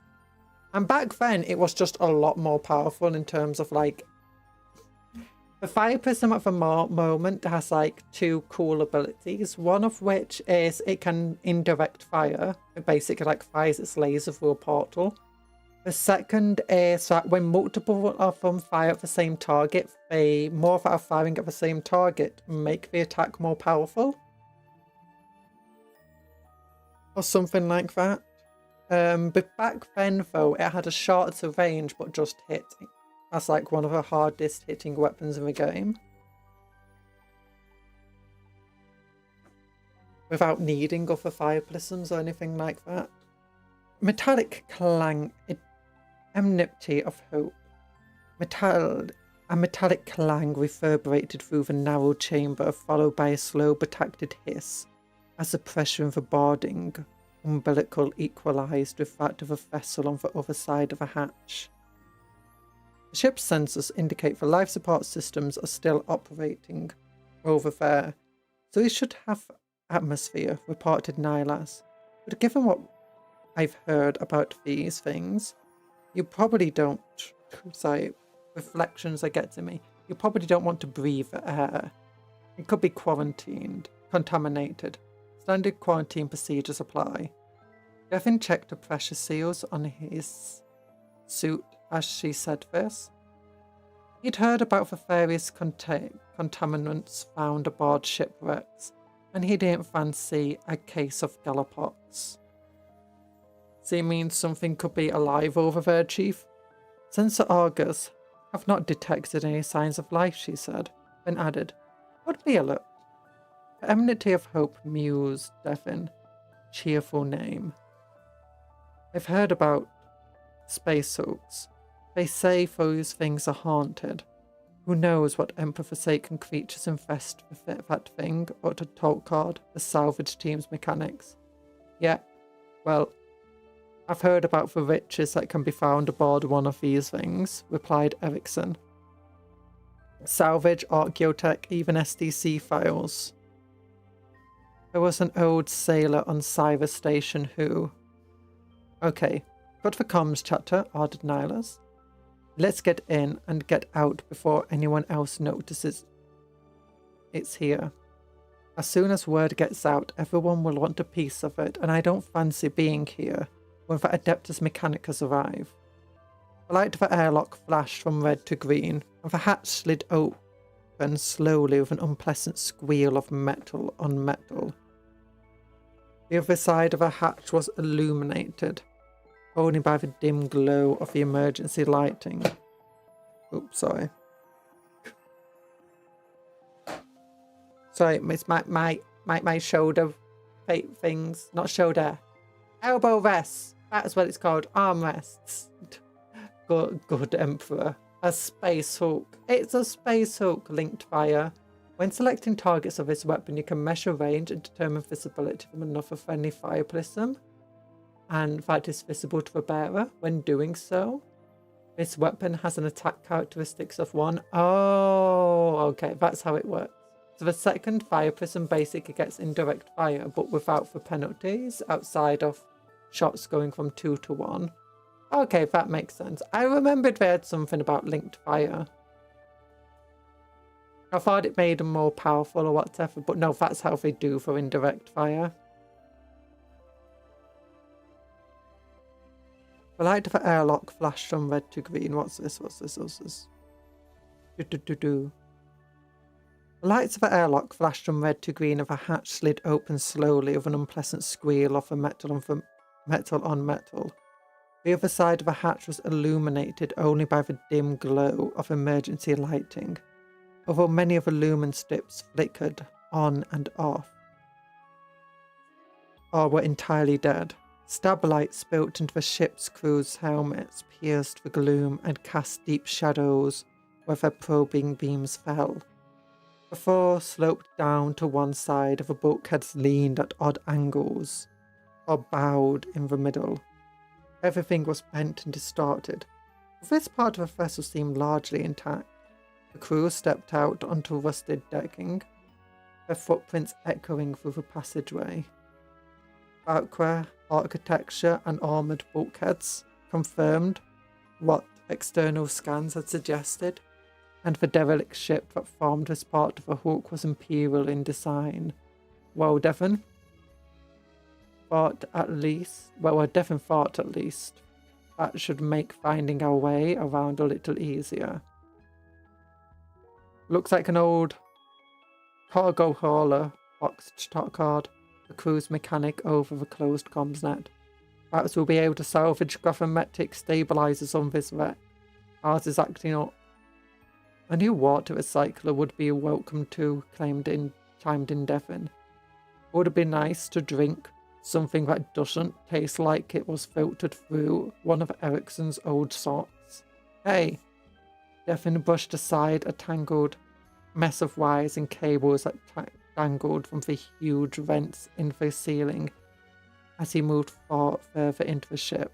And back then it was just a lot more powerful in terms of like... The Fire Prism at the moment has like two cool abilities. One of which is it can indirect fire. It basically like fires its laser through a portal. The second is that when multiple of them fire at the same target, they more that are firing at the same target make the attack more powerful. Or something like that. But back then though, it had a shorter range but just hit. That's like one of the hardest hitting weapons in the game. Without needing other fire prisms or anything like that. Metallic clang. Enmity of hope. A metallic clang reverberated through the narrow chamber, followed by a slow but tacted hiss, as the pressure in the boarding umbilical equalized with that of a vessel on the other side of a hatch. The ship's sensors indicate the life support systems are still operating over there, so we should have atmosphere, reported Nylas. But given what I've heard about these things, you probably don't, sorry, reflections are getting me. You probably don't want to breathe the air. It could be quarantined. contaminated. Standard quarantine procedures apply. Devin checked the pressure seals on his suit as she said this. He'd heard about the various contaminants found aboard shipwrecks, and he didn't fancy a case of Gallowpox. So it means something could be alive over there, Chief? Sensor augers have not detected any signs of life, she said, then added, would be alert. The Enmity of Hope mused Devin. Cheerful name. I've heard about space hulks. They say those things are haunted. Who knows what Emperor-forsaken creatures infest that thing, or to talk card, the salvage team's mechanics. Yeah, well, I've heard about the riches that can be found aboard one of these things, replied Erickson. Salvage, Archaeotech, even SDC files. There was an old sailor on Cyrus Station who... Okay, cut for comms, chatter, ordered Nihilus. Let's get in and get out before anyone else notices it's here. As soon as word gets out, everyone will want a piece of it, and I don't fancy being here when the Adeptus Mechanicus arrive. The light of the airlock flashed from red to green, and the hatch slid open slowly with an unpleasant squeal of metal on metal. The other side of the hatch was illuminated, only by the dim glow of the emergency lighting. Oops, sorry. Sorry, it's my shoulder things, not shoulder. Elbow rests. That's what it's called. Arm rests. Good Emperor. A space hulk. It's a space hulk linked via. When selecting targets of this weapon, you can measure range and determine visibility from another friendly fire prism, and that is visible to the bearer when doing so. This weapon has an attack characteristics of 1. Oh, okay, that's how it works. So the second fire prism basically gets indirect fire, but without the penalties, outside of shots going from 2 to 1. Okay, that makes sense. I remembered they had something about linked fire. I thought it made them more powerful or whatever, but no, that's how they do for indirect fire. The light of the airlock flashed from red to green. What's this? The lights of the airlock flashed from red to green and the hatch slid open slowly with an unpleasant squeal of the metal on metal. The other side of the hatch was illuminated only by the dim glow of emergency lighting, although many of the lumen strips flickered on and off, or were entirely dead. Stab light spilt into the ship's crew's helmets, pierced the gloom, and cast deep shadows where their probing beams fell. The floor sloped down to one side, the bulkheads leaned at odd angles, or bowed in the middle. Everything was bent and distorted. This part of the vessel seemed largely intact. The crew stepped out onto rusted decking, their footprints echoing through the passageway. Arcware, architecture, and armoured bulkheads confirmed what external scans had suggested, and the derelict ship that formed as part of the hulk was imperial in design. Well, Devon thought at least, that should make finding our way around a little easier. Looks like an old cargo hauler boxed card. The crew's mechanic over the closed comms net. Perhaps we'll be able to salvage gravimetric stabilizers on this wreck. Ours is acting up. A new water recycler would be welcome too, chimed in Devon. Would it be nice to drink something that doesn't taste like it was filtered through one of Erickson's old socks? Hey! Devon brushed aside a tangled mess of wires and cables that dangled from the huge vents in the ceiling as he moved further into the ship.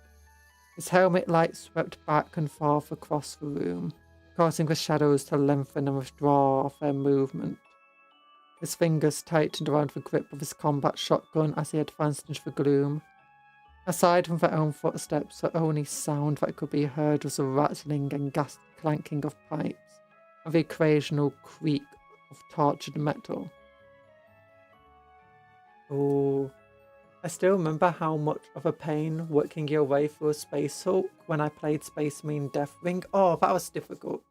His helmet light swept back and forth across the room, causing the shadows to lengthen and withdraw off their movement. His fingers tightened around the grip of his combat shotgun as he advanced into the gloom. Aside from their own footsteps, the only sound that could be heard was the rattling and gas clanking of pipes and the occasional creak of tortured metal. Oh, I still remember how much of a pain working your way through a Space Hulk when I played Space Marine Death Ring. Oh, that was difficult.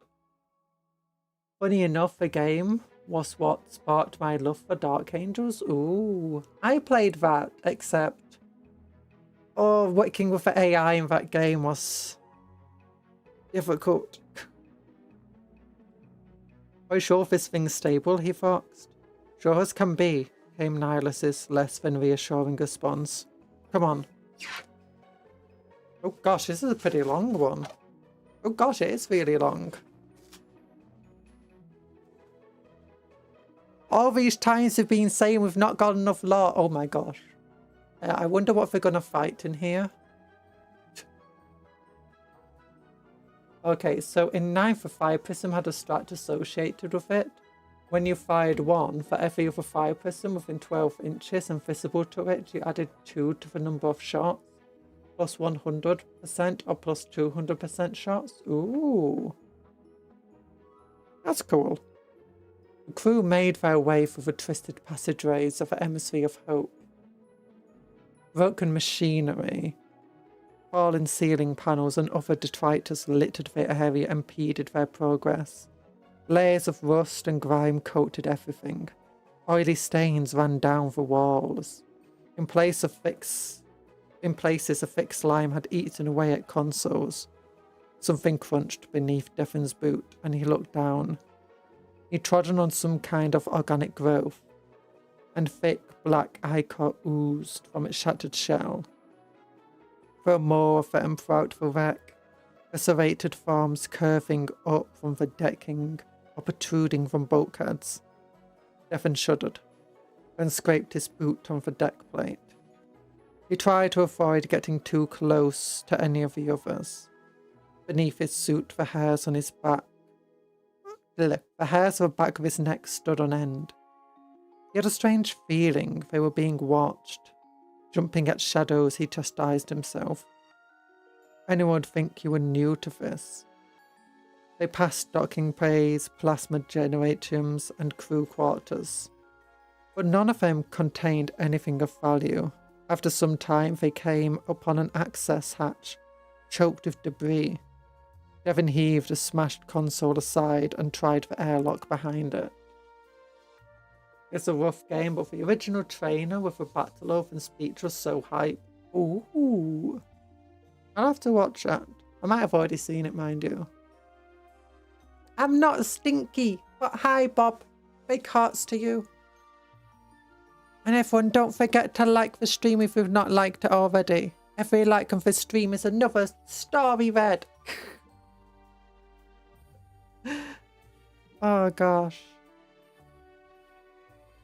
Funny enough, the game was what sparked my love for Dark Angels. Ooh, I played that, except... Oh, working with the AI in that game was difficult. Are you sure this thing's stable? He foxed. Sure as can be, came Nihilus's less than reassuring response. Come on. Oh gosh, this is a pretty long one. Oh gosh, it is really long. All these times we've been saying we've not got enough lore. Oh my gosh. I wonder what they're gonna fight in here. Okay, so in 9th, the fire prism had a strat associated with it. When you fired one, for every other fire prism within 12 inches and visible to it, you added 2 to the number of shots. Plus 100% or plus 200% shots. Ooh. That's cool. The crew made their way through the twisted passageways of the Emissary of Hope. Broken machinery, fallen ceiling panels and other detritus littered the area and impeded their progress. Layers of rust and grime coated everything. Oily stains ran down the walls. In places, a thick slime had eaten away at consoles. Something crunched beneath Devin's boot, and he looked down. He'd trodden on some kind of organic growth, and thick black ichor oozed from its shattered shell. There were more of them throughout the wreck, the serrated forms curving up from the decking or protruding from bulkheads. Devin shuddered, then scraped his boot on the deck plate. He tried to avoid getting too close to any of the others. Beneath his suit, the hairs on his back, the hairs on the back of his neck stood on end. He had a strange feeling they were being watched. Jumping at shadows, he chastised himself. Anyone would think you were new to this. They passed docking bays, plasma generatoriums, and crew quarters. But none of them contained anything of value. After some time, they came upon an access hatch, choked with debris. Devin heaved a smashed console aside and tried the airlock behind it. It's a rough game, but the original trainer with the battle oath speech was so hype. Ooh. I'll have to watch that. I might have already seen it, mind you. I'm not stinky, but hi, Bob. Big hearts to you. And everyone, don't forget to like the stream if you've not liked it already. Every like on this stream is another starry red. Oh gosh.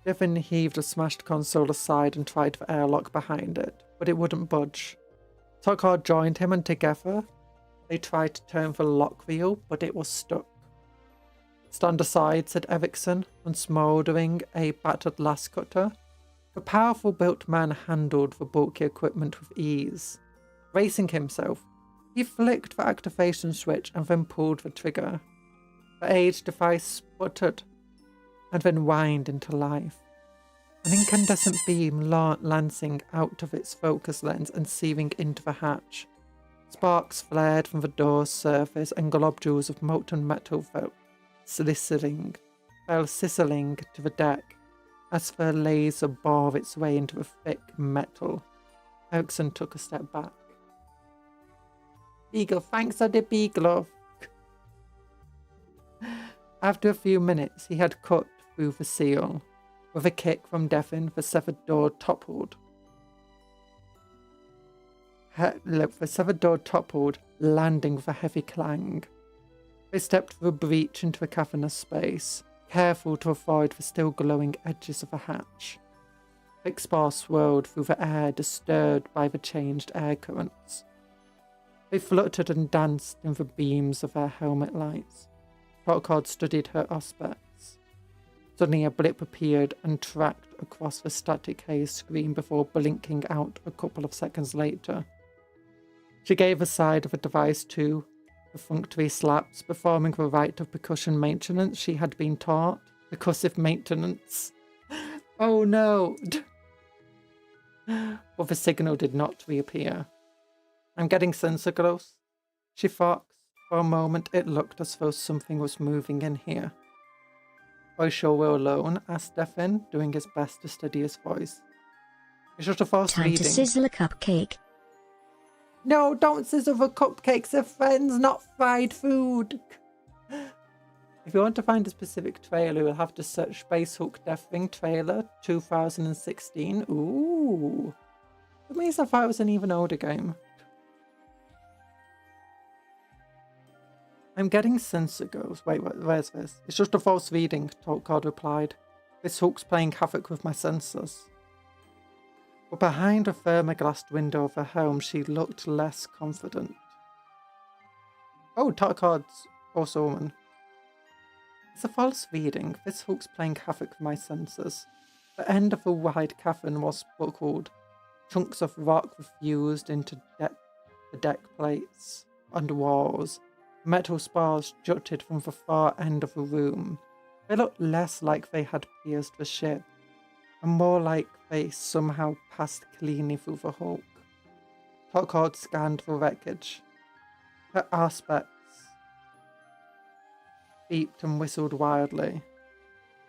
Devin heaved a smashed console aside and tried the airlock behind it, but it wouldn't budge. Tokar joined him and together they tried to turn the lock wheel, but it was stuck. Stand aside, said Erickson, unsmouldering a battered lass cutter. The powerful built man handled the bulky equipment with ease. Bracing himself, he flicked the activation switch and then pulled the trigger. The aged device sputtered and then whined into life. An incandescent beam lancing out of its focus lens and seeping into the hatch. Sparks flared from the door's surface and globules of molten metal fell sizzling to the deck as the laser bore its way into the thick metal. Erickson took a step back. Beagle, thanks for the beagle. After a few minutes, he had cut through the seal. With a kick from Devin, the severed door toppled. The severed door toppled, landing with a heavy clang. They stepped through a breach into a cavernous space, careful to avoid the still glowing edges of the hatch. Thick spar swirled through the air, disturbed by the changed air currents. They fluttered and danced in the beams of their helmet lights. Tokard studied her aspects. Suddenly a blip appeared and tracked across the static haze screen before blinking out a couple of seconds later. She gave a side of the device two perfunctory slaps, performing the rite of percussion maintenance she had been taught. Percussive maintenance. Oh no! but the signal did not reappear. I'm getting sensor glows. She thought. For a moment, it looked as though something was moving in here. Are you sure we're alone? Asked Stefan, doing his best to steady his voice. It's just a false Time reading. to sizzle a cupcake. No, don't sizzle the cupcakes. They're friends, not fried food. If you want to find a specific trailer, you'll have to search Space Hulk Death Ring trailer 2016. Ooh. That means I thought it was an even older game. I'm getting sensor goes. Wait, where's this? It's just a false reading, Talkcard replied. This Hulk's playing havoc with my sensors. But behind a thermoglassed window of her home, she looked less confident. Oh, Talkcard's also a woman. It's a false reading. This Hulk's playing havoc with my sensors. The end of the wide cavern was buckled. Chunks of rock were fused into the deck plates and walls. Metal spars jutted from the far end of the room. They looked less like they had pierced the ship, and more like they somehow passed cleanly through the Hulk. Talkcard scanned the wreckage. Her aspects beeped and whistled wildly.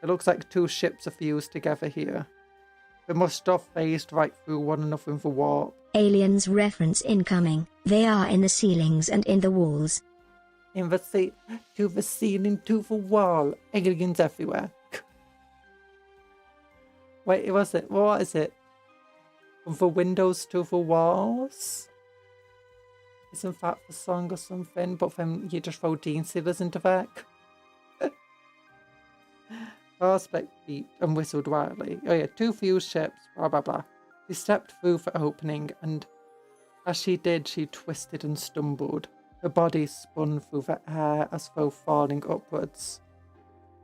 It looks like two ships are fused together here. They must have phased right through one another in the warp. Aliens reference incoming. They are in the ceilings and in the walls. In the to the ceiling, to the wall. Aliens everywhere. Wait, what is it? From the windows to the walls? Isn't that the song or something? But then you just throw Dean Sealers into that. Aspect beeped and whistled wildly. Oh yeah, two fused ships, blah blah blah. She stepped through the opening, and as she did, she twisted and stumbled. Her body spun through the air as though falling upwards.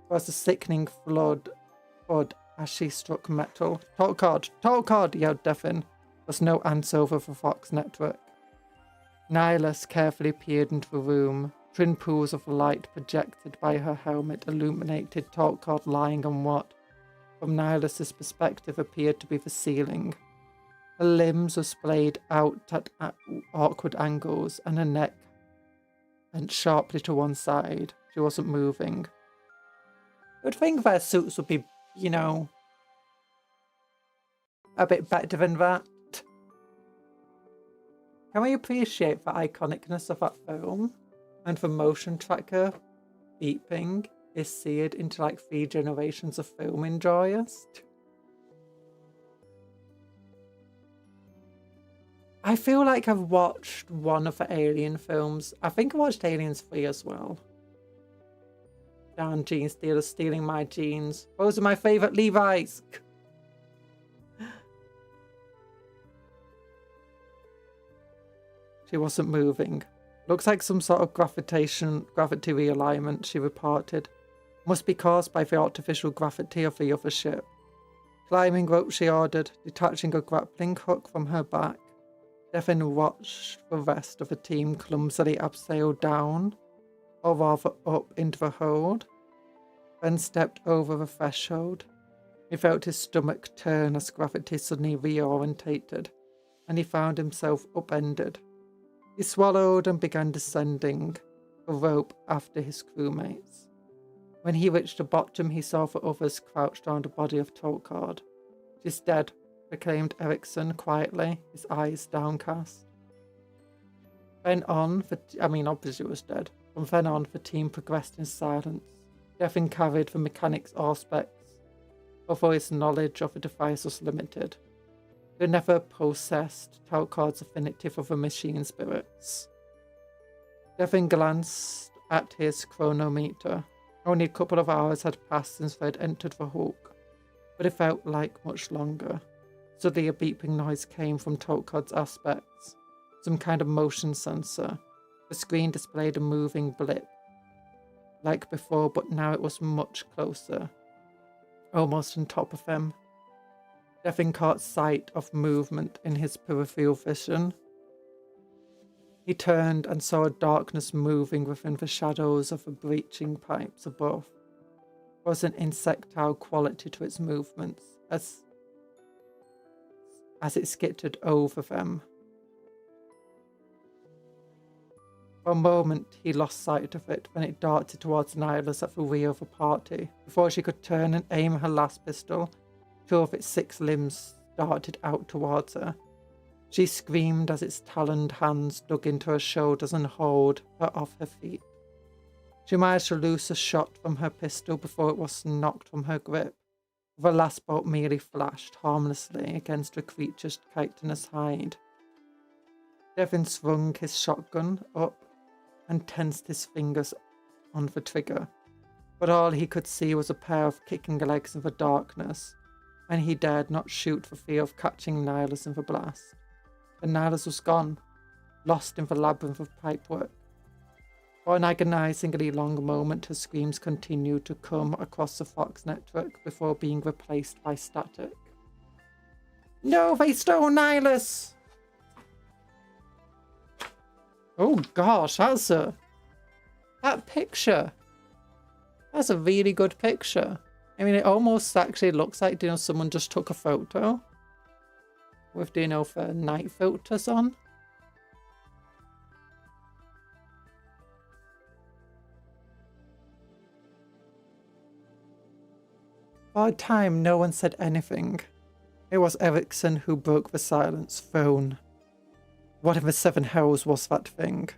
There was a sickening thud as she struck metal. Talkcard, yelled Devin. There was no answer over the Fox network. Nihilus carefully peered into the room. Twin pools of light projected by her helmet illuminated Talkcard lying on what, from Nihilus's perspective, appeared to be the ceiling. Her limbs were splayed out at awkward angles, and her neck bent sharply to one side. She wasn't moving. I would think their suits would be, a bit better than that. Can we appreciate the iconicness of that film? And the motion tracker beeping is seared into like 3 generations of film enjoyers. I feel like I've watched one of the Alien films. I think I watched Aliens 3 as well. Damn jeans stealers stealing my jeans. Those are my favourite Levi's. She wasn't moving. Looks like some sort of gravity realignment, she reported. Must be caused by the artificial gravity of the other ship. Climbing rope, she ordered, detaching a grappling hook from her back. Devin watched the rest of the team clumsily abseil down, or rather up into the hold, then stepped over the threshold. He felt his stomach turn as gravity suddenly reorientated, and he found himself upended. He swallowed and began descending the rope after his crewmates. When he reached the bottom, he saw the others crouched around the body of Talkcard. She's dead, proclaimed Erickson quietly, his eyes downcast. Obviously it was dead. From then on, the team progressed in silence. Devin carried the mechanic's aspects, although his knowledge of the device was limited. He never possessed Talcard's affinity for the machine spirits. Devin glanced at his chronometer. Only a couple of hours had passed since they had entered the Hulk, but it felt like much longer. Suddenly a beeping noise came from Talcard's aspects, some kind of motion sensor. The screen displayed a moving blip, like before, but now it was much closer, almost on top of him. Devin caught sight of movement in his peripheral vision. He turned and saw a darkness moving within the shadows of the breaching pipes above. There was an insectile quality to its movements, as as it skittered over them. For a moment, he lost sight of it when it darted towards Nihilus at the rear of the party. Before she could turn and aim her last pistol, 2 of its 6 limbs darted out towards her. She screamed as its taloned hands dug into her shoulders and hauled her off her feet. She managed to loose a shot from her pistol before it was knocked from her grip. The last bolt merely flashed harmlessly against the creature's chitinous hide. Devin swung his shotgun up and tensed his fingers on the trigger, but all he could see was a pair of kicking legs in the darkness, and he dared not shoot for fear of catching Nihilus in the blast. But Nihilus was gone, lost in the labyrinth of pipework. For an agonizingly long moment, her screams continued to come across the Fox network before being replaced by static. No, they stole Nihilus! Oh gosh, that picture. That's a really good picture. I mean, it almost actually looks like, someone just took a photo with, the night filters on. For a time, no one said anything. It was Eriksson who broke the silence. Phone. What in the 7 hells was that thing?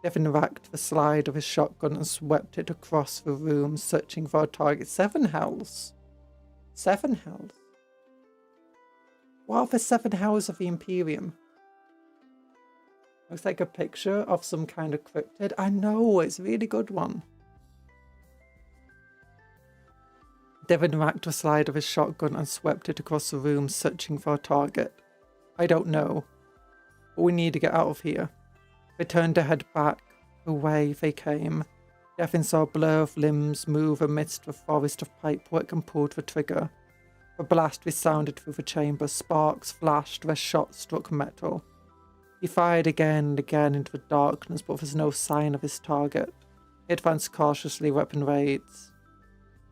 Devin racked the slide of his shotgun and swept it across the room, searching for a target. 7 hells? 7 hells? What are the 7 hells of the Imperium? Looks like a picture of some kind of cryptid. I know, it's a really good one. Devin racked the slide of his shotgun and swept it across the room, searching for a target. I don't know. But we need to get out of here. They turned to head back the way they came. Devin saw a blur of limbs move amidst the forest of pipework and pulled the trigger. The blast resounded through the chamber. Sparks flashed where shots struck metal. He fired again and again into the darkness, but there was no sign of his target. He advanced cautiously, weapon raids.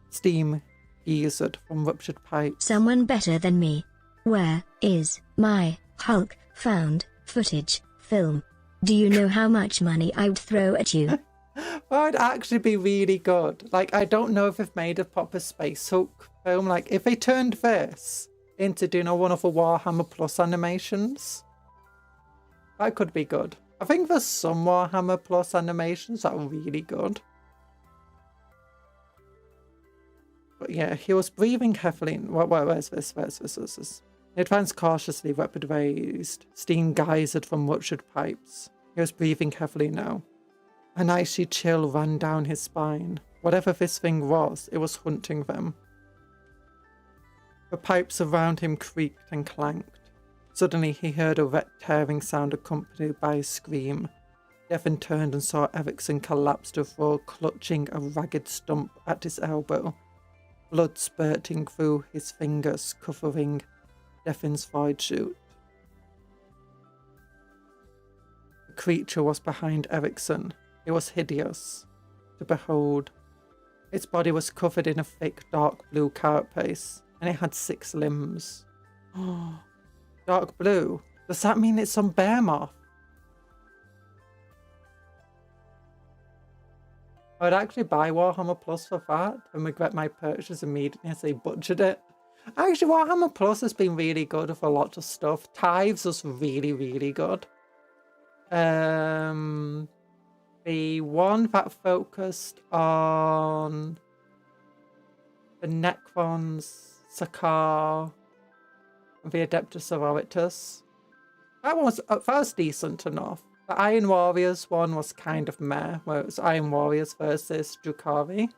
Steam geysered from ruptured pipes. Someone better than me. Where is my Hulk found footage film? Do you know how much money I would throw at you? That would actually be really good. Like, I don't know if they've made a proper Space Hulk film. Like, if they turned this into, one of the Warhammer Plus animations, that could be good. I think there's some Warhammer Plus animations that are really good. But yeah, he was breathing heavily. Where's this? He advanced cautiously, weapon raised. Steam geysered from ruptured pipes. He was breathing heavily now. An icy chill ran down his spine. Whatever this thing was, it was hunting them. The pipes around him creaked and clanked. Suddenly he heard a wet tearing sound accompanied by a scream. Devin turned and saw Eriksson collapse to the floor, clutching a ragged stump at his elbow. Blood spurting through his fingers, covering Devin's void suit. The creature was behind Eriksson. It was hideous to behold. Its body was covered in a thick dark blue carapace, and it had 6 limbs. Oh, dark blue? Does that mean it's some bear moth? I would actually buy Warhammer Plus for that and regret my purchase immediately as they butchered it. Actually, Warhammer Plus has been really good with a lot of stuff. Tithes was really, really good. The one that focused on the Necrons, Sakaar, and the Adeptus Sororitas. That was decent enough. The Iron Warriors one was kind of meh, where it was Iron Warriors versus Drukhari.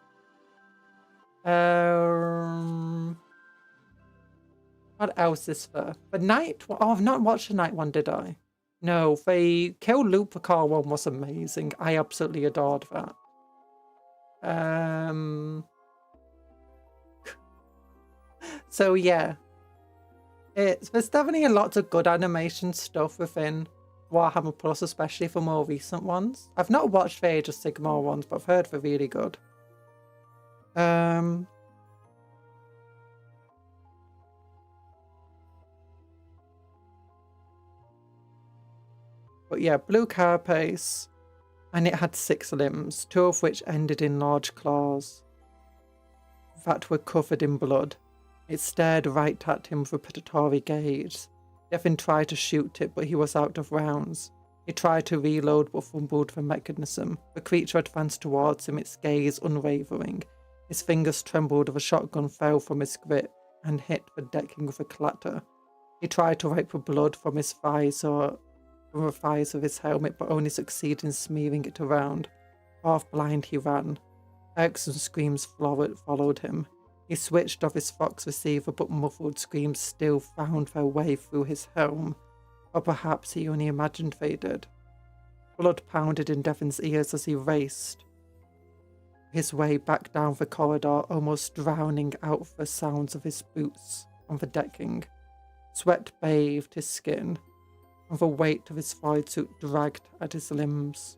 What else is there? The Night one. Oh, I've not watched the Night one, did I? No, the Kill Lupercal one was amazing. I absolutely adored that. So yeah. There's definitely a lot of good animation stuff within Warhammer Plus, especially for more recent ones. I've not watched the Age of Sigmar ones, but I've heard they're really good. But yeah, blue carapace. And it had 6 limbs, 2 of which ended in large claws that were covered in blood. It stared right at him with a predatory gaze. Devin tried to shoot it, but he was out of rounds. He tried to reload, but fumbled the mechanism. The creature advanced towards him, its gaze unwavering. His fingers trembled as a shotgun fell from his grip and hit the decking with a clatter. He tried to wipe the blood from the thighs of his helmet, but only succeeded in smearing it around. Half blind, he ran. Ericsson's screams followed him. He switched off his Fox receiver, but muffled screams still found their way through his helm. Or perhaps he only imagined they did. Blood pounded in Devin's ears as he raced his way back down the corridor, almost drowning out the sounds of his boots on the decking. Sweat bathed his skin, and the weight of his void suit dragged at his limbs.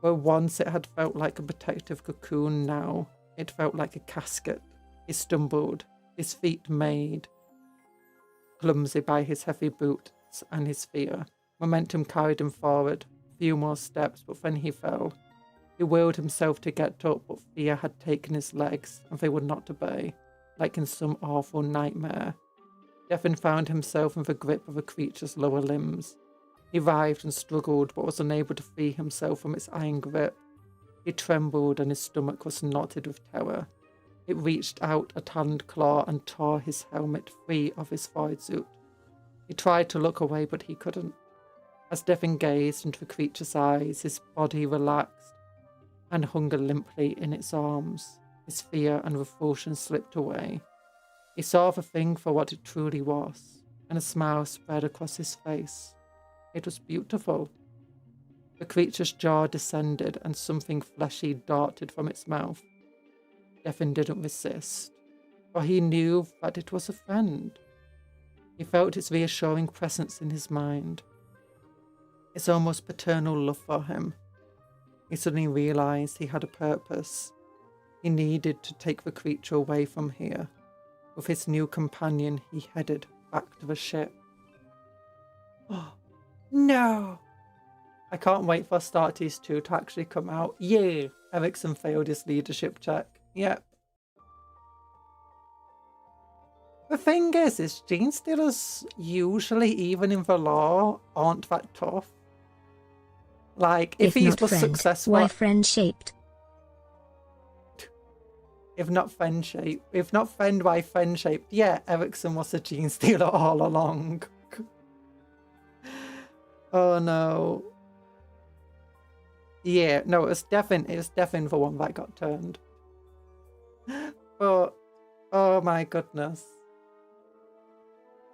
Where once it had felt like a protective cocoon, now it felt like a casket. He stumbled, his feet made clumsy by his heavy boots and his fear. Momentum carried him forward, a few more steps, but then he fell. He willed himself to get up, but fear had taken his legs, and they would not obey, like in some awful nightmare. Devin found himself in the grip of a creature's lower limbs. He writhed and struggled, but was unable to free himself from its iron grip. He trembled, and his stomach was knotted with terror. It reached out a taloned claw and tore his helmet free of his void suit. He tried to look away, but he couldn't. As Devin gazed into the creature's eyes, his body relaxed and hung limply in its arms. His fear and revulsion slipped away. He saw the thing for what it truly was, and a smile spread across his face. It was beautiful. The creature's jaw descended, and something fleshy darted from its mouth. Devin didn't resist, for he knew that it was a friend. He felt its reassuring presence in his mind, its almost paternal love for him. He suddenly realized he had a purpose. He needed to take the creature away from here. With his new companion, he headed back to the ship. Oh, no! I can't wait for Astartes 2 to actually come out. Yeah! Ericsson failed his leadership check. Yep. The thing is gene stealers usually, even in the lore, aren't that tough. Like, if he was successful... Why friend-shaped? If not friend-shaped. If not friend, why friend-shaped? Yeah, Ericsson was a gene stealer all along. Oh no. Yeah, no, it was Devin the one that got turned. But, oh my goodness.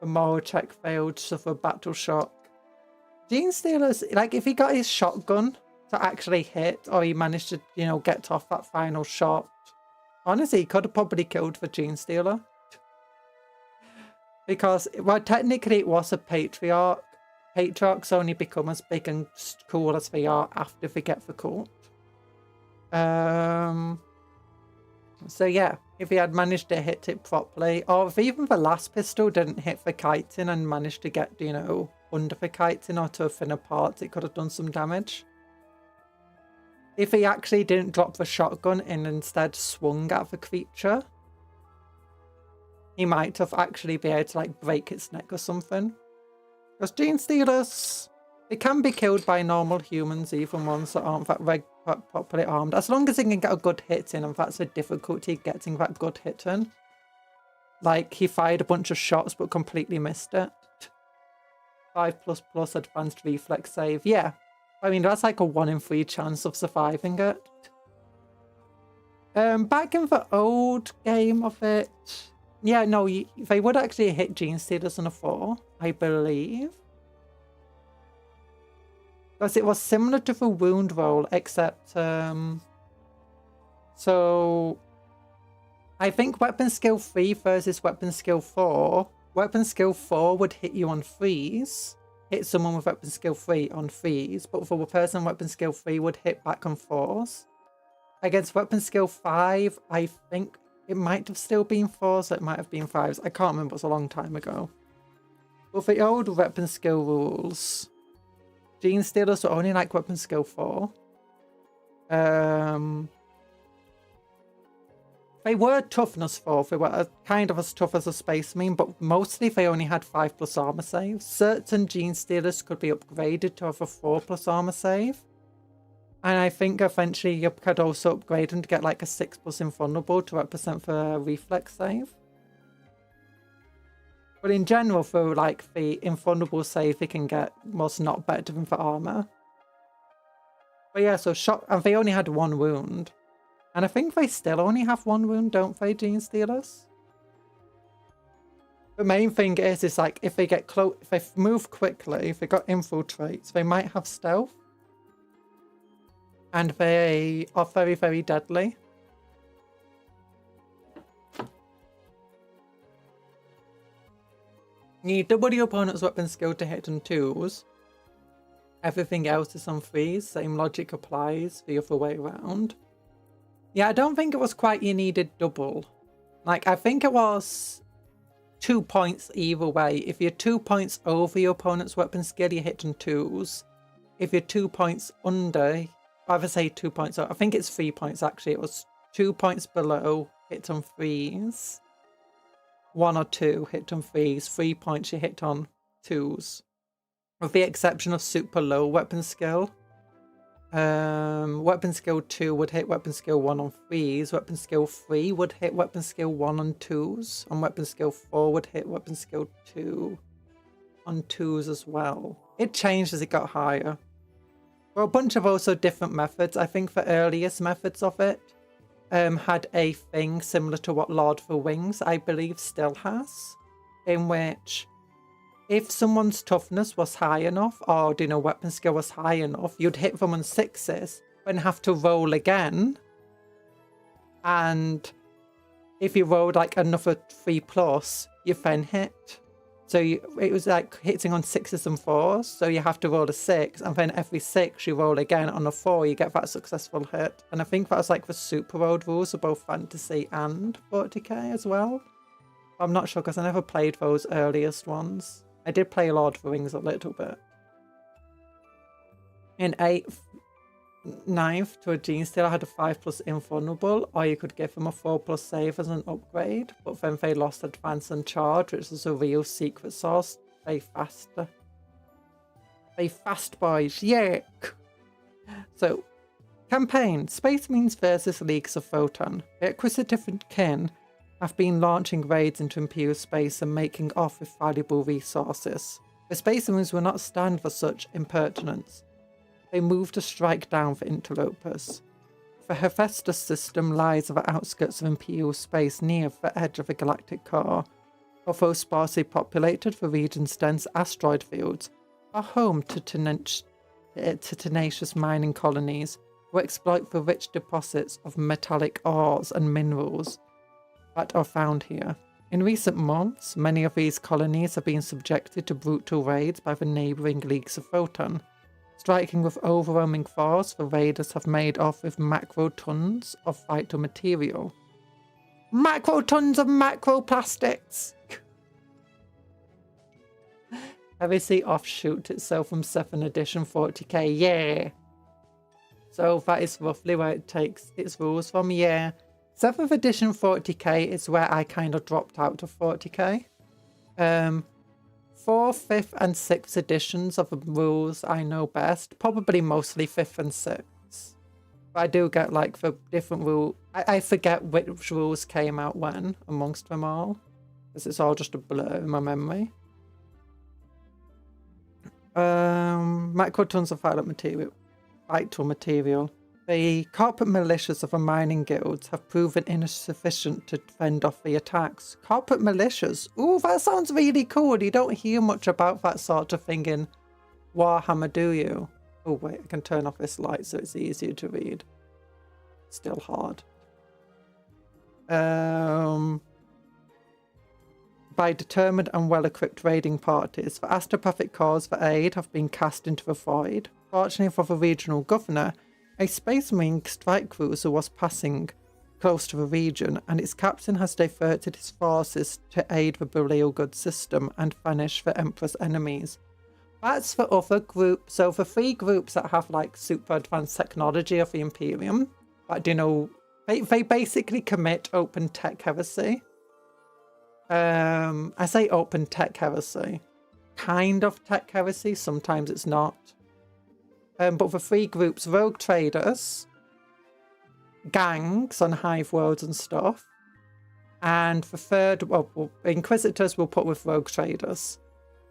The moral check failed, suffer battle shock. Gene stealers, like, if he got his shotgun to actually hit, or he managed to, you know, get off that final shot, honestly, he could have probably killed the gene stealer. Because, well, technically it was a patriarch. Patriarchs only become as big and cool as they are after they get the cult. So yeah, if he had managed to hit it properly, or if even the last pistol didn't hit the chitin and managed to get, you know, under the chitin or to a thinner part, it could have done some damage. If he actually didn't drop the shotgun and instead swung at the creature, he might have actually been able to, like, break its neck or something. Because gene stealers, they can be killed by normal humans, even ones that aren't that properly armed. As long as they can get a good hit in, and that's the difficulty, getting that good hit in. Like, he fired a bunch of shots but completely missed it. 5++ advanced reflex save. Yeah, I mean, that's like a 1 in 3 chance of surviving it. Back in the old game of it, yeah, no, they would actually hit gene stealers on a 4, I believe. Because it was similar to the wound roll, except, so I think weapon skill 3 versus weapon skill 4. Weapon skill 4 would hit you on 3s, hit someone with weapon skill 3 on 3s, but for a person weapon skill 3 would hit back on 4s. Against weapon skill 5, I think it might have still been 4s, it might have been 5s. I can't remember, it was a long time ago. But for the old weapon skill rules, Gene Stealers were only like weapon skill 4. They were toughness 4. They were kind of as tough as a Space Marine, but mostly they only had 5+ armor save. Certain Gene Stealers could be upgraded to have a 4+ armor save. And I think eventually you could also upgrade them to get like a 6+ invulnerable to represent the reflex save. But in general, for like the invulnerable save they can get was not better than for armor. But yeah, so shot, and they only had 1 wound. And I think they still only have 1 wound, don't they, Gene Stealers? The main thing is like if they get close, if they move quickly, if they got infiltrates, they might have stealth. And they are very, very deadly. You double your opponent's weapon skill to hit on 2s. Everything else is on 3s. Same logic applies the other way around. Yeah, I don't think it was quite you needed double. Like, I think it was 2 points either way. If you're 2 points over your opponent's weapon skill, you hit on 2s. If you're 2 points under, I say 2 points, I think it's 3 points actually. It was 2 points below, hit on 3s. 1 or 2 hit on 3s. 3 points you hit on 2s. With the exception of super low weapon skill. Weapon skill 2 would hit weapon skill 1 on 3s. Weapon skill 3 would hit weapon skill 1 on 2s. And weapon skill 4 would hit weapon skill 2 on 2s as well. It changed as it got higher. There were a bunch of also different methods. I think the earliest methods of it had a thing similar to what Lord of the Wings, I believe, still has. In which, if someone's toughness was high enough, or weapon skill was high enough, you'd hit them on 6s, and have to roll again. And if you rolled like another 3+, you then hit. So it was like hitting on 6s and 4s, so you have to roll a 6, and then every 6 you roll again on a 4, you get that successful hit. And I think that was like the Super Road rules of both Fantasy and 40k as well. I'm not sure because I never played those earliest ones. I did play Lord of the Rings a little bit. In 8th, 9th to a Gene Stealer had a 5+ invulnerable, or you could give them a 4+ save as an upgrade, but then they lost advance and charge, which is a real secret sauce. They faster. They fast boys, yuck! So, campaign, Space Marines versus Leagues of Photon. The acquisitive kin have been launching raids into Imperial space and making off with valuable resources. The Space Marines will not stand for such impertinence. They move to strike down the interlopers. The Hephaestus system lies at the outskirts of Imperial space near the edge of the galactic core. Although sparsely populated, the region's dense asteroid fields are home to tenacious mining colonies who exploit the rich deposits of metallic ores and minerals that are found here. In recent months, many of these colonies have been subjected to brutal raids by the neighbouring Leagues of Photon. Striking with overwhelming force, the raiders have made off with macro tons of vital material. Macro tons of macro plastics! Heresy Offshoot itself from 7th edition 40k, yeah! So that is roughly where it takes its rules from, yeah. 7th edition 40k is where I kind of dropped out of 40k. 4th, 5th and 6th editions of the rules I know best. Probably mostly 5th and 6th. But I do get like the different rule. I forget which rules came out when amongst them all. Because it's all just a blur in my memory. Macrotons of vital material. The corporate militias of the mining guilds have proven insufficient to fend off the attacks. Corporate militias? Ooh, that sounds really cool. You don't hear much about that sort of thing in Warhammer, do you? Oh wait, I can turn off this light so it's easier to read. Still hard. By determined and well-equipped raiding parties, the astropathic calls for aid have been cast into the void. Fortunately for the regional governor, a Space Marine strike cruiser was passing close to the region, and its captain has diverted his forces to aid the Belial goods system and vanish the Emperor's enemies. That's for other groups. So for 3 groups that have like super advanced technology of the Imperium, but you know, they basically commit open tech heresy. I say open tech heresy. Kind of tech heresy, sometimes it's not. But for 3 groups, rogue traders, gangs on hive worlds and stuff, and for 3rd, well, inquisitors will put with rogue traders.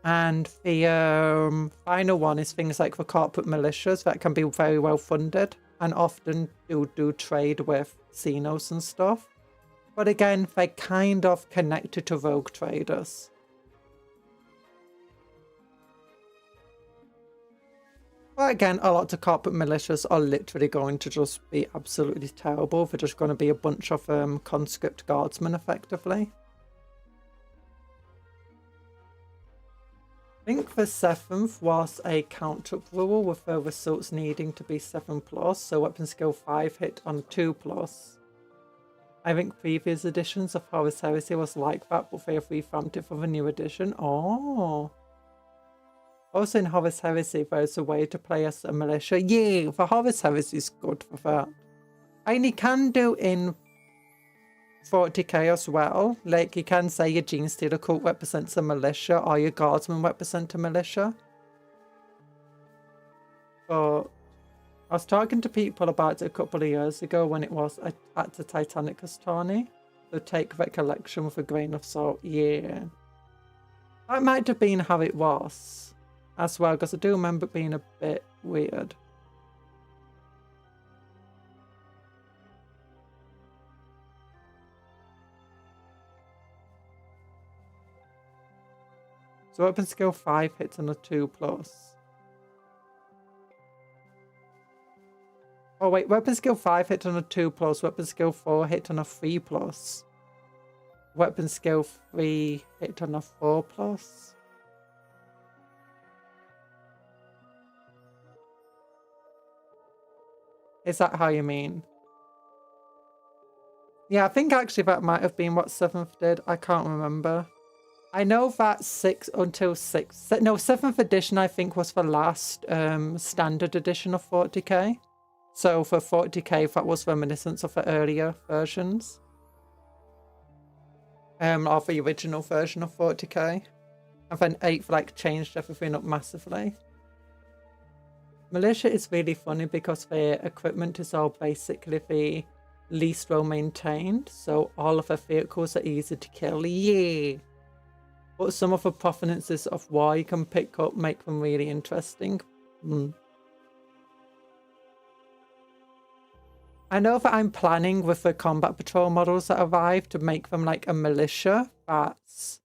And the final one is things like the corporate militias that can be very well funded and often do trade with Xenos and stuff. But again, they're kind of connected to rogue traders. But again, a lot of corporate militias are literally going to just be absolutely terrible. They're just going to be a bunch of conscript guardsmen, effectively. I think the 7th was a count-up rule with the results needing to be 7+, so weapon skill 5 hit on 2+. I think previous editions of Horus Heresy was like that, but they have revamped it for the new edition. Oh. Also in Horus Heresy, there's a way to play as a militia. Yeah, the Horus Heresy is good for that. And you can do in 40k as well. Like, you can say your Gene Stealer cult represents a militia, or your Guardsmen represent a militia. But I was talking to people about it a couple of years ago when it was at the Titanicus tourney. So take recollection with a grain of salt. Yeah. That might have been how it was as well, because I do remember it being a bit weird. So weapon skill 5 hits on a 2+. Oh wait, weapon skill 5 hit on a 2+, weapon skill 4 hit on a 3+. Weapon skill 3 hit on a 4+. Is that how you mean? Yeah, I think actually that might have been what 7th did. I can't remember. I know that 7th edition I think was the last standard edition of 40k. So for 40k that was reminiscent of the earlier versions. Of the original version of 40k. And then 8th like changed everything up massively. Militia is really funny because their equipment is all basically the least well maintained. So all of the vehicles are easy to kill. Yeah. But some of the provenances of war you can pick up make them really interesting. I know that I'm planning with the combat patrol models that arrive to make them like a militia that's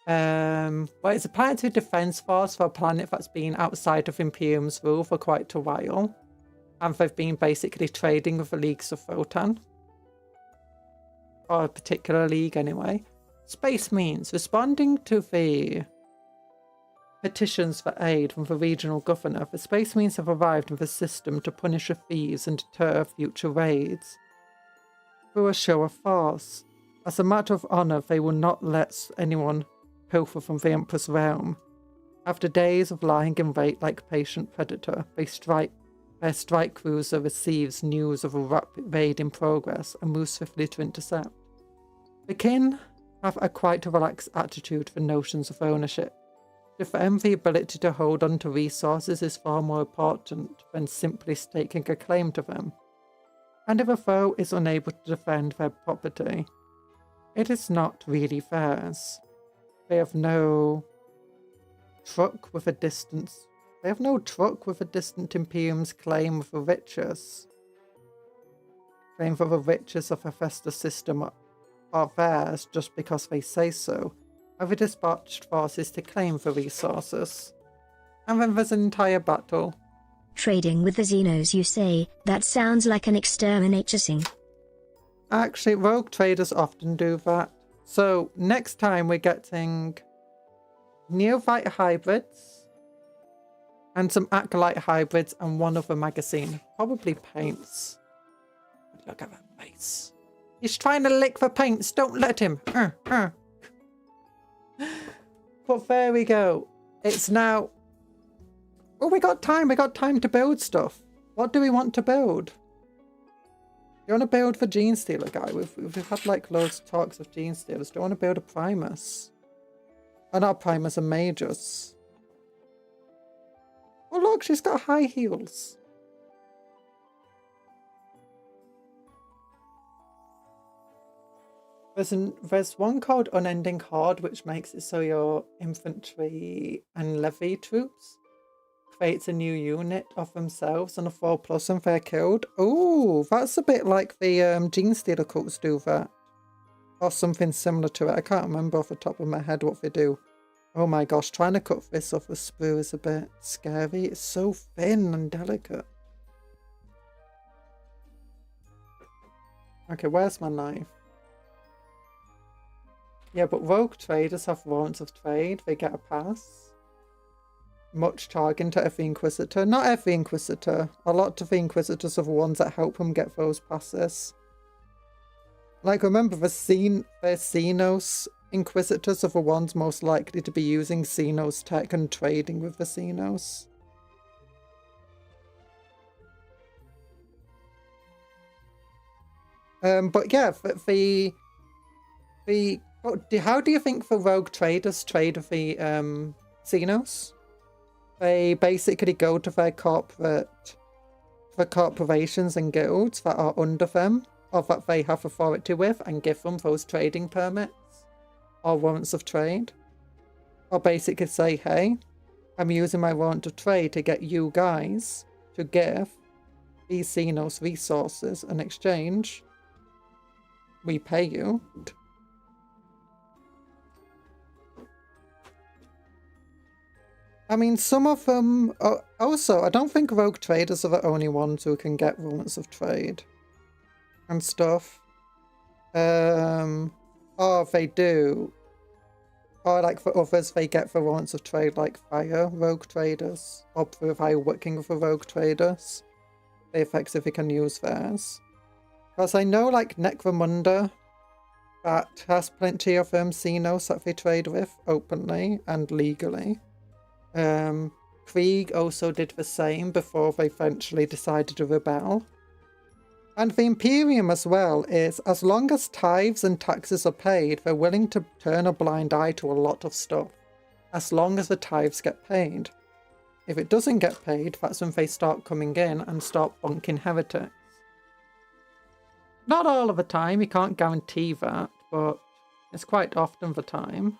well, it's a planetary defense force for a planet that's been outside of Imperium's rule for quite a while. And they've been basically trading with the leagues of Rotan. Or a particular league anyway. Space means responding to the petitions for aid from the regional governor. The Space Marines have arrived in the system to punish the thieves and deter future raids through a show of force. As a matter of honor, they will not let anyone pilfer from the Emperor's realm. After days of lying in wait like patient predator, their strike cruiser receives news of a rapid raid in progress and moves swiftly to intercept. The kin have a quite relaxed attitude for notions of ownership. To them, the ability to hold on to resources is far more important than simply staking a claim to them. And if a foe is unable to defend their property, it is not really theirs. They have no truck with a distant Imperium's claim of the riches. Claim for the riches of the Festus system are theirs just because they say so. And they dispatched forces to claim the resources. And then there's an entire battle. Trading with the Xenos, you say? That sounds like an exterminating. Actually, rogue traders often do that. So next time we're getting neophyte hybrids and some acolyte hybrids and one other magazine. Probably paints. Look at that face. He's trying to lick the paints. Don't let him. But there we go. It's now Oh, we got time. We got time to build stuff. What do we want to build? You want to build for Gene Stealer guy? We've had like loads of talks of Gene Stealers. Do you want to build a Primus? Oh, not a Primus, a Magus. Oh look, she's got high heels. There's one called Unending Horde, which makes it so your infantry and levy troops creates a new unit of themselves and a 4+ if they're killed. Oh, that's a bit like the Gene Stealer cults do that. Or something similar to it. I can't remember off the top of my head what they do. Oh my gosh, trying to cut this off the sprue is a bit scary. It's so thin and delicate. Okay, where's my knife? Yeah, but rogue traders have warrants of trade. They get a pass. Much charging to every Inquisitor. Not every Inquisitor. A lot of the Inquisitors are the ones that help them get those passes. Like, remember, the Xenos Inquisitors are the ones most likely to be using Xenos tech and trading with the Xenos. But yeah, how do you think the rogue traders trade with the Xenos? They basically go to their corporations and guilds that are under them, or that they have authority with, and give them those trading permits or warrants of trade. Or basically say, hey, I'm using my warrant of trade to get you guys to give these Xenos resources in exchange. We pay you. I mean, some of them... also, I don't think rogue traders are the only ones who can get warrants of trade and stuff. Oh, they do. Or like for others, they get the warrants of trade like via rogue traders. Or via working with the rogue traders. They effectively can use theirs. Because I know like Necromunda, that has plenty of Xenos that they trade with openly and legally. Krieg also did the same before they eventually decided to rebel. And the Imperium as well is, as long as tithes and taxes are paid, they're willing to turn a blind eye to a lot of stuff. As long as the tithes get paid. If it doesn't get paid, that's when they start coming in and start bunking heretics. Not all of the time, you can't guarantee that, but it's quite often the time.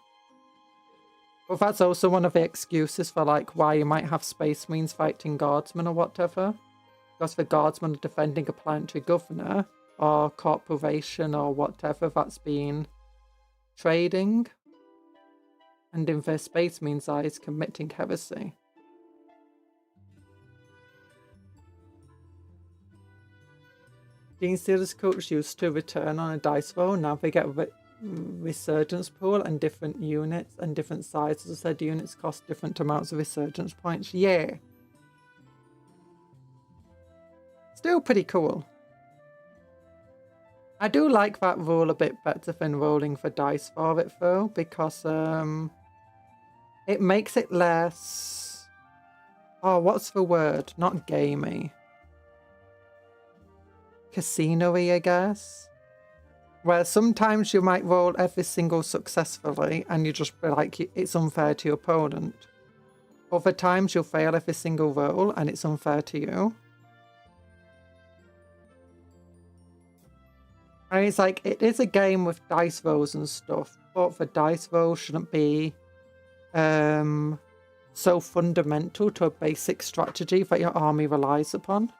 But that's also one of the excuses for like why you might have Space Marines fighting Guardsmen or whatever. Because the Guardsmen are defending a planetary governor or corporation or whatever that's been trading. And in their Space Marines' eyes, committing heresy. Gene Stealer's cults used to return on a dice roll. Now they get resurgence pool and different units and different sizes of said units cost different amounts of resurgence points. Yeah. Still pretty cool. I do like that rule a bit better than rolling for dice for it though, because it makes it less... oh, what's the word? Not gamey. Casino-y, I guess. Where sometimes you might roll every single successfully and you just be like, it's unfair to your opponent. Other times you'll fail every single roll and it's unfair to you. And it's like, it is a game with dice rolls and stuff, but the dice roll shouldn't be so fundamental to a basic strategy that your army relies upon.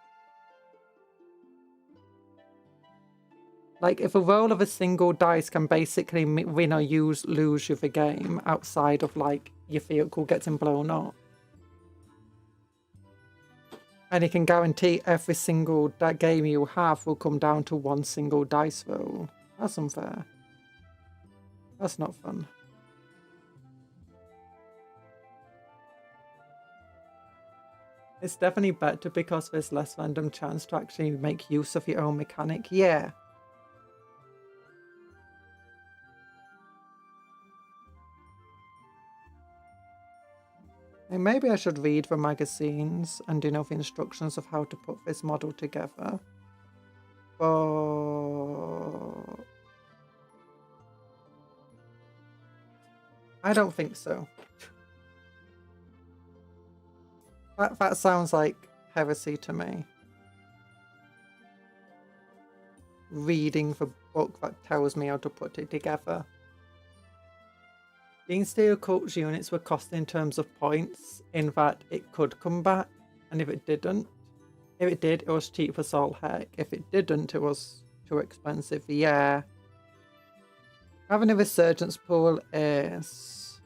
Like, if a roll of a single dice can basically win or lose you the game outside of, like, your vehicle getting blown up. And it can guarantee every single game you have will come down to one single dice roll. That's unfair. That's not fun. It's definitely better because there's less random chance to actually make use of your own mechanic. Yeah. maybe I should read the magazines and the instructions of how to put this model together. But I don't think so. That sounds like heresy to me. Reading the book that tells me how to put it together. Being Steel Cult's units were cost in terms of points, in that it could come back, and if it didn't, if it did, it was cheap as all heck. If it didn't, it was too expensive. Yeah. Having a resurgence pool is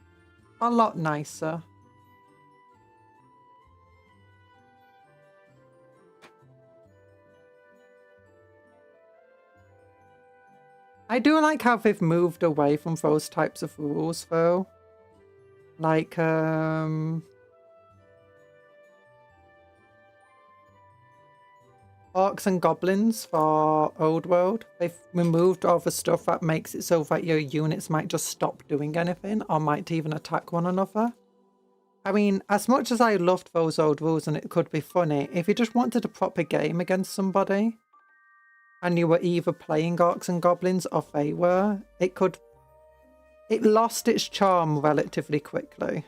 a lot nicer. I do like how they've moved away from those types of rules though. Like, Orcs and Goblins for Old World. They've removed all the stuff that makes it so that your units might just stop doing anything or might even attack one another. I mean, as much as I loved those old rules and it could be funny, if you just wanted a proper game against somebody, and you were either playing Orcs and Goblins or they were, it lost its charm relatively quickly.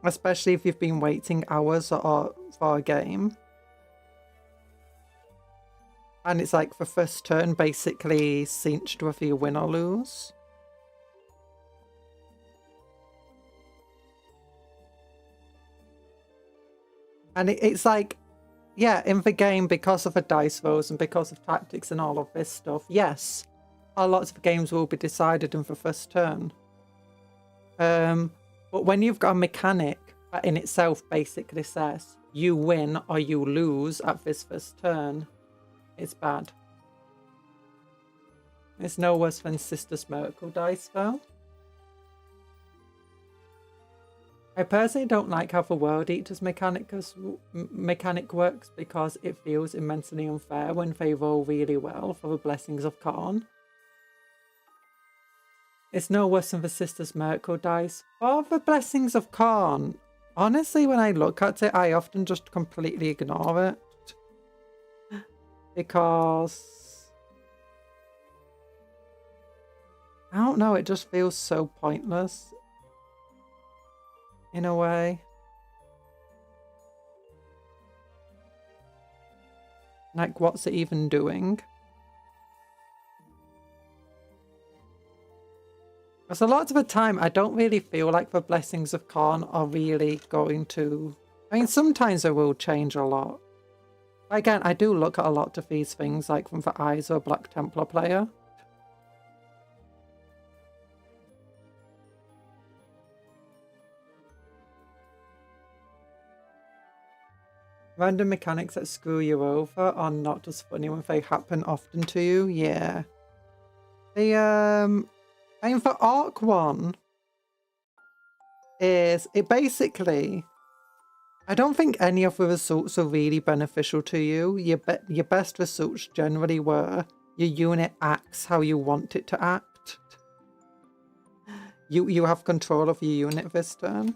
Especially if you've been waiting hours for a game. And it's like the first turn basically cinched whether you win or lose. And it's like, yeah, in the game, because of the dice rolls and because of tactics and all of this stuff, yes, a lot of games will be decided in the first turn. But when you've got a mechanic that in itself basically says you win or you lose at this first turn, it's bad. It's no worse than Sister's Miracle dice, though. I personally don't like how the World Eaters mechanic works because it feels immensely unfair when they roll really well for the Blessings of Khorne. It's no worse than the Sister's Miracle dice. For the Blessings of Khorne, honestly, when I look at it, I often just completely ignore it. Because I don't know, it just feels so pointless. In a way. Like, what's it even doing? Because a lot of the time, I don't really feel like the Blessings of Khorne are really going to... I mean, sometimes they will change a lot. Again, I do look at a lot of these things, like from the eyes of a Black Templar player. Random mechanics that screw you over are not just funny when they happen often to you. Yeah. The I mean, for Arc 1 is it basically, I don't think any of the results are really beneficial to you. Your best results generally were your unit acts how you want it to act. You have control of your unit this turn.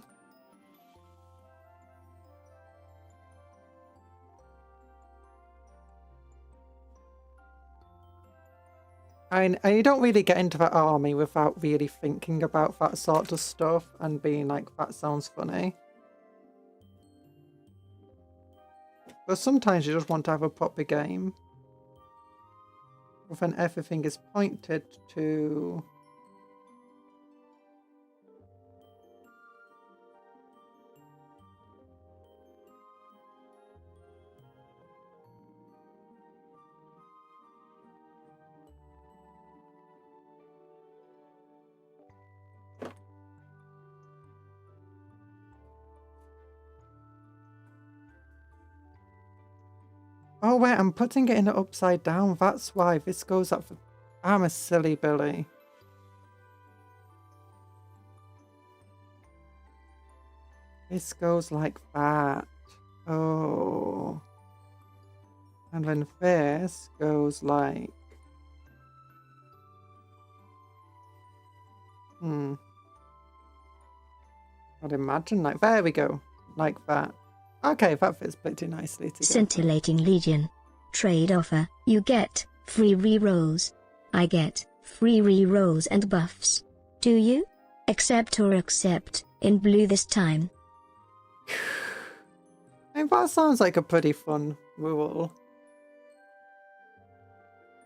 And you don't really get into that army without really thinking about that sort of stuff and being like, that sounds funny. But sometimes you just want to have a proper game. When everything is pointed to... Oh wait, I'm putting it in the upside down. That's why this goes up for... I'm a silly Billy. This goes like that. Oh. And then this goes like... I'd imagine like, there we go. Like that. Okay, that fits pretty nicely together. Scintillating Legion. Trade offer. You get free rerolls. I get free rerolls and buffs. Do you? Accept or accept, in blue this time. I mean, that sounds like a pretty fun rule.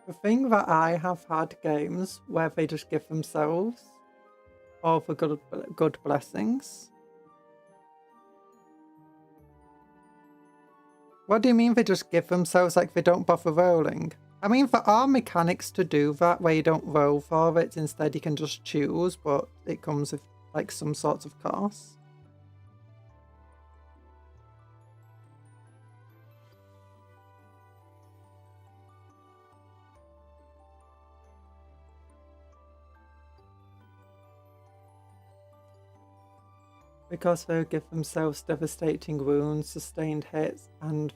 The thing that I have had games where they just give themselves all the good blessings. What do you mean they just give themselves, like they don't bother rolling? I mean, there are mechanics to do that where you don't roll for it, instead you can just choose, but it comes with like some sorts of cost. Because they'll give themselves devastating wounds, sustained hits, and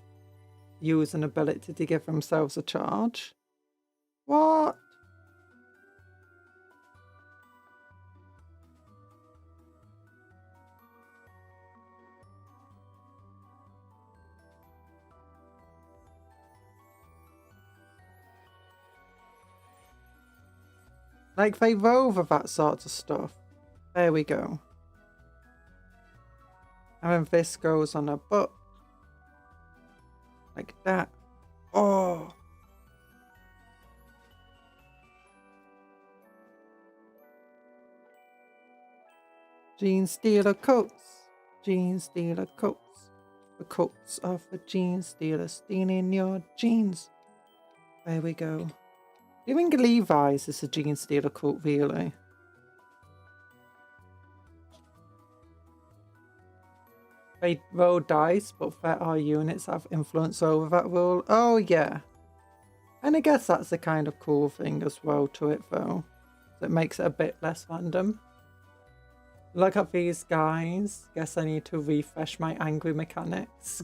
use an ability to give themselves a charge. What? Like, they roll for that sort of stuff. There we go. And then this goes on a book. Like that. Oh! Jean Stealer coats. Jean Stealer coats. The coats of the Jean Stealer stealing your jeans. There we go. Do you think Levi's is a Jean Stealer coat, really? They roll dice, but there are units that have influence over that rule. Oh, yeah. And I guess that's the kind of cool thing as well to it, though. So it makes it a bit less random. Look at these guys. Guess I need to refresh my angry mechanics.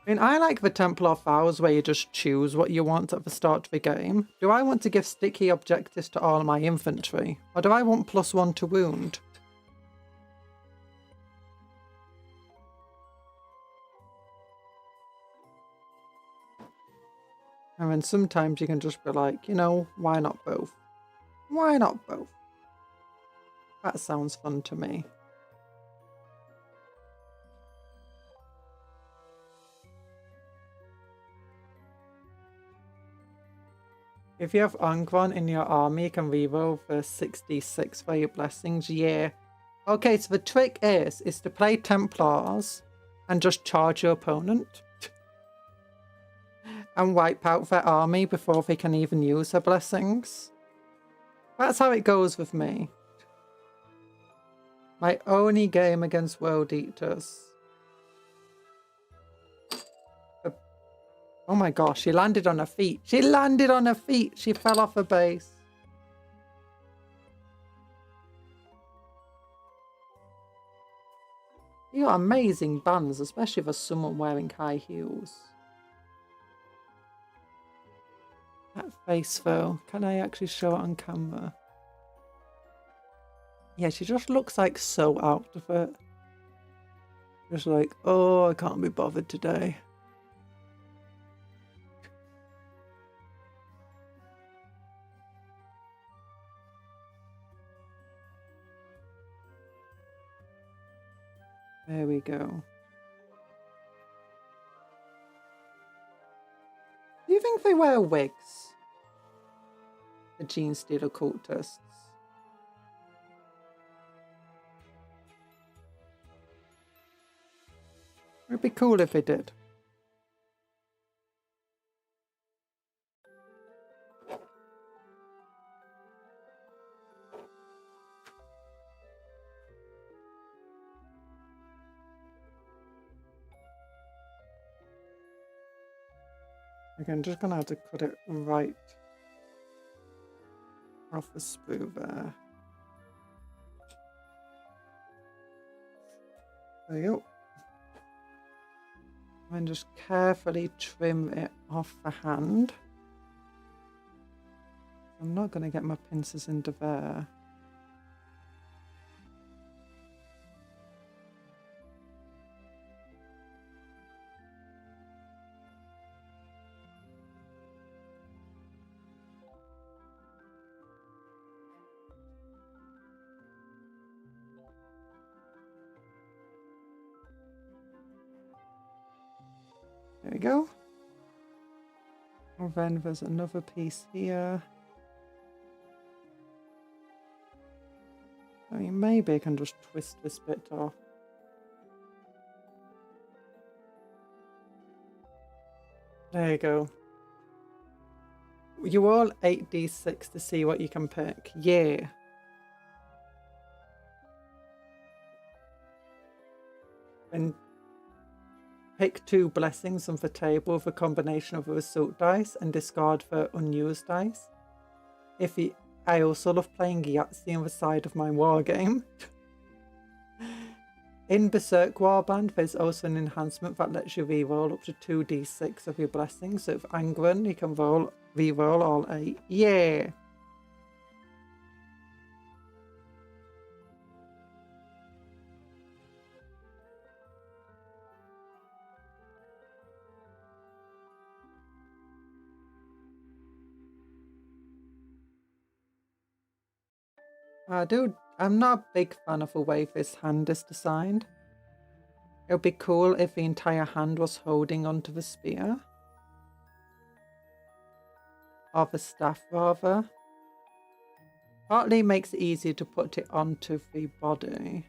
I mean, I like the Templar Vows where you just choose what you want at the start of the game. Do I want to give sticky objectives to all my infantry? Or do I want +1 to wound? And then sometimes you can just be like, you know, why not both? Why not both? That sounds fun to me. If you have Angron in your army, you can reroll for 66 for your blessings. Yeah. Okay, so the trick is to play Templars and just charge your opponent. And wipe out their army before they can even use their blessings. That's how it goes with me. My only game against World Eaters. Oh my gosh, she landed on her feet. She landed on her feet. She fell off her base. You got amazing bands, especially for someone wearing high heels. That face though, can I actually show it on camera? Yeah, she just looks like so out of it. Just like, oh, I can't be bothered today. There we go. Do you think they wear wigs? The Jean Stealer cultists. It'd be cool if they did. Okay, I'm just gonna have to cut it right off the sprue there. There you go. And just carefully trim it off the hand. I'm not going to get my pincers into there. There we go. And then there's another piece here. I mean, maybe I can just twist this bit off. There you go. You roll 8d6 to see what you can pick. Yeah. And pick 2 blessings on the table with a combination of the result dice and discard the unused dice. I also love playing Yahtzee on the side of my war game. In Berserk Warband, there's also an enhancement that lets you reroll up to 2d6 of your blessings. So if Angren, you can reroll all 8. Yeah! I'm not a big fan of the way this hand is designed. It would be cool if the entire hand was holding onto the spear. Or the staff, rather. Partly makes it easier to put it onto the body.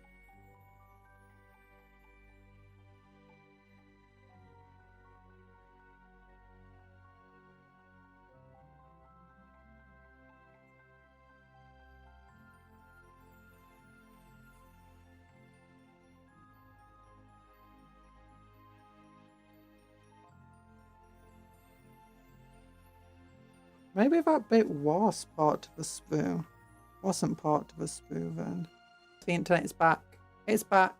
Maybe that bit was part of the sprue. Wasn't part of the sprue then. The internet is back. It's back.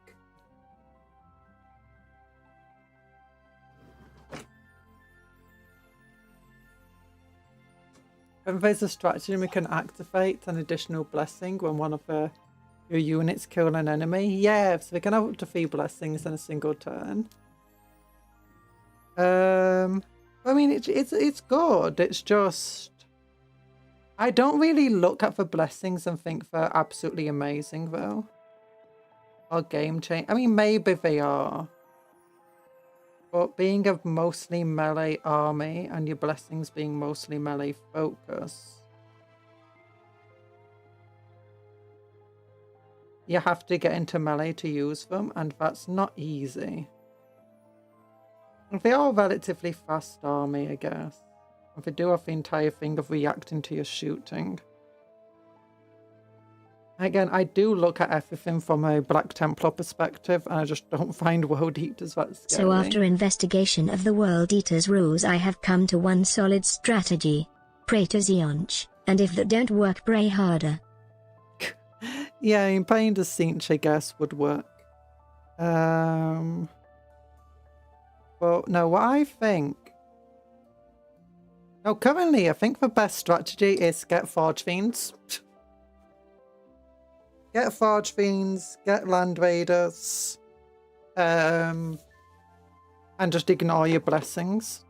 And there's a strategy we can activate an additional blessing when one of your units kill an enemy. Yeah, so we can have up to 3 blessings in a single turn. I mean, it's good. It's just I don't really look at the blessings and think they're absolutely amazing though, or game change. I mean, maybe they are, but being a mostly melee army and your blessings being mostly melee focus, you have to get into melee to use them, and that's not easy. They are a relatively fast army, I guess. And they do have the entire thing of reacting to your shooting. Again, I do look at everything from a Black Templar perspective, and I just don't find World Eaters that scary. So after investigation of the World Eaters rules, I have come to one solid strategy. Pray to Zeonch, and if that don't work, pray harder. Yeah, I mean, paying to Zeonch, I guess, would work. Well, no, what I think... No, currently, I think the best strategy is get Forge Fiends. Get Forge Fiends, get Land Raiders, and just ignore your blessings.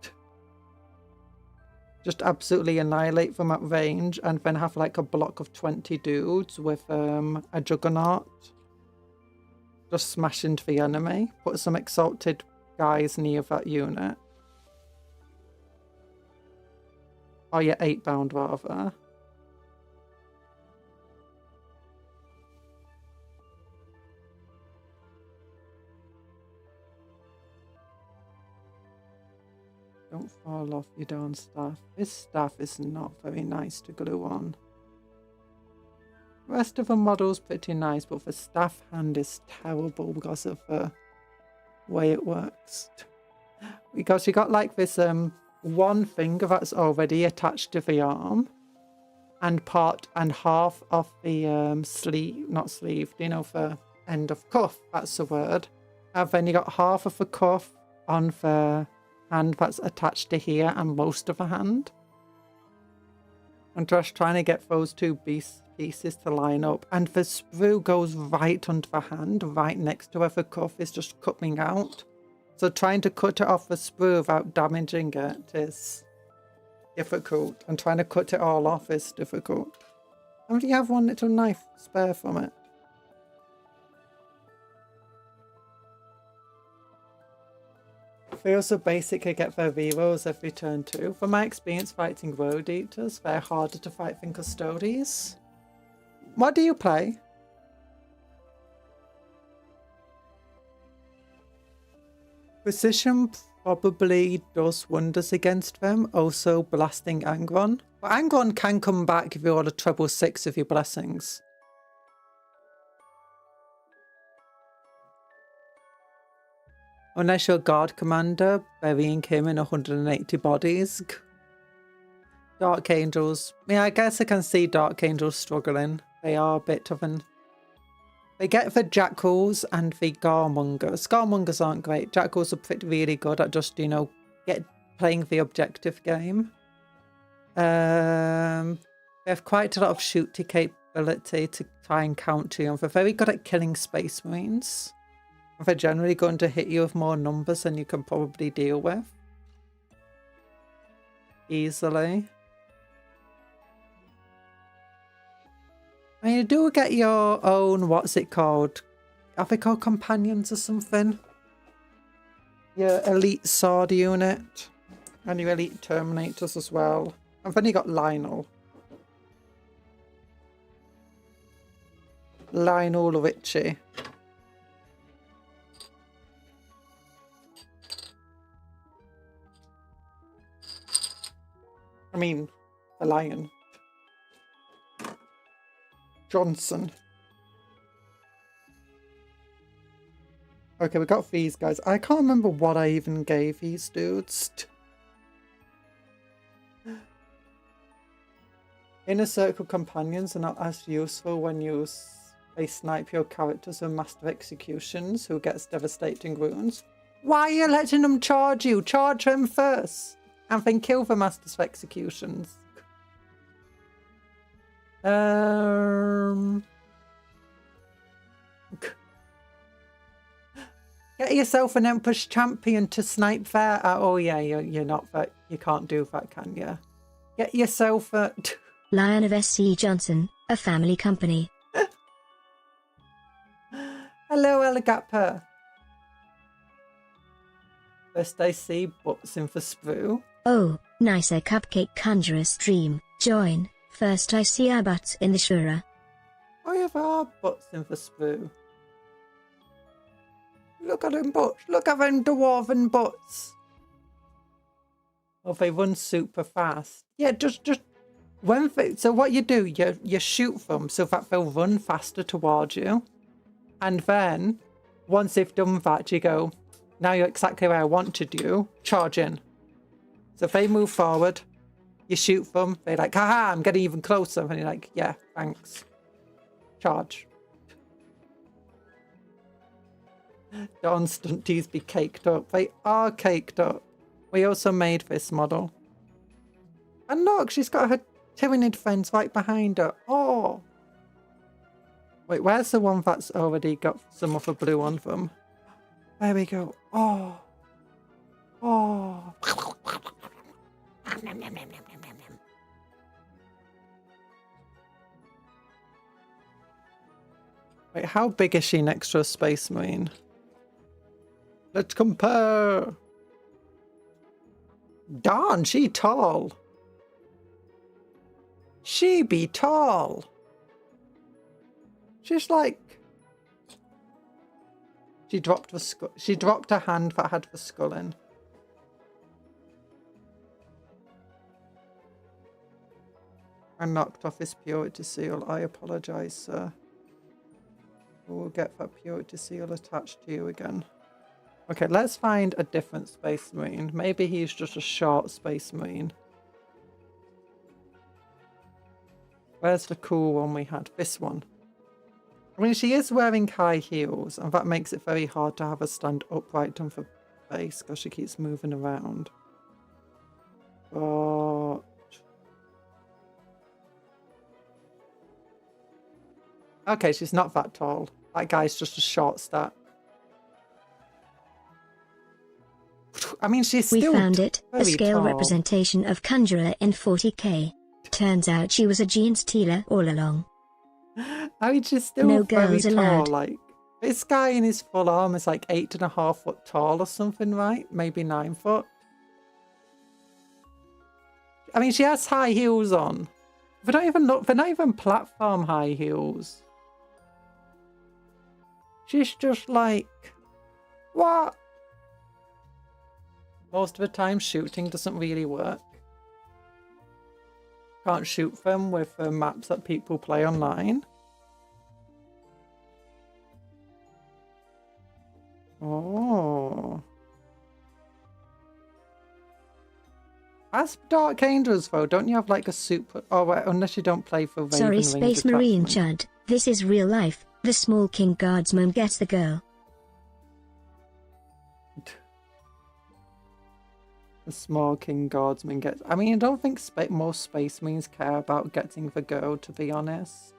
Just absolutely annihilate them at range, and then have like a block of 20 dudes with a Juggernaut. Just smash into the enemy. Put some Exalted guys near that unit. Oh yeah, 8-bound rather. Don't fall off your darn staff. This staff is not very nice to glue on. The rest of the model's pretty nice, but the staff hand is terrible because of the way it works. Because you got like this one finger that's already attached to the arm, and half of the sleeve, not sleeve, you know, the end of cuff, that's the word. And then you got half of the cuff on the hand that's attached to here, and most of the hand. I'm just trying to get those two pieces to line up. And the sprue goes right under the hand, right next to where the cuff is just coming out. So trying to cut it off the sprue without damaging it is difficult. And trying to cut it all off is difficult. I only have one little knife spare from it. They also basically get their rerolls every turn too. From my experience fighting road eaters, they're harder to fight than custodies. What do you play? Precision probably does wonders against them, also blasting Angron. But Angron can come back if you roll a treble 6 of your blessings. Unless you're guard commander, burying him in 180 bodies. Dark Angels. Yeah, I guess I can see Dark Angels struggling. They are a bit of an... They get the Jackals and the Garmongers. Garmongers aren't great. Jackals are really good at just, you know, playing the objective game. They have quite a lot of shooty capability to try and counter you. They're very good at killing Space Marines. They're generally going to hit you with more numbers than you can probably deal with. Easily. And you do get your own, what's it called? Are they called companions or something? Your elite sword unit. And your elite terminators as well. I've only got Lionel. Lionel Richie. I mean, the lion. Johnson. Okay, we got these guys. I can't remember what I even gave these dudes. Inner Circle companions are not as useful when they snipe your characters with Master Executions, who gets devastating wounds. Why are you letting them charge you? Charge them first. And then kill the Masters of Executions. Get yourself an Empress Champion to snipe there. Oh yeah, you're not that. You can't do that, can you? Get yourself a... Lion of SC Johnson, a family company. Hello, Elegapper. First I see Bossin for sprue. Oh, nice a Cupcake Conjuror stream. Join. First I see our butts in the Shura. Oh yeah, there are Bossin for sprue. Look at them butts. Look at them dwarven butts. Oh, they run super fast. Yeah, just when so what you do, you shoot them so that they'll run faster towards you. And then once they've done that, you go, now you're exactly where I wanted you. Charge in. So if they move forward, you shoot them. They're like, haha, I'm getting even closer. And you're like, yeah, thanks. Charge. Don't stunties be caked up. They are caked up. We also made this model. And look, she's got her Tyranid friends right behind her. Oh. Wait, where's the one that's already got some of the blue on them? There we go. Oh. Oh. Wait, how big is she next to a Space Marine? Let's compare. Darn, she tall. She be tall. She's like... She dropped the skull. She dropped her hand that had the skull in. I knocked off his purity seal. I apologize, sir. We'll get that purity seal attached to you again. Okay, let's find a different Space Marine. Maybe he's just a short Space Marine. Where's the cool one we had? This one. I mean, she is wearing high heels, and that makes it very hard to have her stand upright on her face because she keeps moving around. But Okay, she's not that tall. That guy's just a short stack. I mean, she's We still found it, a very scale tall. representation of Conjuror in 40k. Turns out she was a gene stealer all along. I mean, she's still No very girls tall. allowed. Like, this guy in his full armor is like 8.5 foot tall or something, right? Maybe 9 foot. I mean, she has high heels on. They're not even platform high heels. She's just like, what? Most of the time, shooting doesn't really work. Can't shoot them with the maps that people play online. Oh. As Dark Angels, though, don't you have like a super... Oh, wait, unless you don't play for Raven Sorry, Range Space Marine attachment. Chud. This is real life. The small king guardsman gets the girl. The small king guardsman gets... I mean, I don't think most Space Marines care about getting the girl, to be honest.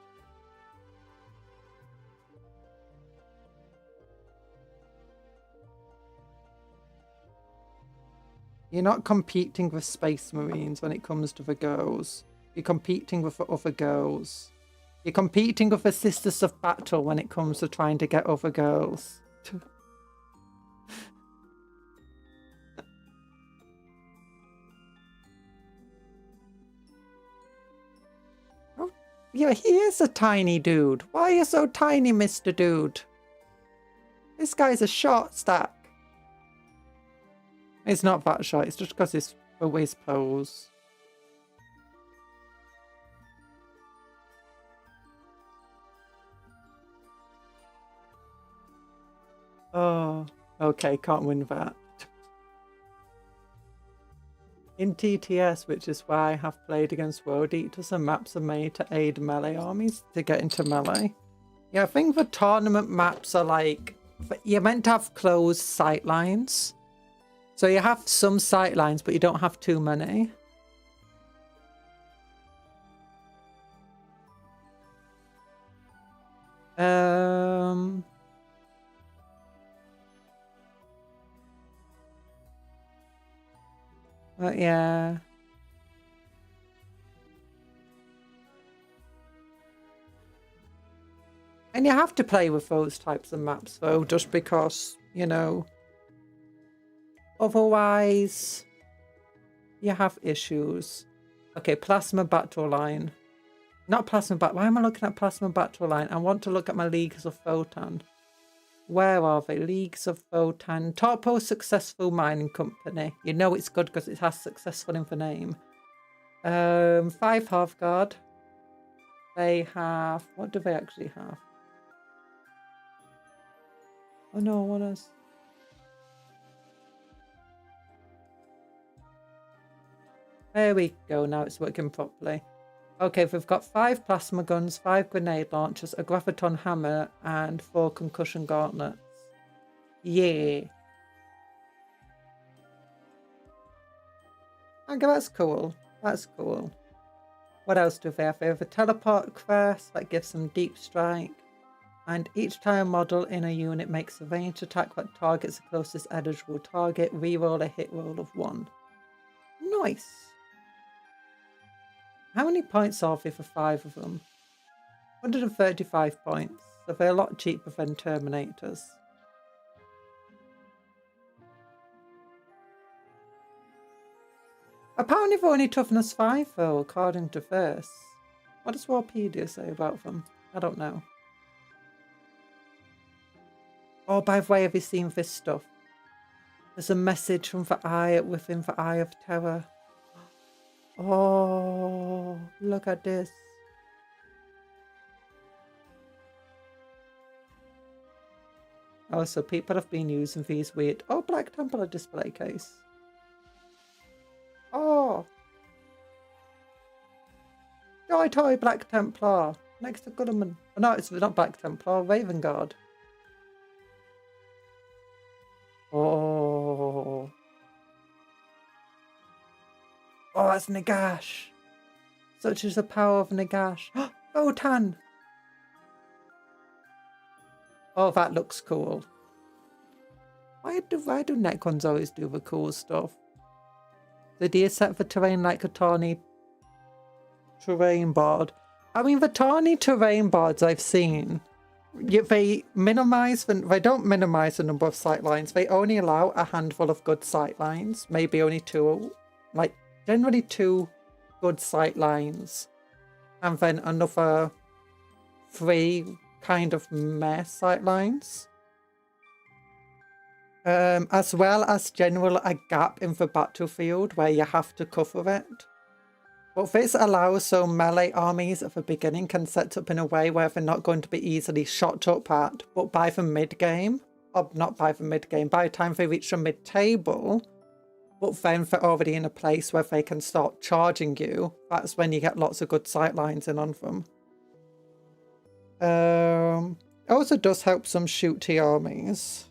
You're not competing with Space Marines when it comes to the girls. You're competing with the other girls. You're competing with the Sisters of Battle when it comes to trying to get other girls. Oh, yeah, he is a tiny dude. Why are you so tiny, Mr. Dude? This guy's a short stack. It's not that short, it's just because it's the way his pose. Oh, okay, can't win that. In TTS, which is why I have played against World Eaters, and maps are made to aid melee armies to get into melee. Yeah, I think the tournament maps are like, you're meant to have closed sight lines. So you have some sight lines, but you don't have too many. But yeah. And you have to play with those types of maps, though, just because, you know, otherwise you have issues. Okay, Plasma Battle Line. Not Plasma Battle. Why am I looking at Plasma Battle Line? I want to look at my Leagues of Photon. Where are they? Leagues of Photon. Torpo Successful Mining Company. You know it's good because it has successful in the name. 5 Hearthguard. They have... What do they actually have? Oh no, what else? There we go, now it's working properly. Okay, we've got 5 plasma guns, 5 grenade launchers, a graviton hammer, and 4 concussion gauntlets. Yeah. Okay, that's cool. That's cool. What else do they have? They have a teleport crest that gives them deep strike. And each time a model in a unit makes a ranged attack that targets the closest eligible target, reroll a hit roll of 1. Nice. How many points are there for 5 of them? 135 points. So they're a lot cheaper than Terminators. Apparently they're only toughness 5 though, according to this. What does Warpedia say about them? I don't know. Oh, by the way, have you seen this stuff? There's a message from the Eye within the Eye of Terror. Oh, look at this. Oh, so people have been using these weird... Oh, Black Templar display case. Oh. Toy Toy Black Templar. Next to Goodman. Oh, no, it's not Black Templar, Raven Guard. Oh. Oh, that's Nagash. Such is the power of Nagash. Votan. Oh, that looks cool. Why do Necrons always do the cool stuff? The deer set for terrain like a tawny terrain board. I mean, the tawny terrain boards I've seen, they don't minimize the number of sightlines. They only allow a handful of good sightlines. Maybe only two, like generally 2 good sightlines. And then another 3 kind of meh sightlines. As well as general a gap in the battlefield where you have to cover it. But this allows so melee armies at the beginning can set up in a way where they're not going to be easily shot up at, but by the mid-game, or not by the mid-game, by the time they reach the mid-table, but then they're already in a place where they can start charging you. That's when you get lots of good sightlines in on them. It also does help some shooty armies,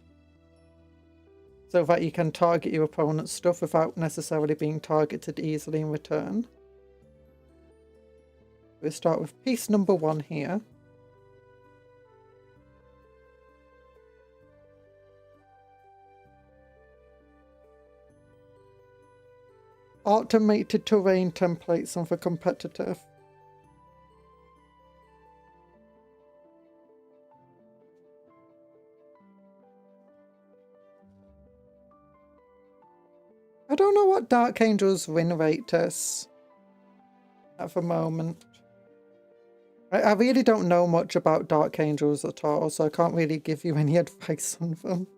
so that you can target your opponent's stuff without necessarily being targeted easily in return. We'll start with piece number 1 here. Automated terrain templates on the competitive. I don't know what Dark Angel's win rate is at the moment. I really don't know much about Dark Angels at all, so I can't really give you any advice on them.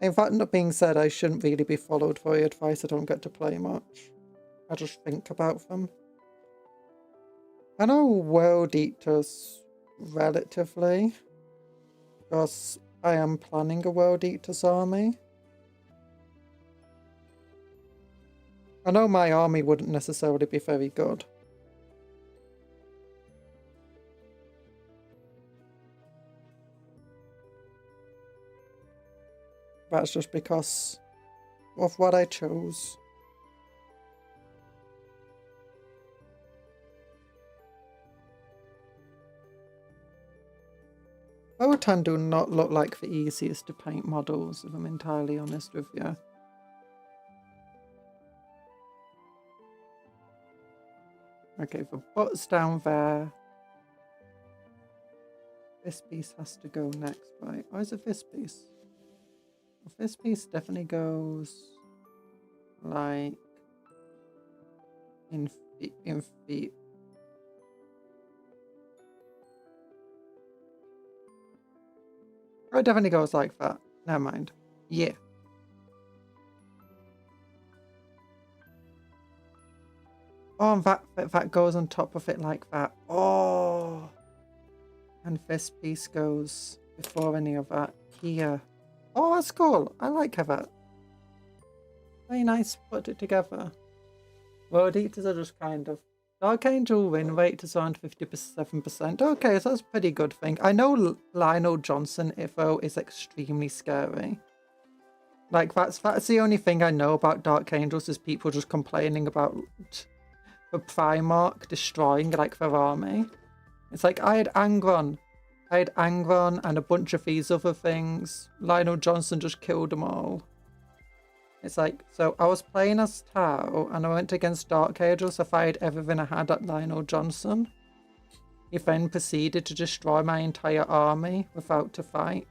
In fact, that being said, I shouldn't really be followed for your advice. I don't get to play much. I just think about them. I know World Eaters relatively, because I am planning a World Eaters army. I know my army wouldn't necessarily be very good. That's just because of what I chose. Botan do not look like the easiest to paint models, if I'm entirely honest with you. Okay, the butt's down there. This piece has to go next, right? Or is it this piece? Well, this piece definitely goes like in feet. Oh, it definitely goes like that. Never mind. Yeah. Oh, and that goes on top of it like that. Oh. And this piece goes before any of that here. Oh, that's cool. I like how that. Very nice. Put it together. World Eaters are just kind of. Dark Angel win rate is around 57%. Okay, so that's a pretty good thing. I know Lionel Johnson, though, is extremely scary. Like, that's the only thing I know about Dark Angels is people just complaining about the Primarch destroying, like, their army. It's like, I had Angron and a bunch of these other things. Lionel Johnson just killed them all. It's like, so I was playing as Tau and I went against Dark Angel, so I fired everything I had at Lionel Johnson. He then proceeded to destroy my entire army without a fight.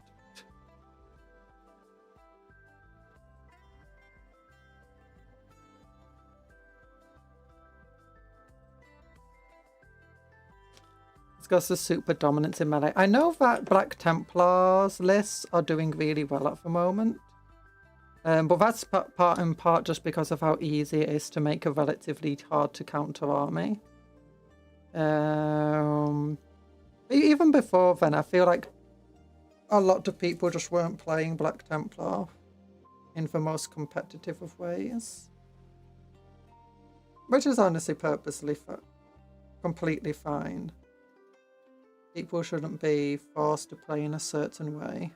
It's got the super dominance in melee. I know that Black Templars lists are doing really well at the moment. But that's part in part just because of how easy it is to make a relatively hard to counter army. Even before then, I feel like a lot of people just weren't playing Black Templar in the most competitive of ways. Which is honestly purposely completely fine. People shouldn't be forced to play in a certain way.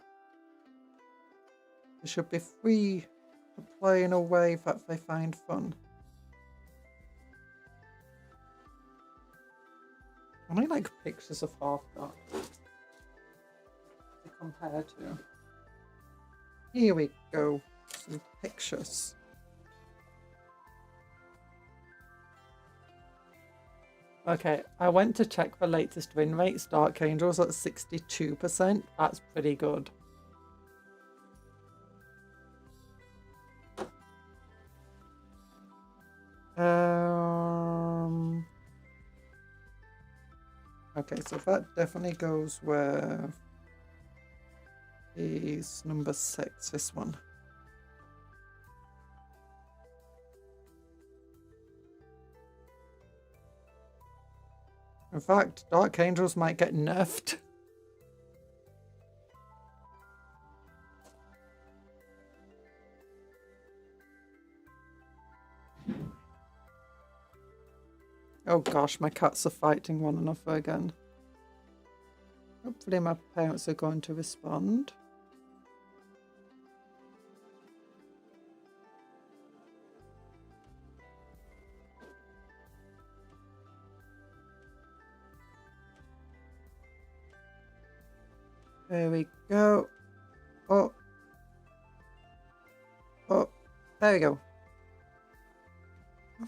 They should be free to play in a way that they find fun. I like pictures of half that. compare to? Here we go. Some pictures. Okay, I went to check the latest win rates. Dark Angel's at 62%. That's pretty good. Okay, so that definitely goes with is number 6, this one. In fact, Dark Angels might get nerfed. Oh gosh, my cats are fighting one another again. Hopefully my parents are going to respond. There we go. Oh. Oh. There we go.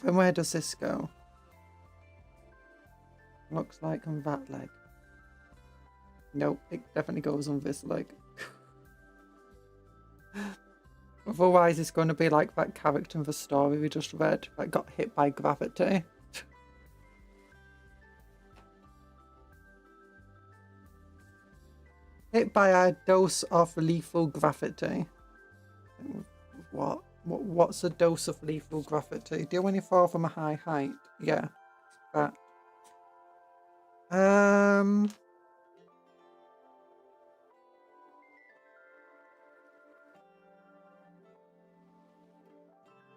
Then where does this go? Looks like on that leg. Nope, it definitely goes on this leg. Otherwise it's going to be like that character in the story we just read that got hit by gravity. Hit by a dose of lethal gravity. What's a dose of lethal gravity? Do when you fall from a high height? Yeah. That.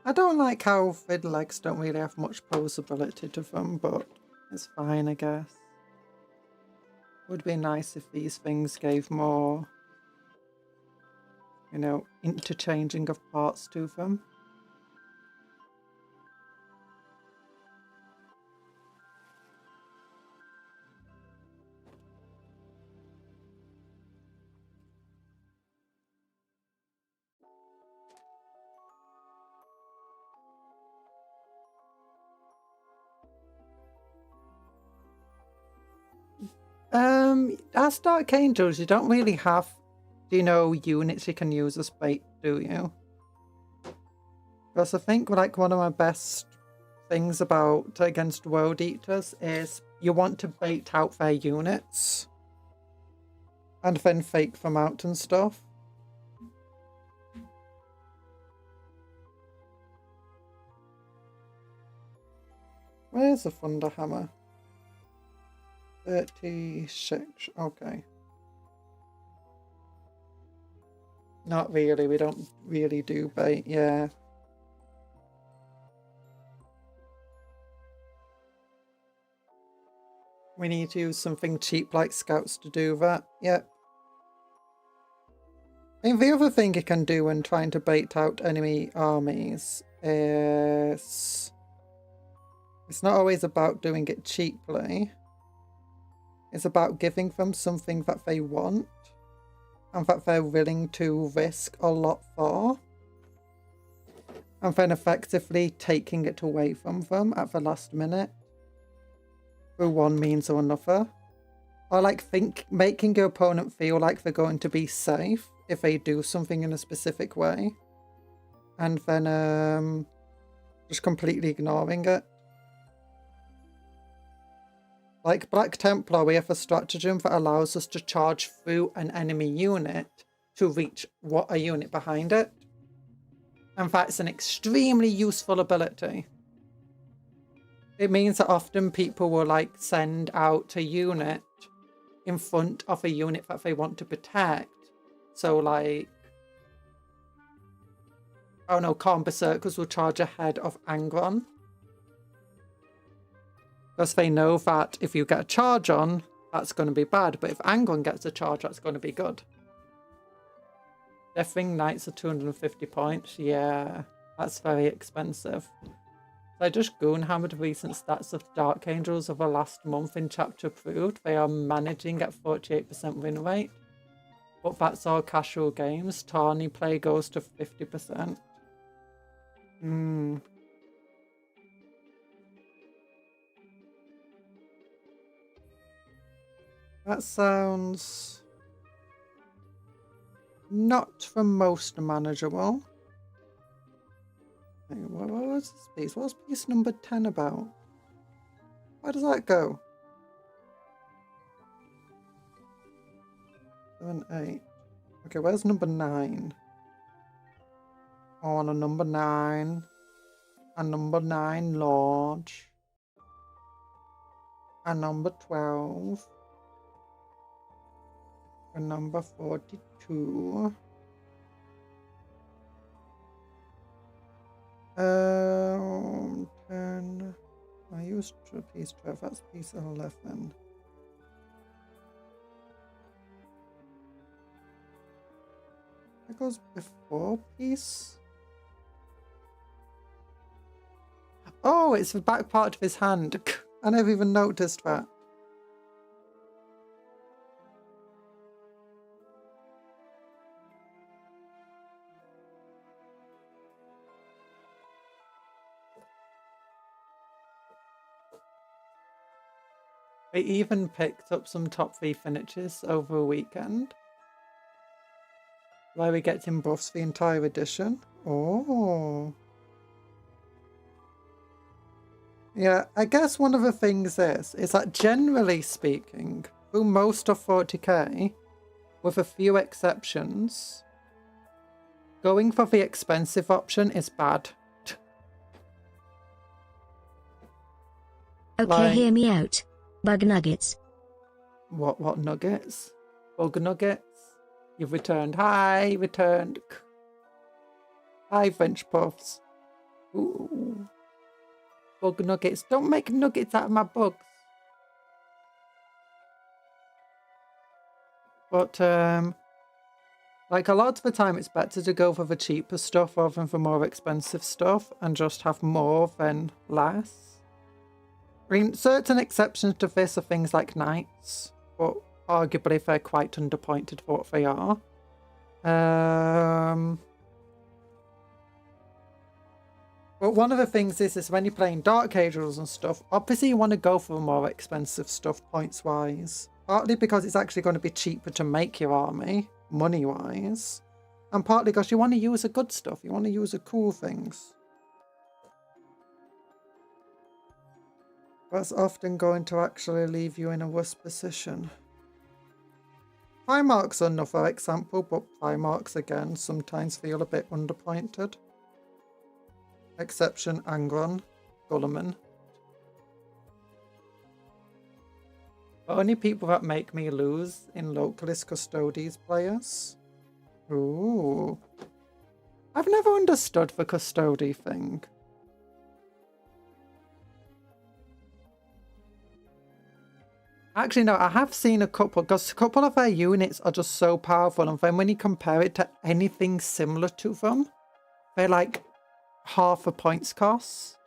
I don't like how thin legs don't really have much posability to them, but it's fine, I guess. Would be nice if these things gave more, you know, interchanging of parts to them. As Dark Angels, you don't really have, you know, units you can use as bait, do you? Because I think like one of my best things about against World Eaters is you want to bait out their units and then fake them out and stuff. Where's the Thunder Hammer? 36, okay. Not really, we don't really do bait, yeah. We need to use something cheap like scouts to do that, yep. I mean, the other thing you can do when trying to bait out enemy armies is... It's not always about doing it cheaply. It's about giving them something that they want and that they're willing to risk a lot for. And then effectively taking it away from them at the last minute. Through one means or another. Or like making your opponent feel like they're going to be safe if they do something in a specific way. And then just completely ignoring it. Like Black Templar, we have a stratagem that allows us to charge through an enemy unit to reach a unit behind it. And that's an extremely useful ability. It means that often people will like send out a unit in front of a unit that they want to protect. So like, oh no, Khorne Berserkers will charge ahead of Angron. Because they know that if you get a charge on, that's going to be bad. But if Angron gets a charge, that's going to be good. Deathwing Knights are 250 points. Yeah, that's very expensive. So I just goonhammered recent stats of Dark Angels of the last month in Chapter Approved. They are managing at 48% win rate. But that's all casual games. Tawny play goes to 50%. That sounds not the most manageable. Hey, what was this piece? What's piece number 10 about? Where does that go? 7, 8. Okay, where's number 9? Oh, and a number 9. A number 9 large. A number 12. A number 42. 10. I used piece 12. That's piece 11. That goes before piece. Oh, it's the back part of his hand. I never even noticed that. I even picked up some top 3 finishes over a weekend. Where we get him buffs the entire edition. Oh. Yeah, I guess one of the things is that generally speaking, through most of 40k, with a few exceptions, going for the expensive option is bad. Okay, hear me out. Bug nuggets. What nuggets? Bug nuggets? You've returned. Hi, returned. Hi, French puffs. Ooh. Bug nuggets. Don't make nuggets out of my bugs. But, like a lot of the time it's better to go for the cheaper stuff rather than for more expensive stuff and just have more than less. I mean, certain exceptions to this are things like knights, but arguably they're quite underpointed for what they are. But one of the things is when you're playing Dark Age rules and stuff, obviously you want to go for the more expensive stuff points-wise. Partly because it's actually going to be cheaper to make your army, money-wise. And partly because you want to use the good stuff, you want to use the cool things. That's often going to actually leave you in a worse position. Primarchs are another example, but Primarchs again sometimes feel a bit underpointed. Exception Angron, Gulliman. The only people that make me lose in Localist Custodes players. Ooh. I've never understood the Custody thing. Actually, no, I have seen a couple, because a couple of their units are just so powerful, and then when you compare it to anything similar to them, they're like half a points cost.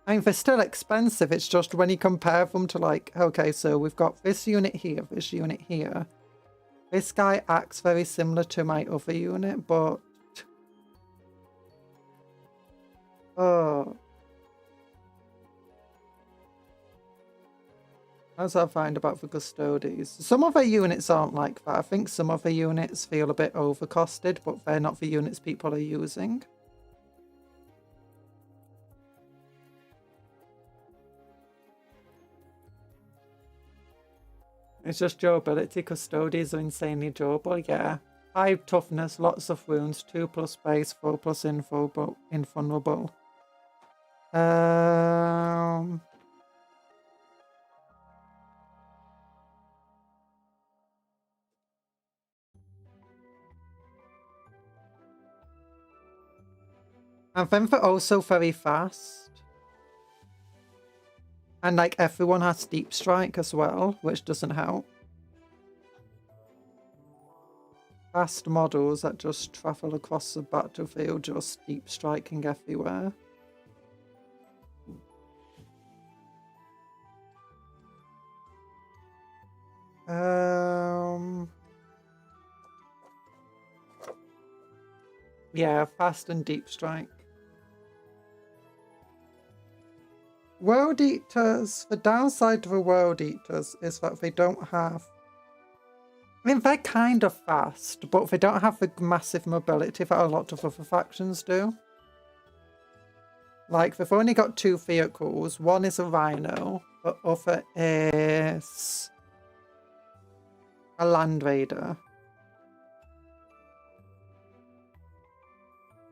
I mean, they're still expensive, it's just when you compare them to like, okay, so we've got this unit here, this unit here. This guy acts very similar to my other unit, but... Oh... That's what I find about the Custodes. Some of their units aren't like that. I think some of the units feel a bit overcosted, but they're not the units people are using. It's just durability. Custodes are insanely durable, yeah. High toughness, lots of wounds, 2+ base, 4+ invulnerable. And then they're also very fast. And like everyone has deep strike as well, which doesn't help. Fast models that just travel across the battlefield, just deep striking everywhere. Yeah, fast and deep strike. World Eaters, the downside to the World Eaters is that they don't have... I mean, they're kind of fast, but they don't have the massive mobility that a lot of other factions do. Like, they've only got 2 vehicles. One is a Rhino, the other is a Land Raider.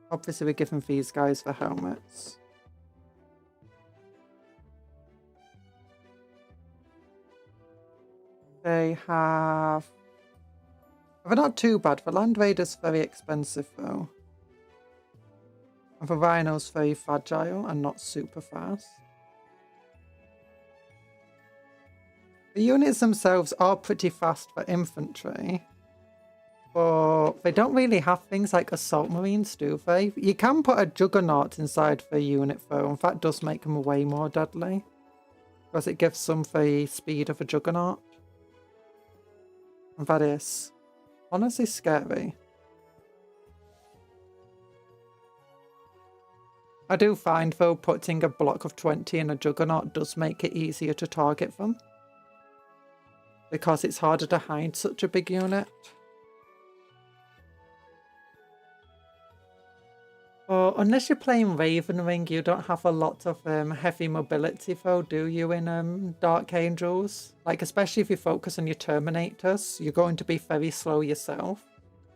Obviously, we're giving these guys the helmets. They have... They're not too bad. The Land Raider's very expensive, though. And the Rhino's very fragile and not super fast. The units themselves are pretty fast for infantry. But they don't really have things like assault marines, do they? You can put a juggernaut inside the unit, though, and that does make them way more deadly. Because it gives them the speed of a juggernaut. And that is honestly scary. I do find, though, putting a block of 20 in a juggernaut does make it easier to target them. Because it's harder to hide such a big unit. Or unless you're playing Raven Ring, you don't have a lot of heavy mobility, though, do you, in Dark Angels? Like, especially if you focus on your Terminators, you're going to be very slow yourself.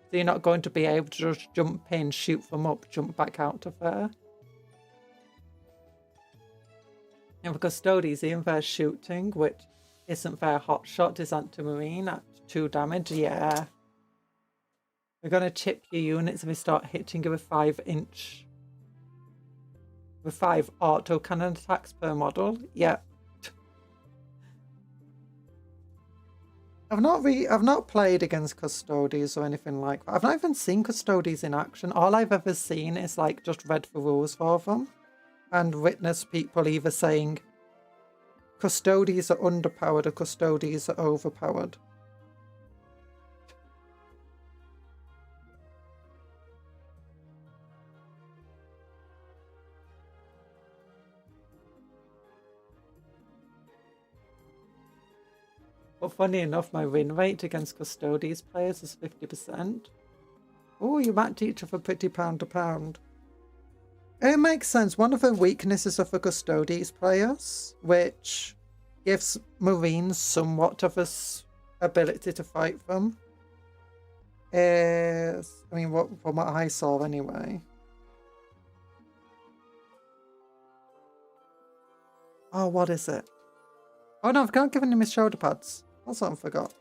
So you're not going to be able to just jump in, shoot them up, jump back out of there. And the Custodies, even their shooting, which isn't their hot shot, is anti-marine at 2 damage, yeah. We're going to chip your units if we start hitting you with 5-inch. With 5 autocannon attacks per model. Yeah. I've not played against Custodies or anything like that. I've not even seen Custodies in action. All I've ever seen is like just read the rules for them. And witnessed people either saying Custodies are underpowered or Custodies are overpowered. But funny enough, my win rate against Custodies players is 50%. Oh, you match each other pretty pound to pound. It makes sense. One of the weaknesses of the Custodies players, which gives Marines somewhat of a ability to fight them, is... I mean, from what I saw anyway. Oh, what is it? Oh no, I've not given him his shoulder pads. That's what I forgot.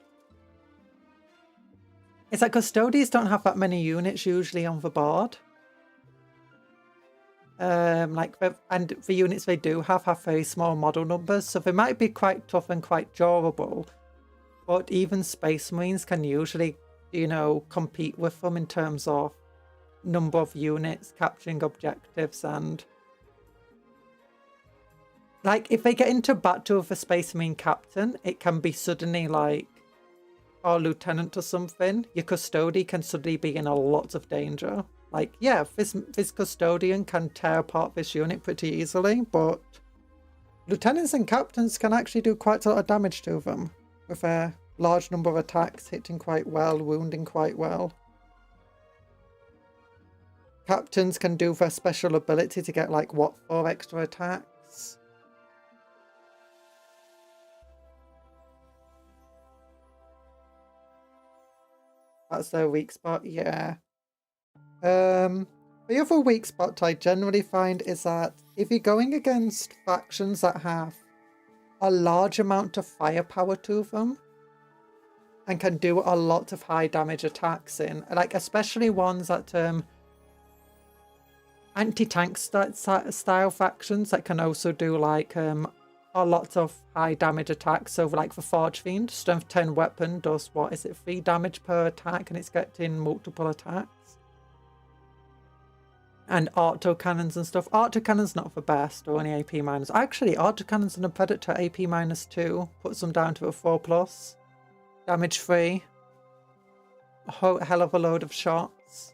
It's like Custodies don't have that many units usually on the board. And the units they do have very small model numbers, so they might be quite tough and quite durable. But even Space Marines can usually, you know, compete with them in terms of number of units, capturing objectives, and... Like, if they get into battle with a Space Marine captain, it can be suddenly like, or lieutenant or something. Your Custodian can suddenly be in a lot of danger. Like, yeah, this Custodian can tear apart this unit pretty easily, but lieutenants and captains can actually do quite a lot of damage to them. With a large number of attacks, hitting quite well, wounding quite well. Captains can do their special ability to get like, what, 4 extra attacks? That's their weak spot, yeah. The other weak spot I generally find is that if you're going against factions that have a large amount of firepower to them and can do a lot of high damage attacks in, like especially ones that anti-tank style factions that can also do like a lot of high damage attacks. So like the Forge Fiend, strength 10 weapon does, what is it, 3 damage per attack, and it's getting multiple attacks. And autocannons and stuff. Autocannons not the best, or only AP minus. Actually, autocannons and a Predator AP minus 2 puts them down to a 4+. Damage free. A whole hell of a load of shots.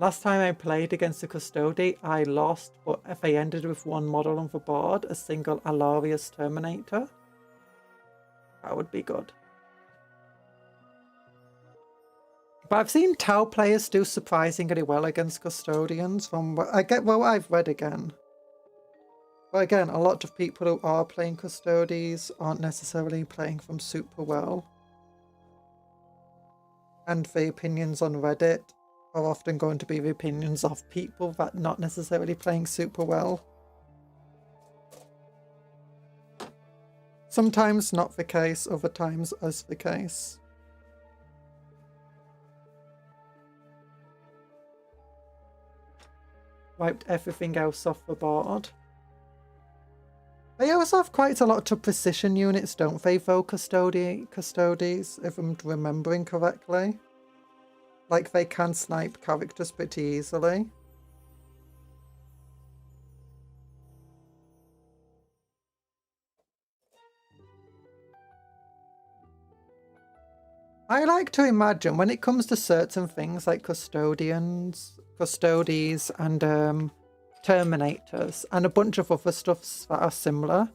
Last time I played against a Custody, I lost, but if I ended with one model on the board, a single Alarius Terminator, that would be good. But I've seen Tau players do surprisingly well against Custodians from what I've read again. But again, a lot of people who are playing Custodies aren't necessarily playing them super well. And the opinions on Reddit are often going to be the opinions of people that not necessarily playing super well. Sometimes not the case, other times is the case. Wiped everything else off the board. They also have quite a lot of precision units, don't they, though, Custodies, if I'm remembering correctly. Like, they can snipe characters pretty easily. I like to imagine when it comes to certain things like Custodies, and Terminators, and a bunch of other stuffs that are similar,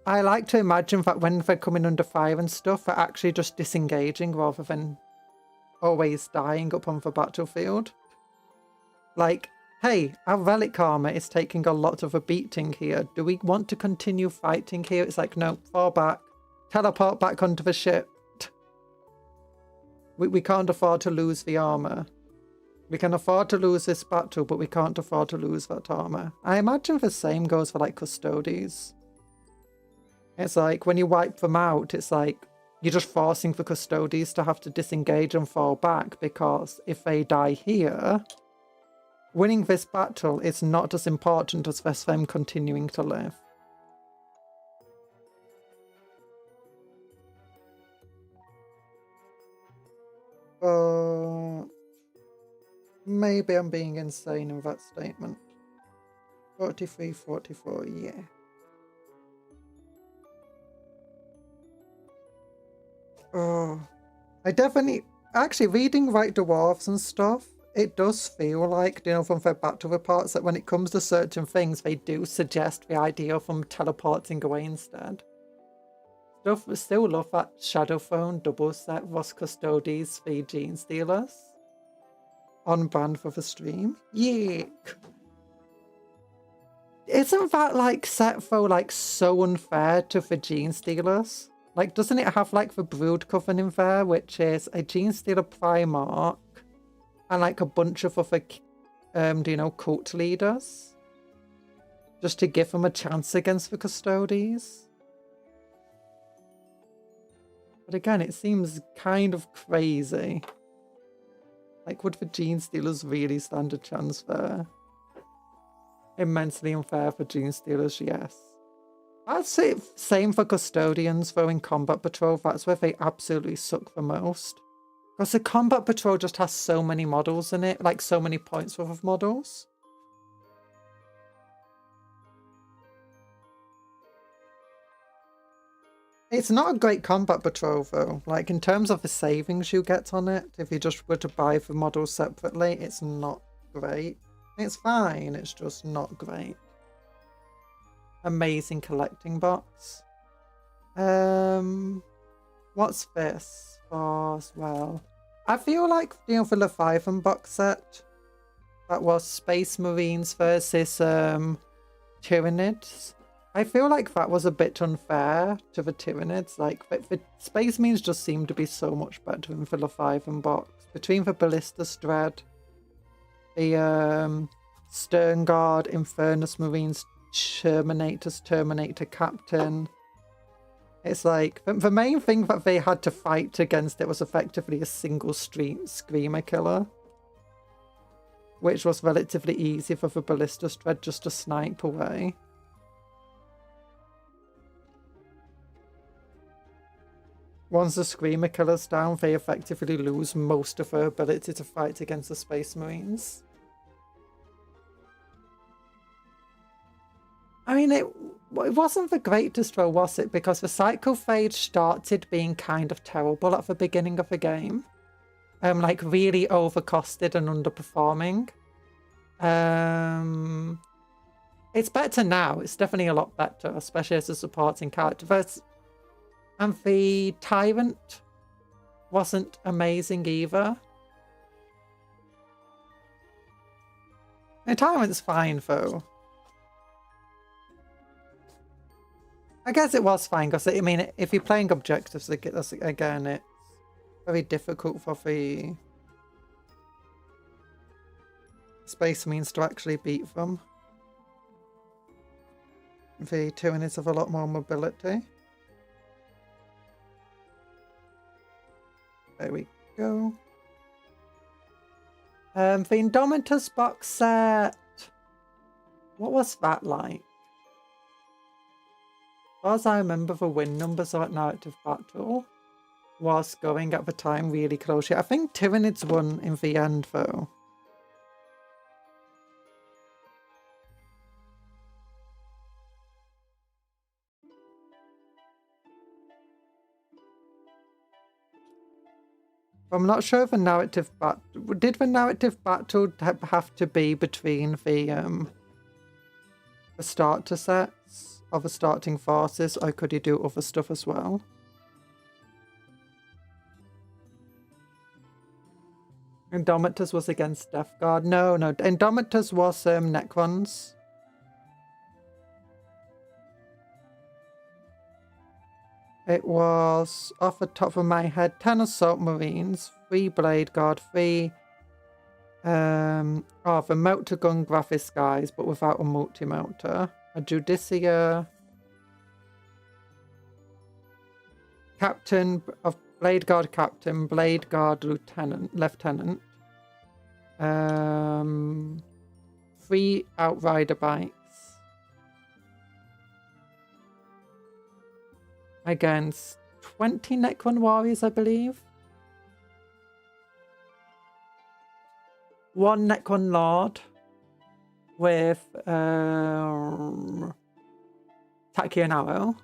I like to imagine that when they're coming under fire and stuff, they're actually just disengaging rather than always dying up on the battlefield. Like, hey, our relic armor is taking a lot of a beating here. Do we want to continue fighting here? It's like, no, fall back. Teleport back onto the ship. We can't afford to lose the armor. We can afford to lose this battle, but we can't afford to lose that armor. I imagine the same goes for like Custodies. It's like when you wipe them out, it's like you're just forcing the Custodies to have to disengage and fall back, because if they die here, winning this battle is not as important as them continuing to live. Maybe I'm being insane in that statement. 43, 44, yeah. Oh, I definitely... Actually, reading White Dwarves and stuff, it does feel like, you know, from their battle reports, that when it comes to certain things, they do suggest the idea of them teleporting away instead. Still love that Shadow Phone double set was Custodies for Gene Stealers. On brand for the stream. Yeah. Isn't that like set though like so unfair to the Gene Stealers? Like, doesn't it have like the Brood Coven in there, which is a Gene Stealer Primarch and like a bunch of other you know, cult leaders? Just to give them a chance against the Custodies. But again, it seems kind of crazy. Like, would the Gene Stealers really stand a chance there? Immensely unfair for Gene Stealers, yes. I'd say same for Custodians, though, in Combat Patrol. That's where they absolutely suck the most. Because the Combat Patrol just has so many models in it, like so many points worth of models. It's not a great Combat Patrol, though. Like, in terms of the savings you get on it, if you just were to buy the models separately, it's not great. It's fine, it's just not great. Amazing collecting box. What's this for as well? I feel like, you know, the Leviathan box set, that was Space Marines versus Tyranids. I feel like that was a bit unfair to the Tyranids. Like, the Space Marines just seem to be so much better than the Leviathan box. Between the Ballistus Dread, the Stern Guard, Infernus Marines, Terminator Captain. It's like, the main thing that they had to fight against it was effectively a single Screamer Killer. Which was relatively easy for the Ballistus Dread just to snipe away. Once the Screamer Killer's down, they effectively lose most of their ability to fight against the Space Marines. I mean, it wasn't the greatest throw, was it? Because the Psychophage started being kind of terrible at the beginning of the game. like really overcosted and underperforming. It's better now. It's definitely a lot better, especially as a supporting character. And the Tyrant wasn't amazing either. The Tyrant's fine though. I guess it was fine because I mean, if you're playing objectives, again, it's very difficult for the Space Marines to actually beat them. The Tyranids have a lot more mobility. There we go. The Indomitus box set. What was that like? As far as I remember, the win numbers at Narrative Battle was going at the time really close. I think Tyranids won in the end though. I'm not sure if the narrative battle... Did the narrative battle have to be between the starter sets of the starting forces, or could you do other stuff as well? Indomitus was against Death Guard. No, Indomitus was Necrons. It was, off the top of my head, 10 Assault Marines, 3 Blade Guard, 3 the motor gun graphics guys, but without a multi-motor. A Judicia, Captain of Blade Guard Captain, Blade Guard Lieutenant, 3 Outrider bikes. Against 20 Necron warriors, I believe. 1 Necron Lord with Tachyon Arrow.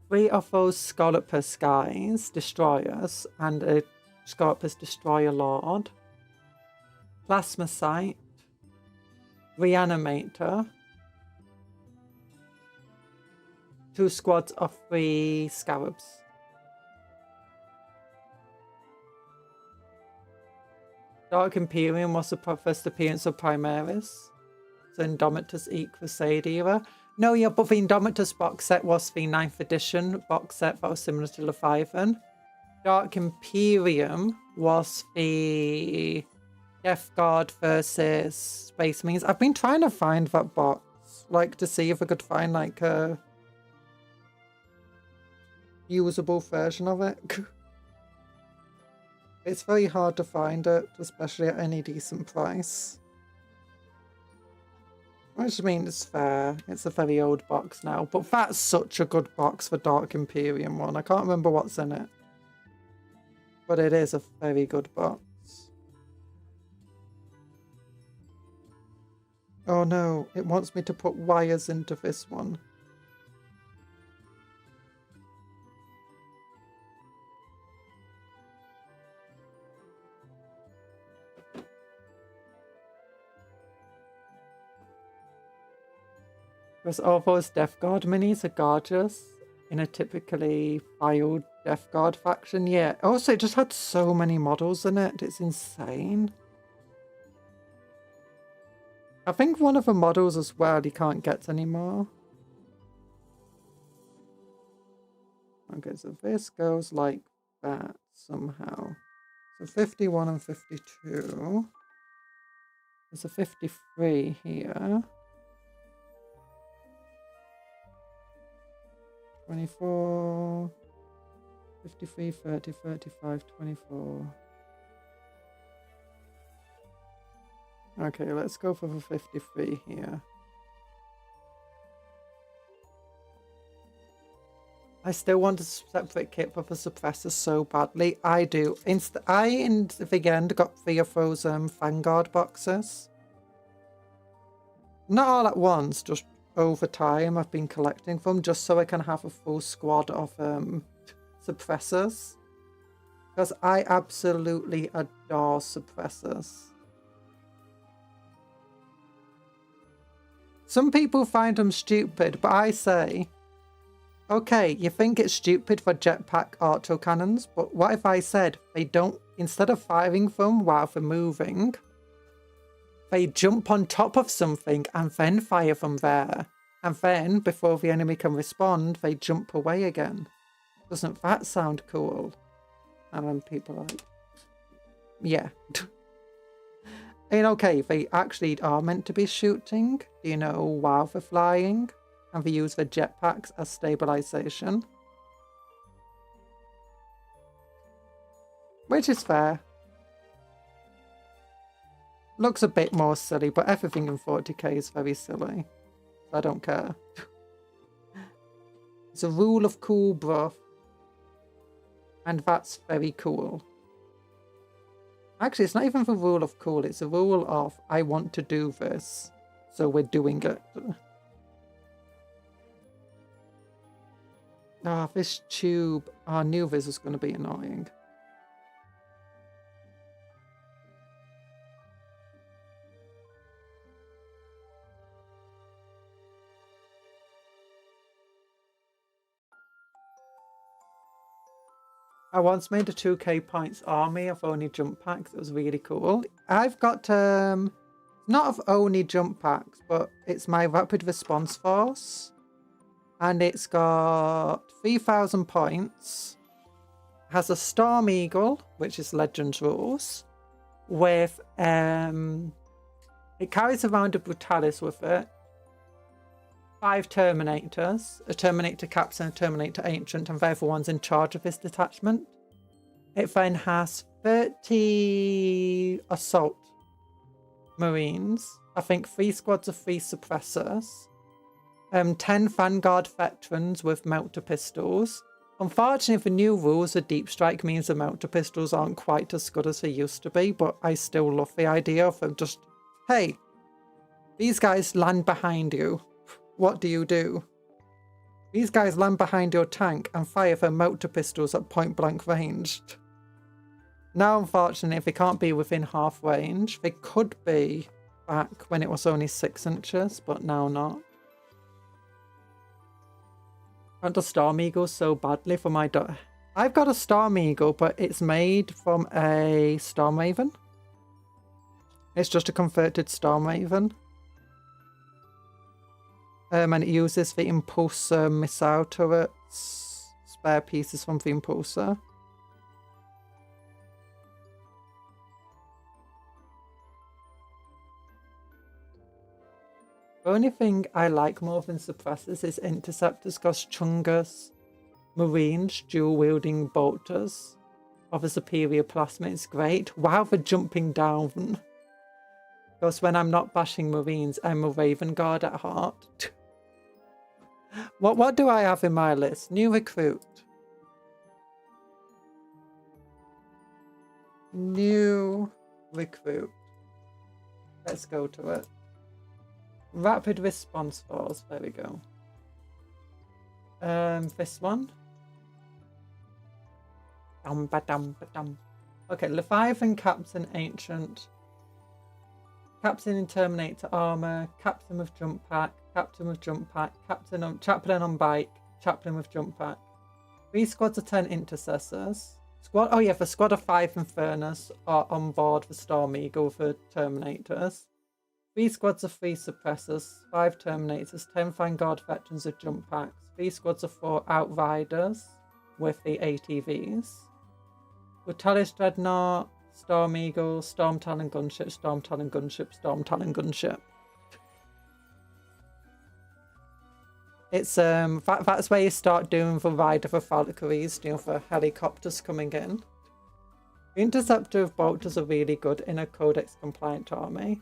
3 of those Scalopus guys, destroyers, and a Scalopus Destroyer Lord. Plasmacite. Reanimator. 2 squads of 3 Scarabs. Dark Imperium was the first appearance of Primaris. So Indomitus E Crusade era. No, yeah, but the Indomitus box set was the 9th edition box set that was similar to Leviathan. Dark Imperium was the Death Guard versus Space Marines. I've been trying to find that box, like to see if I could find like a usable version of it. It's very hard to find it, especially at any decent price. Which I mean, it's fair. It's a very old box now, but that's such a good box for Dark Imperium one. I can't remember what's in it, but it is a very good box. Oh no, it wants me to put wires into this one. Because all those Death Guard minis are gorgeous in a typically filed Death Guard faction. Yeah, also it just had so many models in it. It's insane. I think one of the models as well you can't get anymore. Okay, so this goes like that somehow. So 51 and 52. There's a 53 here. 24, 53, 30, 35, 24. Okay, let's go for the 53 here. I still want a separate kit for the suppressors so badly. I do. I, in the end, got 3 of those Vanguard boxes. Not all at once, just over time I've been collecting them just so I can have a full squad of suppressors. Because I absolutely adore suppressors. Some people find them stupid, but I say, okay, you think it's stupid for jetpack autocannons, but what if I said they don't, instead of firing them while they're moving, they jump on top of something and then fire from there. And then, before the enemy can respond, they jump away again. Doesn't that sound cool? And then people are like, yeah. And okay, they actually are meant to be shooting, you know, while they're flying. And they use the jetpacks as stabilization. Which is fair. Looks a bit more silly, but everything in 40k is very silly. So I don't care. It's a rule of cool, bruh. And that's very cool. Actually, it's not even the rule of cool. It's a rule of, I want to do this. So we're doing it. Ah, this tube. I knew this was going to be annoying. I once made a 2k points army of only jump packs. It was really cool. I've got, not of only jump packs, but it's my rapid response force. And it's got 3,000 points. Has a Storm Eagle, which is Legends rules. With, it carries around a Brutalis with it. 5 Terminators, a Terminator Captain, a Terminator Ancient, and they're the ones in charge of this detachment. It then has 30 Assault Marines, I think 3 squads of 3 Suppressors, 10 Vanguard Veterans with Melter Pistols. Unfortunately, the new rules of Deep Strike means the Melter Pistols aren't quite as good as they used to be, but I still love the idea of them just, hey, these guys land behind you. What do you do? These guys land behind your tank and fire their Melter Pistols at point blank range. Now, unfortunately, if they can't be within half range, they could be back when it was only 6 inches, but now not. I want a Storm Eagle so badly for my I've got a Storm Eagle, but it's made from a Storm Raven. It's just a converted Storm Raven. And it uses the Impulsor missile turrets, spare pieces from the Impulsor. The only thing I like more than suppressors is interceptors, because Chungus Marines dual-wielding bolters of a superior plasma is great. Wow, for jumping down. Because when I'm not bashing Marines, I'm a Raven Guard at heart. What do I have in my list? New recruit. New recruit. Let's go to it. Rapid response force. There we go. This one. Okay, Leviathan Captain Ancient. Captain in Terminator Armor, Captain with Jump Pack, Captain with Jump Pack, Chaplain on Bike, Chaplain with Jump Pack. 3 squads of 10 Intercessors. The squad of 5 Infernus are on board the Storm Eagle for Terminators. 3 squads of 3 Suppressors, 5 Terminators, 10 Vanguard Veterans with Jump Packs, 3 squads of 4 Outriders with the ATVs. Brutalis Dreadnought, Storm Eagle, Storm Talon Gunship, Storm Talon Gunship, Storm Talon Gunship. It's that's where you start doing the Ride of the Valkyries, you know, for helicopters coming in. The Interceptor of Bolters are really good in a Codex compliant army.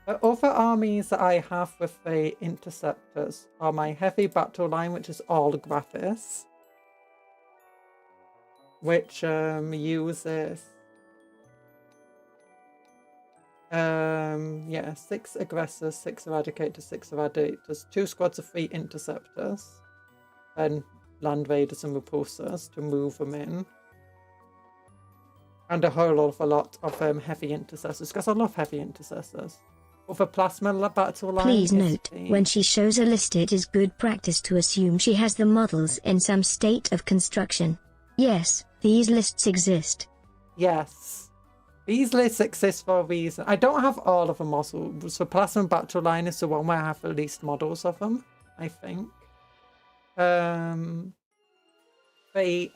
The other armies that I have with the Interceptors are my Heavy Battle Line, which is all Graphis, which uses 6 Aggressors, 6 Eradicators, 6 Eraditators, 2 squads of 3 Interceptors, then Land Raiders and Repulsors to move them in. And a lot of heavy intercessors, because I love heavy intercessors. But for plasma battle line, Please note, when she shows a list it is good practice to assume she has the models in some state of construction. Yes, these lists exist. Yes. These lists exist for a reason. I don't have all of the models. So Plasma Battle Line is the one where I have the least models of them, I think. The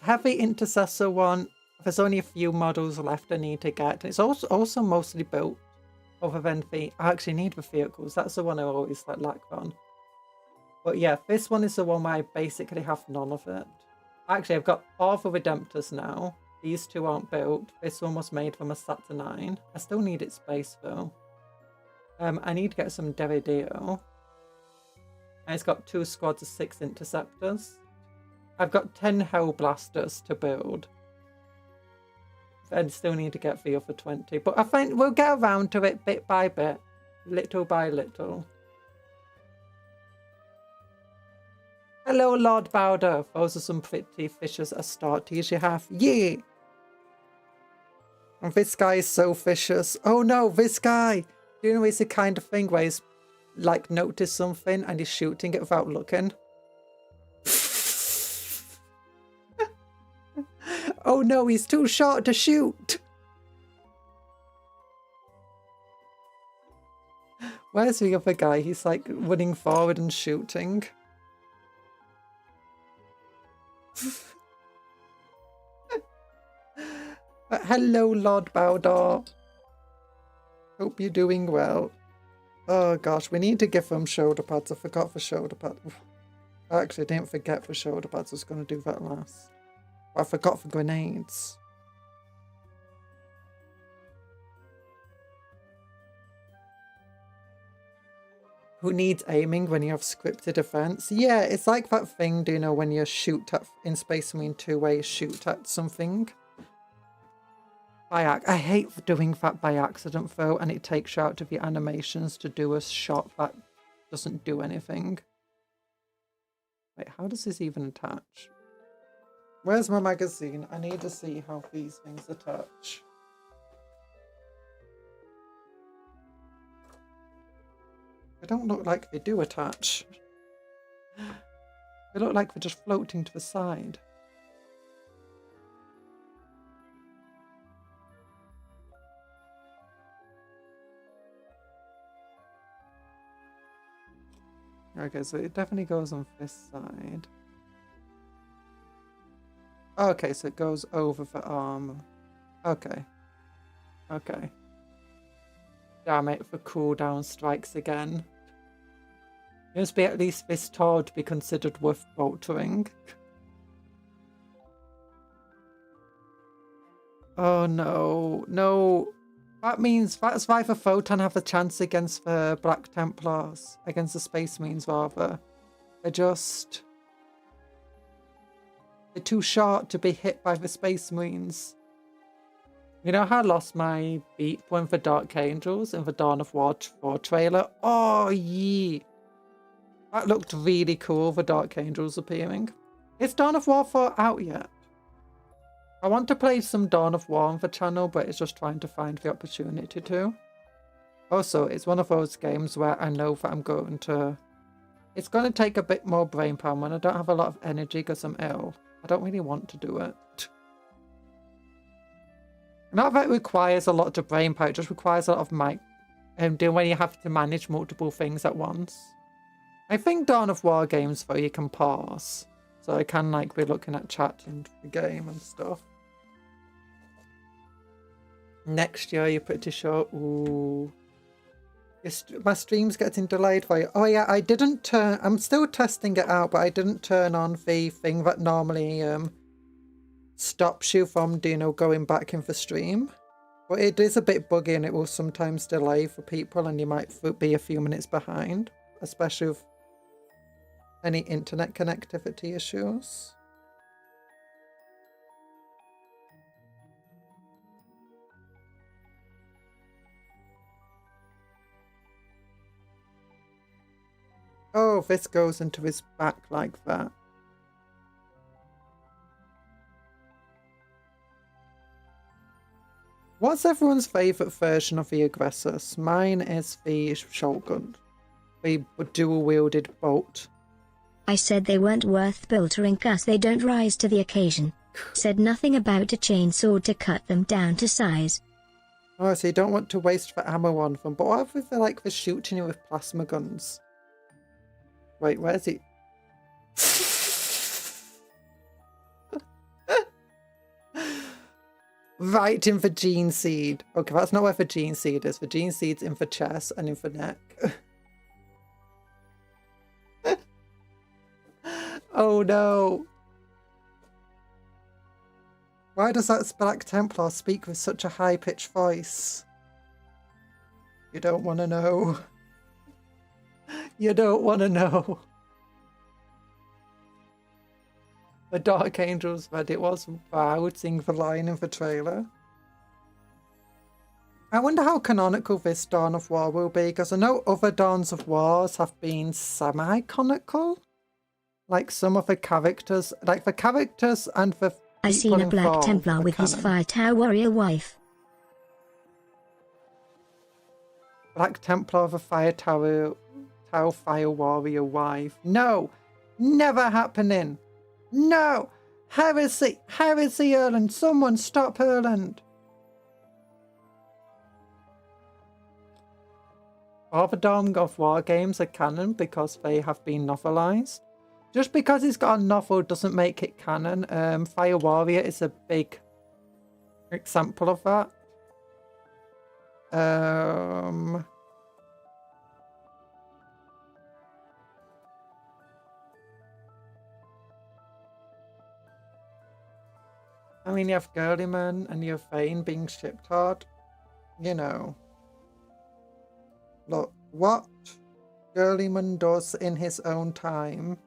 Heavy Intercessor one, there's only a few models left I need to get. It's also mostly built other than the... I actually need the vehicles. That's the one I always lack on. But yeah, this one is the one where I basically have none of it. Actually, I've got all the Redemptors now. These two aren't built. This one was made from a Saturn 9. I still need its space though. I need to get some Deridio. And it's got 2 squads of 6 Interceptors. I've got 10 Hellblasters to build. And still need to get the other 20. But I think we'll get around to it bit by bit. Little by little. Hello, Lord Bowder. Those are some pretty fishes a start to use you have. Yeah! And this guy is so vicious. Oh no, this guy! Do you know it's the kind of thing where he's like noticed something and he's shooting it without looking? Oh no, he's too short to shoot! Where's the other guy? He's like running forward and shooting. Hello, Lord Bowdor. Hope you're doing well. Oh gosh, we need to give them shoulder pads. I forgot for shoulder pads. Actually, I didn't forget for shoulder pads. I was going to do that last. But I forgot for grenades. Who needs aiming when you have scripted events? Yeah, it's like that thing, do you know, when you shoot at, in Space Marine 2 where you shoot at something. I hate doing that by accident though, and it takes you out of your animations to do a shot that doesn't do anything. Wait, how does this even attach? Where's my magazine? I need to see how these things attach. They don't look like they do attach. They look like they're just floating to the side. Okay, so it definitely goes on this side. Okay, so it goes over the arm. Okay. Okay. Damn it, the cooldown strikes again. It must be at least this tall to be considered worth boltering. Oh no, no. That means that's why the Photon have a chance against the Black Templars, against the Space Marines rather. They're too short to be hit by the Space Marines. You know how I lost my beep when the Dark Angels in the Dawn of War 4 trailer? Oh yeah. That looked really cool, the Dark Angels appearing. Is Dawn of War 4 out yet? I want to play some Dawn of War on the channel, but it's just trying to find the opportunity to. Also, it's one of those games where I know that I'm going to... It's going to take a bit more brain power when I don't have a lot of energy because I'm ill. I don't really want to do it. Not that it requires a lot of brain power, it just requires a lot of doing when you have to manage multiple things at once. I think Dawn of War games though you can pause. So I can like be looking at chat and the game and stuff. Next year you're pretty sure. Ooh. My stream's getting delayed for you. Oh yeah, I didn't turn... I'm still testing it out, but I didn't turn on the thing that normally stops you from, you know, going back in the stream. But it is a bit buggy and it will sometimes delay for people and you might be a few minutes behind. Especially with any internet connectivity issues. Oh, this goes into his back like that. What's everyone's favourite version of the Aggressus? Mine is the shotgun. The dual-wielded bolt. I said they weren't worth boltering cause they don't rise to the occasion. Said nothing about a chainsaw to cut them down to size. Oh, so you don't want to waste the ammo on them. But what if they're like, they're shooting you with plasma guns? Wait, where's he? Right in the gene seed. Okay, that's not where the gene seed is. The gene seed's in the chest and in the neck. Oh no. Why does that Black Templar speak with such a high-pitched voice? You don't want to know. You don't want to know. The Dark Angels Reddit was vouching the line in the trailer. I wonder how canonical this Dawn of War will be, because I know other Dawns of Wars have been semi-canonical. Like some of the characters, like the characters and the I seen a Black Templar with his Fire Tower warrior wife. Black Templar of a Fire Tower Fire Warrior wife. No! Never happening! No! Heresy! Heresy, Erland! Someone stop Erland! All the Dawn of War games are canon because they have been novelized. Just because it's got a novel doesn't make it canon. Fire Warrior is a big example of that. I mean, you have Girlyman and you have Vane being shipped hard. You know. Look, what Girlyman does in his own time.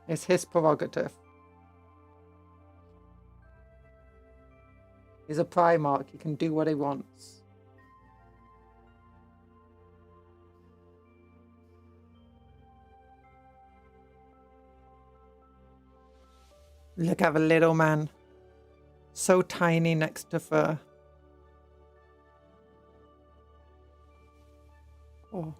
It's his prerogative. He's a Primarch. He can do what he wants. Look at the little man. So tiny next to the... Oh.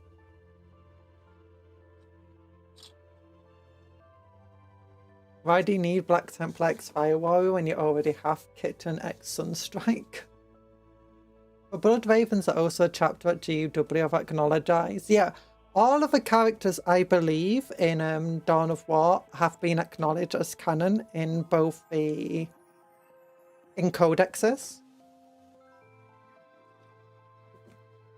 Why do you need Black Templar X Fire Warrior when you already have Kitten X Sunstrike? The Blood Ravens are also a chapter at GiveSprinkles of Acknowledged. Yeah, all of the characters I believe in Dawn of War have been acknowledged as canon in both the... in codexes.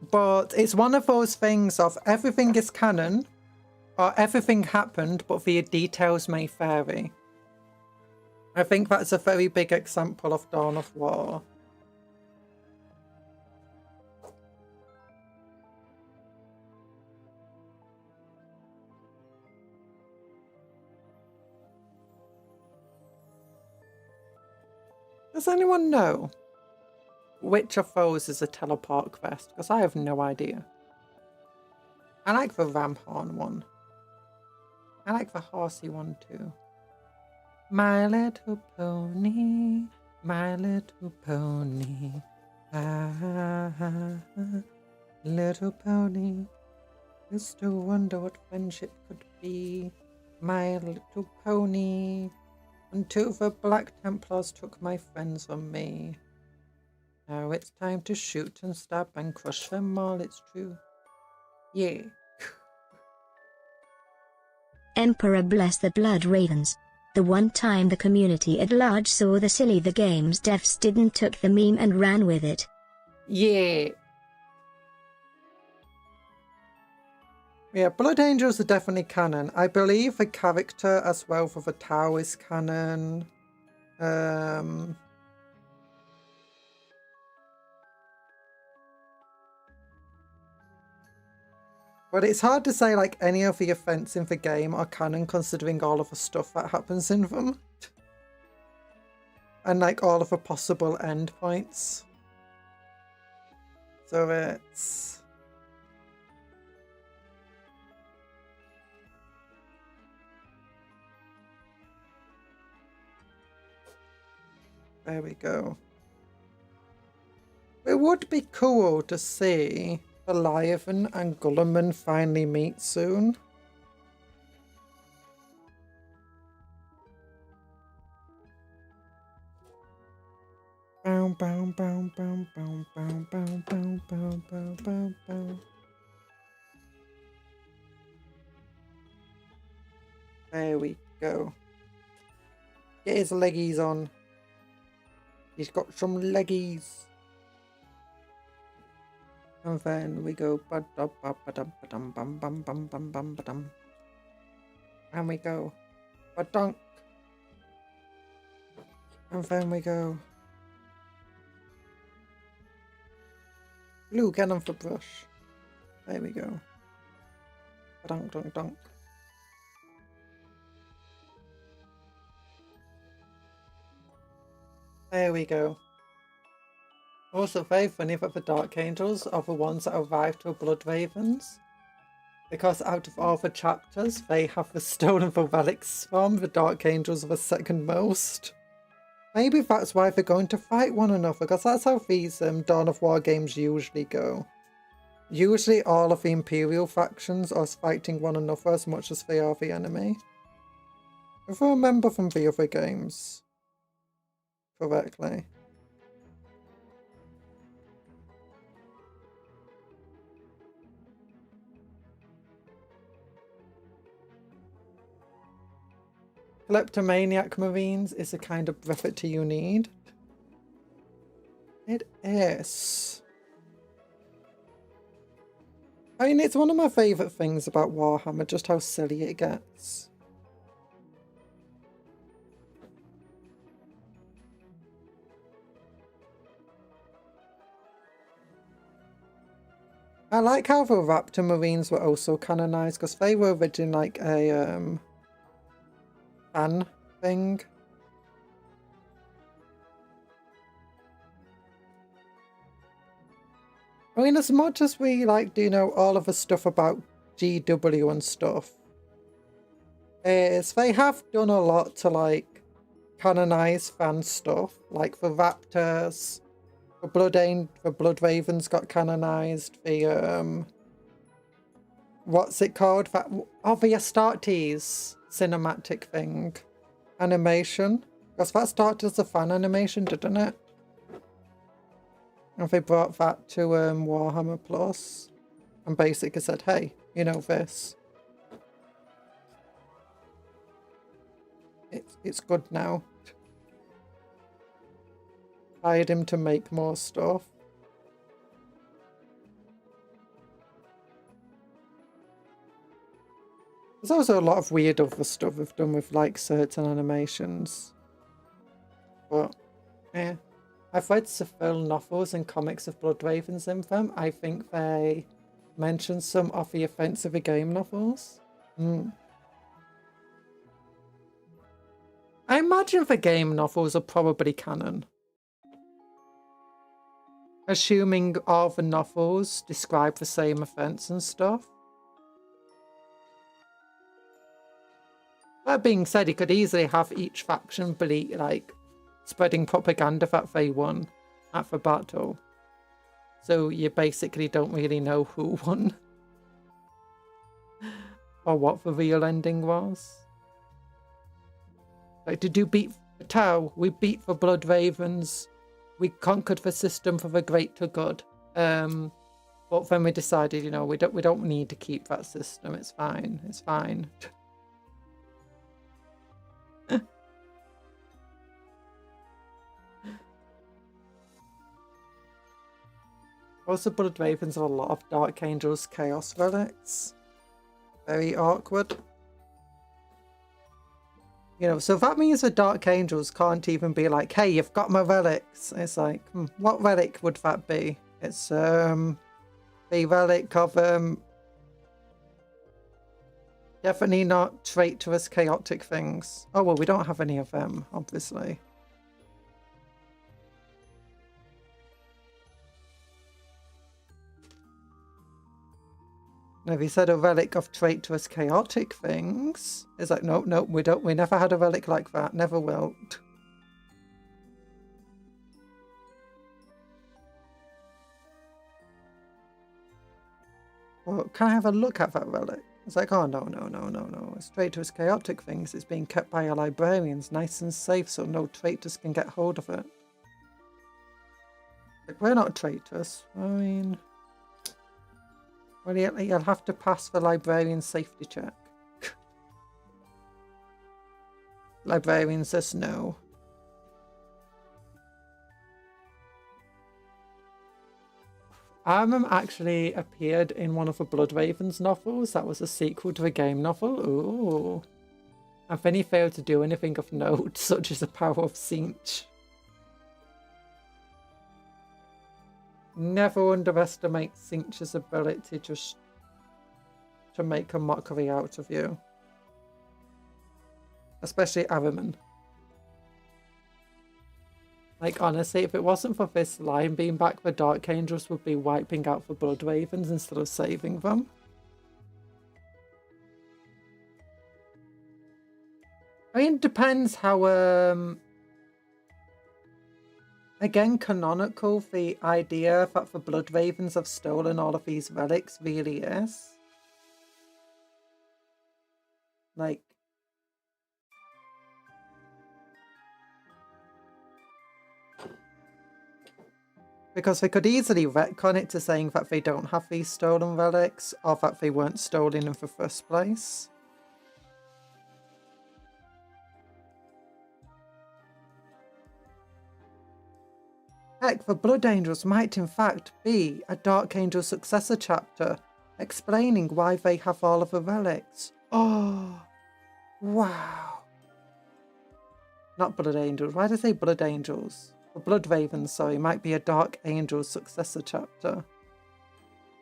But it's one of those things of everything is canon, or everything happened, but the details may vary. I think that's a very big example of Dawn of War. Does anyone know which of those is a teleport quest? Because I have no idea. I like the Ramhorn one. I like the horsey one too. My little pony, my little pony. Ah, little pony. Used to wonder what friendship could be. My little pony. Until the Black Templars took my friends from me. Now it's time to shoot and stab and crush them all, it's true. Yeah. Emperor bless the Blood Ravens. The one time the community at large saw the silly the game's devs didn't took the meme and ran with it. Yeah. Yeah, Blood Angels are definitely canon. I believe the character as well for the Tau is canon. But it's hard to say like any of the events in the game are canon considering all of the stuff that happens in them. And like all of the possible endpoints. So it's... There we go. It would be cool to see Leviathan and Gulliman finally meet soon. Bow, bow, bow, bow, bow, bow, bow, bow, bow, bow, bow, bow. There we go. Get his leggies on. He's got some leggies. And then we go. And we go. Badunk. And then we go. Blue cannon for brush. There we go. Badunk, dunk, dunk. There we go. Also very funny that the Dark Angels are the ones that arrived to Blood Ravens. Because out of all the chapters, they have the stolen the relics from. The Dark Angels are the second most. Maybe that's why they're going to fight one another, because that's how these Dawn of War games usually go. Usually all of the Imperial factions are fighting one another as much as they are the enemy. If I remember from the other games correctly. Kleptomaniac Marines is the kind of brevity you need. It is. I mean, it's one of my favourite things about Warhammer, just how silly it gets. I like how the Raptor Marines were also canonised, because they were originally like a fan thing. I mean, as much as we like do know all of the stuff about GW and stuff, is they have done a lot to like canonize fan stuff, like the Raptors, the Blood Ravens got canonized, the what's it called? The Astartes cinematic thing. Animation. Because that started as a fan animation, didn't it? And they brought that to Warhammer Plus. And basically said, hey, you know this. It's good now. Hired him to make more stuff. There's also a lot of weird other stuff we've done with like certain animations. But yeah. I've read the full novels and comics of Blood Ravens in them. I think they mention some of the events of the game novels. I imagine the game novels are probably canon. Assuming all the novels describe the same events and stuff. That being said, you could easily have each faction believe, like, spreading propaganda that they won at the battle. So you basically don't really know who won. Or what the real ending was. Like, did you beat the Tau? We beat the Blood Ravens. We conquered the system for the greater good. But then we decided, you know, we don't need to keep that system. It's fine. It's fine. Also, Blood Ravens have a lot of Dark Angels Chaos relics. Very awkward. You know, so that means the Dark Angels can't even be like, hey, you've got my relics. It's like, what relic would that be? It's the relic of definitely not traitorous chaotic things. Oh well, we don't have any of them, obviously. Now, if you said a relic of traitorous chaotic things, it's like, no, we never had a relic like that, never will. Well, can I have a look at that relic? It's like, oh no, no, no, no, no. It's traitorous chaotic things. It's being kept by our librarians, nice and safe, so no traitors can get hold of it. Like, we're not traitors. I mean, well, you'll have to pass the librarian safety check. Librarian says no. Armam actually appeared in one of the Bloodravens novels. That was a sequel to a game novel. Ooh. And then he failed to do anything of note, such as the power of Cinch. Never underestimate Cinch's ability just to make a mockery out of you. Especially Araman. Like, honestly, if it wasn't for this line being back, the Dark Angels would be wiping out the Bloodravens instead of saving them. I mean, it depends how, again, canonical the idea that the Bloodravens have stolen all of these relics really is. Like, because they could easily retcon it to saying that they don't have these stolen relics, or that they weren't stolen in the first place. Heck, the Blood Angels might in fact be a Dark Angel successor chapter, explaining why they have all of the relics. Oh, wow. Not Blood Angels. Why did I say Blood Angels? The Blood Ravens, sorry, might be a Dark Angel successor chapter.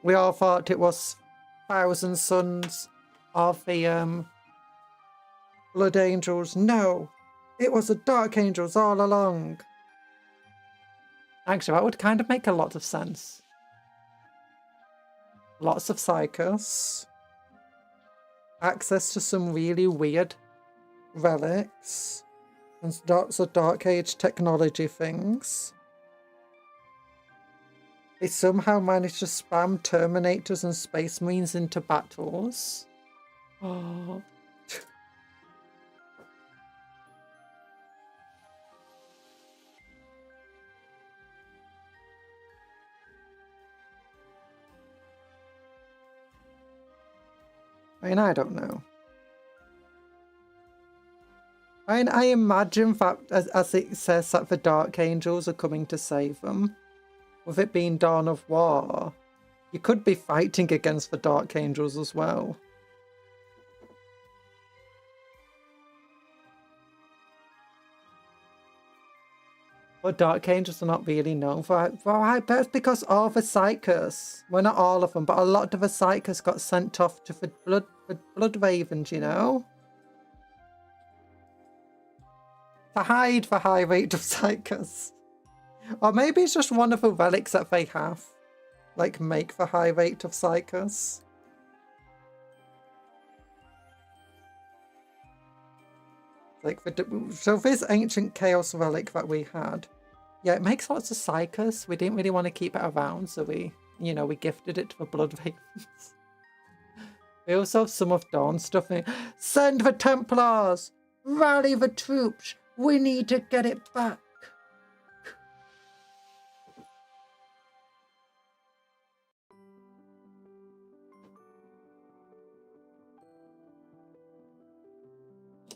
We all thought it was Thousand Sons of the Blood Angels. No, it was the Dark Angels all along. Actually, that would kind of make a lot of sense. Lots of psychos. Access to some really weird relics. And lots of Dark Age technology things. They somehow managed to spam Terminators and Space Marines into battles. Oh. I mean, I don't know. I mean, I imagine that, as it says, that the Dark Angels are coming to save them. With it being Dawn of War, you could be fighting against the Dark Angels as well. But Dark Angels are not really known for it. Well, I bet it's because all the Psychers, well, not all of them, but a lot of the Psychers got sent off to the Blood Ravens, you know? To hide the high rate of Psychers. Or maybe it's just one of the relics that they have. Like, make the high rate of Psychers. Like, so this ancient chaos relic that we had, yeah, it makes lots of Psychers. We didn't really want to keep it around, so we gifted it to the Blood Ravens. We also have some of Dawn's stuff. Send the Templars! Rally the troops! We need to get it back!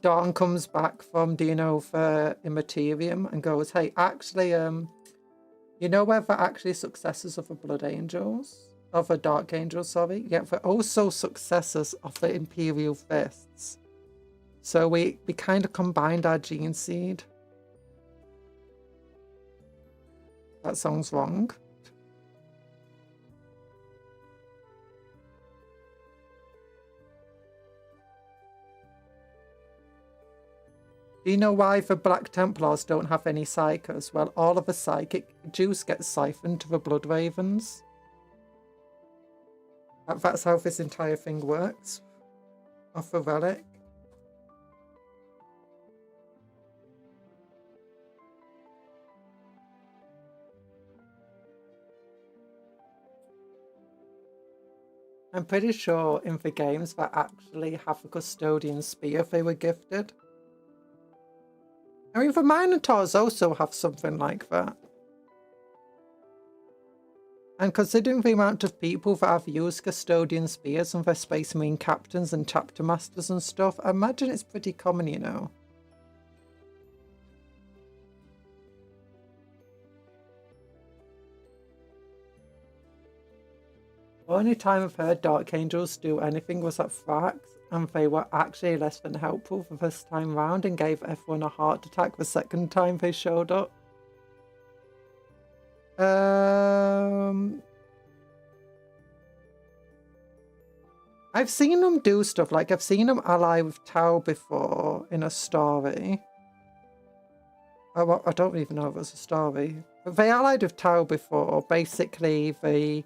Dawn comes back from, for Immaterium and goes, hey, actually, you know where they're actually successors of the Blood Angels? Of the Dark Angels, sorry. Yeah, they're also successors of the Imperial Fists. So we kind of combined our gene seed. That sounds wrong. Do you know why the Black Templars don't have any Psychers? Well, all of the psychic juice gets siphoned to the Blood Ravens. That's how this entire thing works. Of the relic. I'm pretty sure in the games that actually have a custodian spear they were gifted. I mean, the Minotaurs also have something like that. And considering the amount of people that have used custodian spears and their Space Marine captains and chapter masters and stuff, I imagine it's pretty common, you know. The only time I've heard Dark Angels do anything was at Frax, and they were actually less than helpful the first time round and gave everyone a heart attack the second time they showed up. I've seen them do stuff, like I've seen them ally with Tau before in a story. I don't even know if it was a story. But they allied with Tau before. Basically, the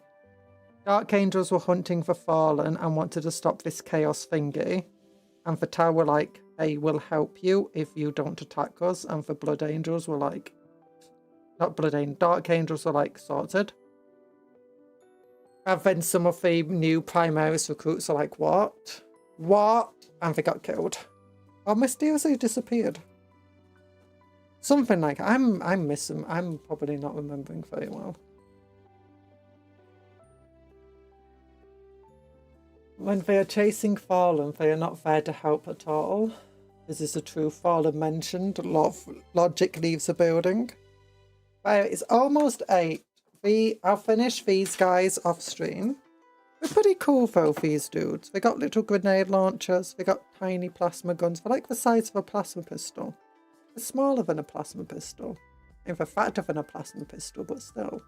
Dark Angels were hunting for Fallen and wanted to stop this chaos thingy. And the Tau were like, hey, we'll help you if you don't attack us. And the Blood Angels were like, not Blood Angels, Dark Angels were like, sorted. And then some of the new Primaris recruits are like, what? What? And they got killed. Or mysteriously disappeared. Something like that. I'm missing. I'm probably not remembering very well. When they are chasing Fallen, they are not there to help at all. This is a true Fallen mentioned. Logic leaves the building. Well, it's almost 8. I'll finish these guys off stream. They're pretty cool though, these dudes. They got little grenade launchers. They got tiny plasma guns. They're like the size of a plasma pistol. They're smaller than a plasma pistol. And they're fatter than a plasma pistol, but still.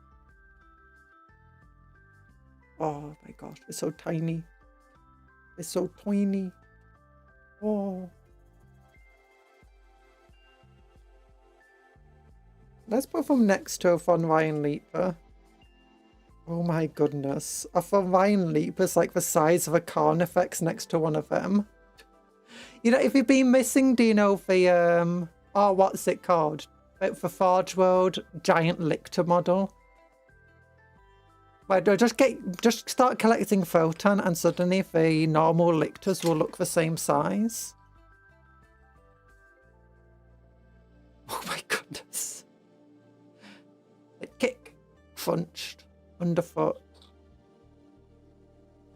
Oh my gosh, they're so tiny. They're so tiny. Oh. Let's put them next to a Von Ryan Leaper. Oh my goodness. A Von Ryan Leaper's like the size of a Carnifex next to one of them. You know, if you've been missing, do you know the, oh, what's it called? For Forge World, giant Lictor model. Right, just start collecting Photon and suddenly the normal Lictors will look the same size. Oh my goodness. Kick, punched, underfoot.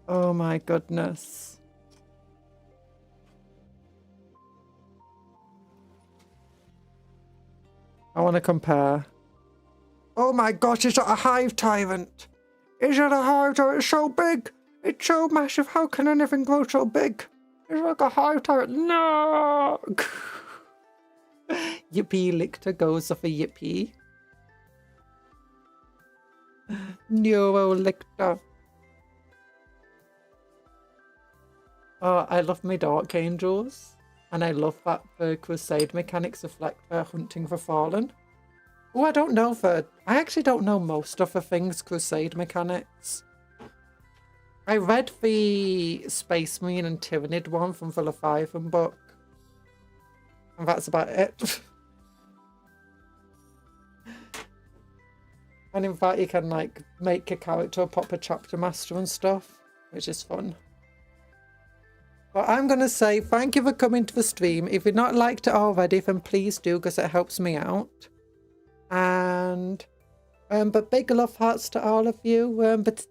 Oh my goodness. I want to compare. Oh my gosh, is that a Hive Tyrant? Is that a Hive Tyrant? It's so big. It's so massive. How can anything grow so big? It's like a Hive Tyrant. No! Yippee Lictor goes off a yippee. Neuro Lictor. Oh, I love my Dark Angels. And I love that the Crusade mechanics reflect their hunting for Fallen. Oh, I don't know I actually don't know most of the things Crusade mechanics. I read the Space Marine and Tyrannid one from the Leviathan book. And that's about it. And in fact, you can like make a character a proper chapter master and stuff, which is fun. But I'm going to say thank you for coming to the stream. If you've not liked it already, then please do, because it helps me out. And, but big love hearts to all of you. But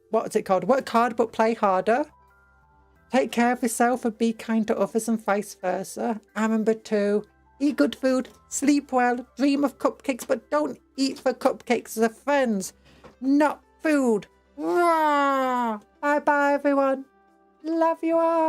what's it called? Work hard, but play harder. Take care of yourself and be kind to others and vice versa. And remember to eat good food, sleep well, dream of cupcakes, but don't eat for cupcakes as friends, not food. Bye bye, everyone. Love you all.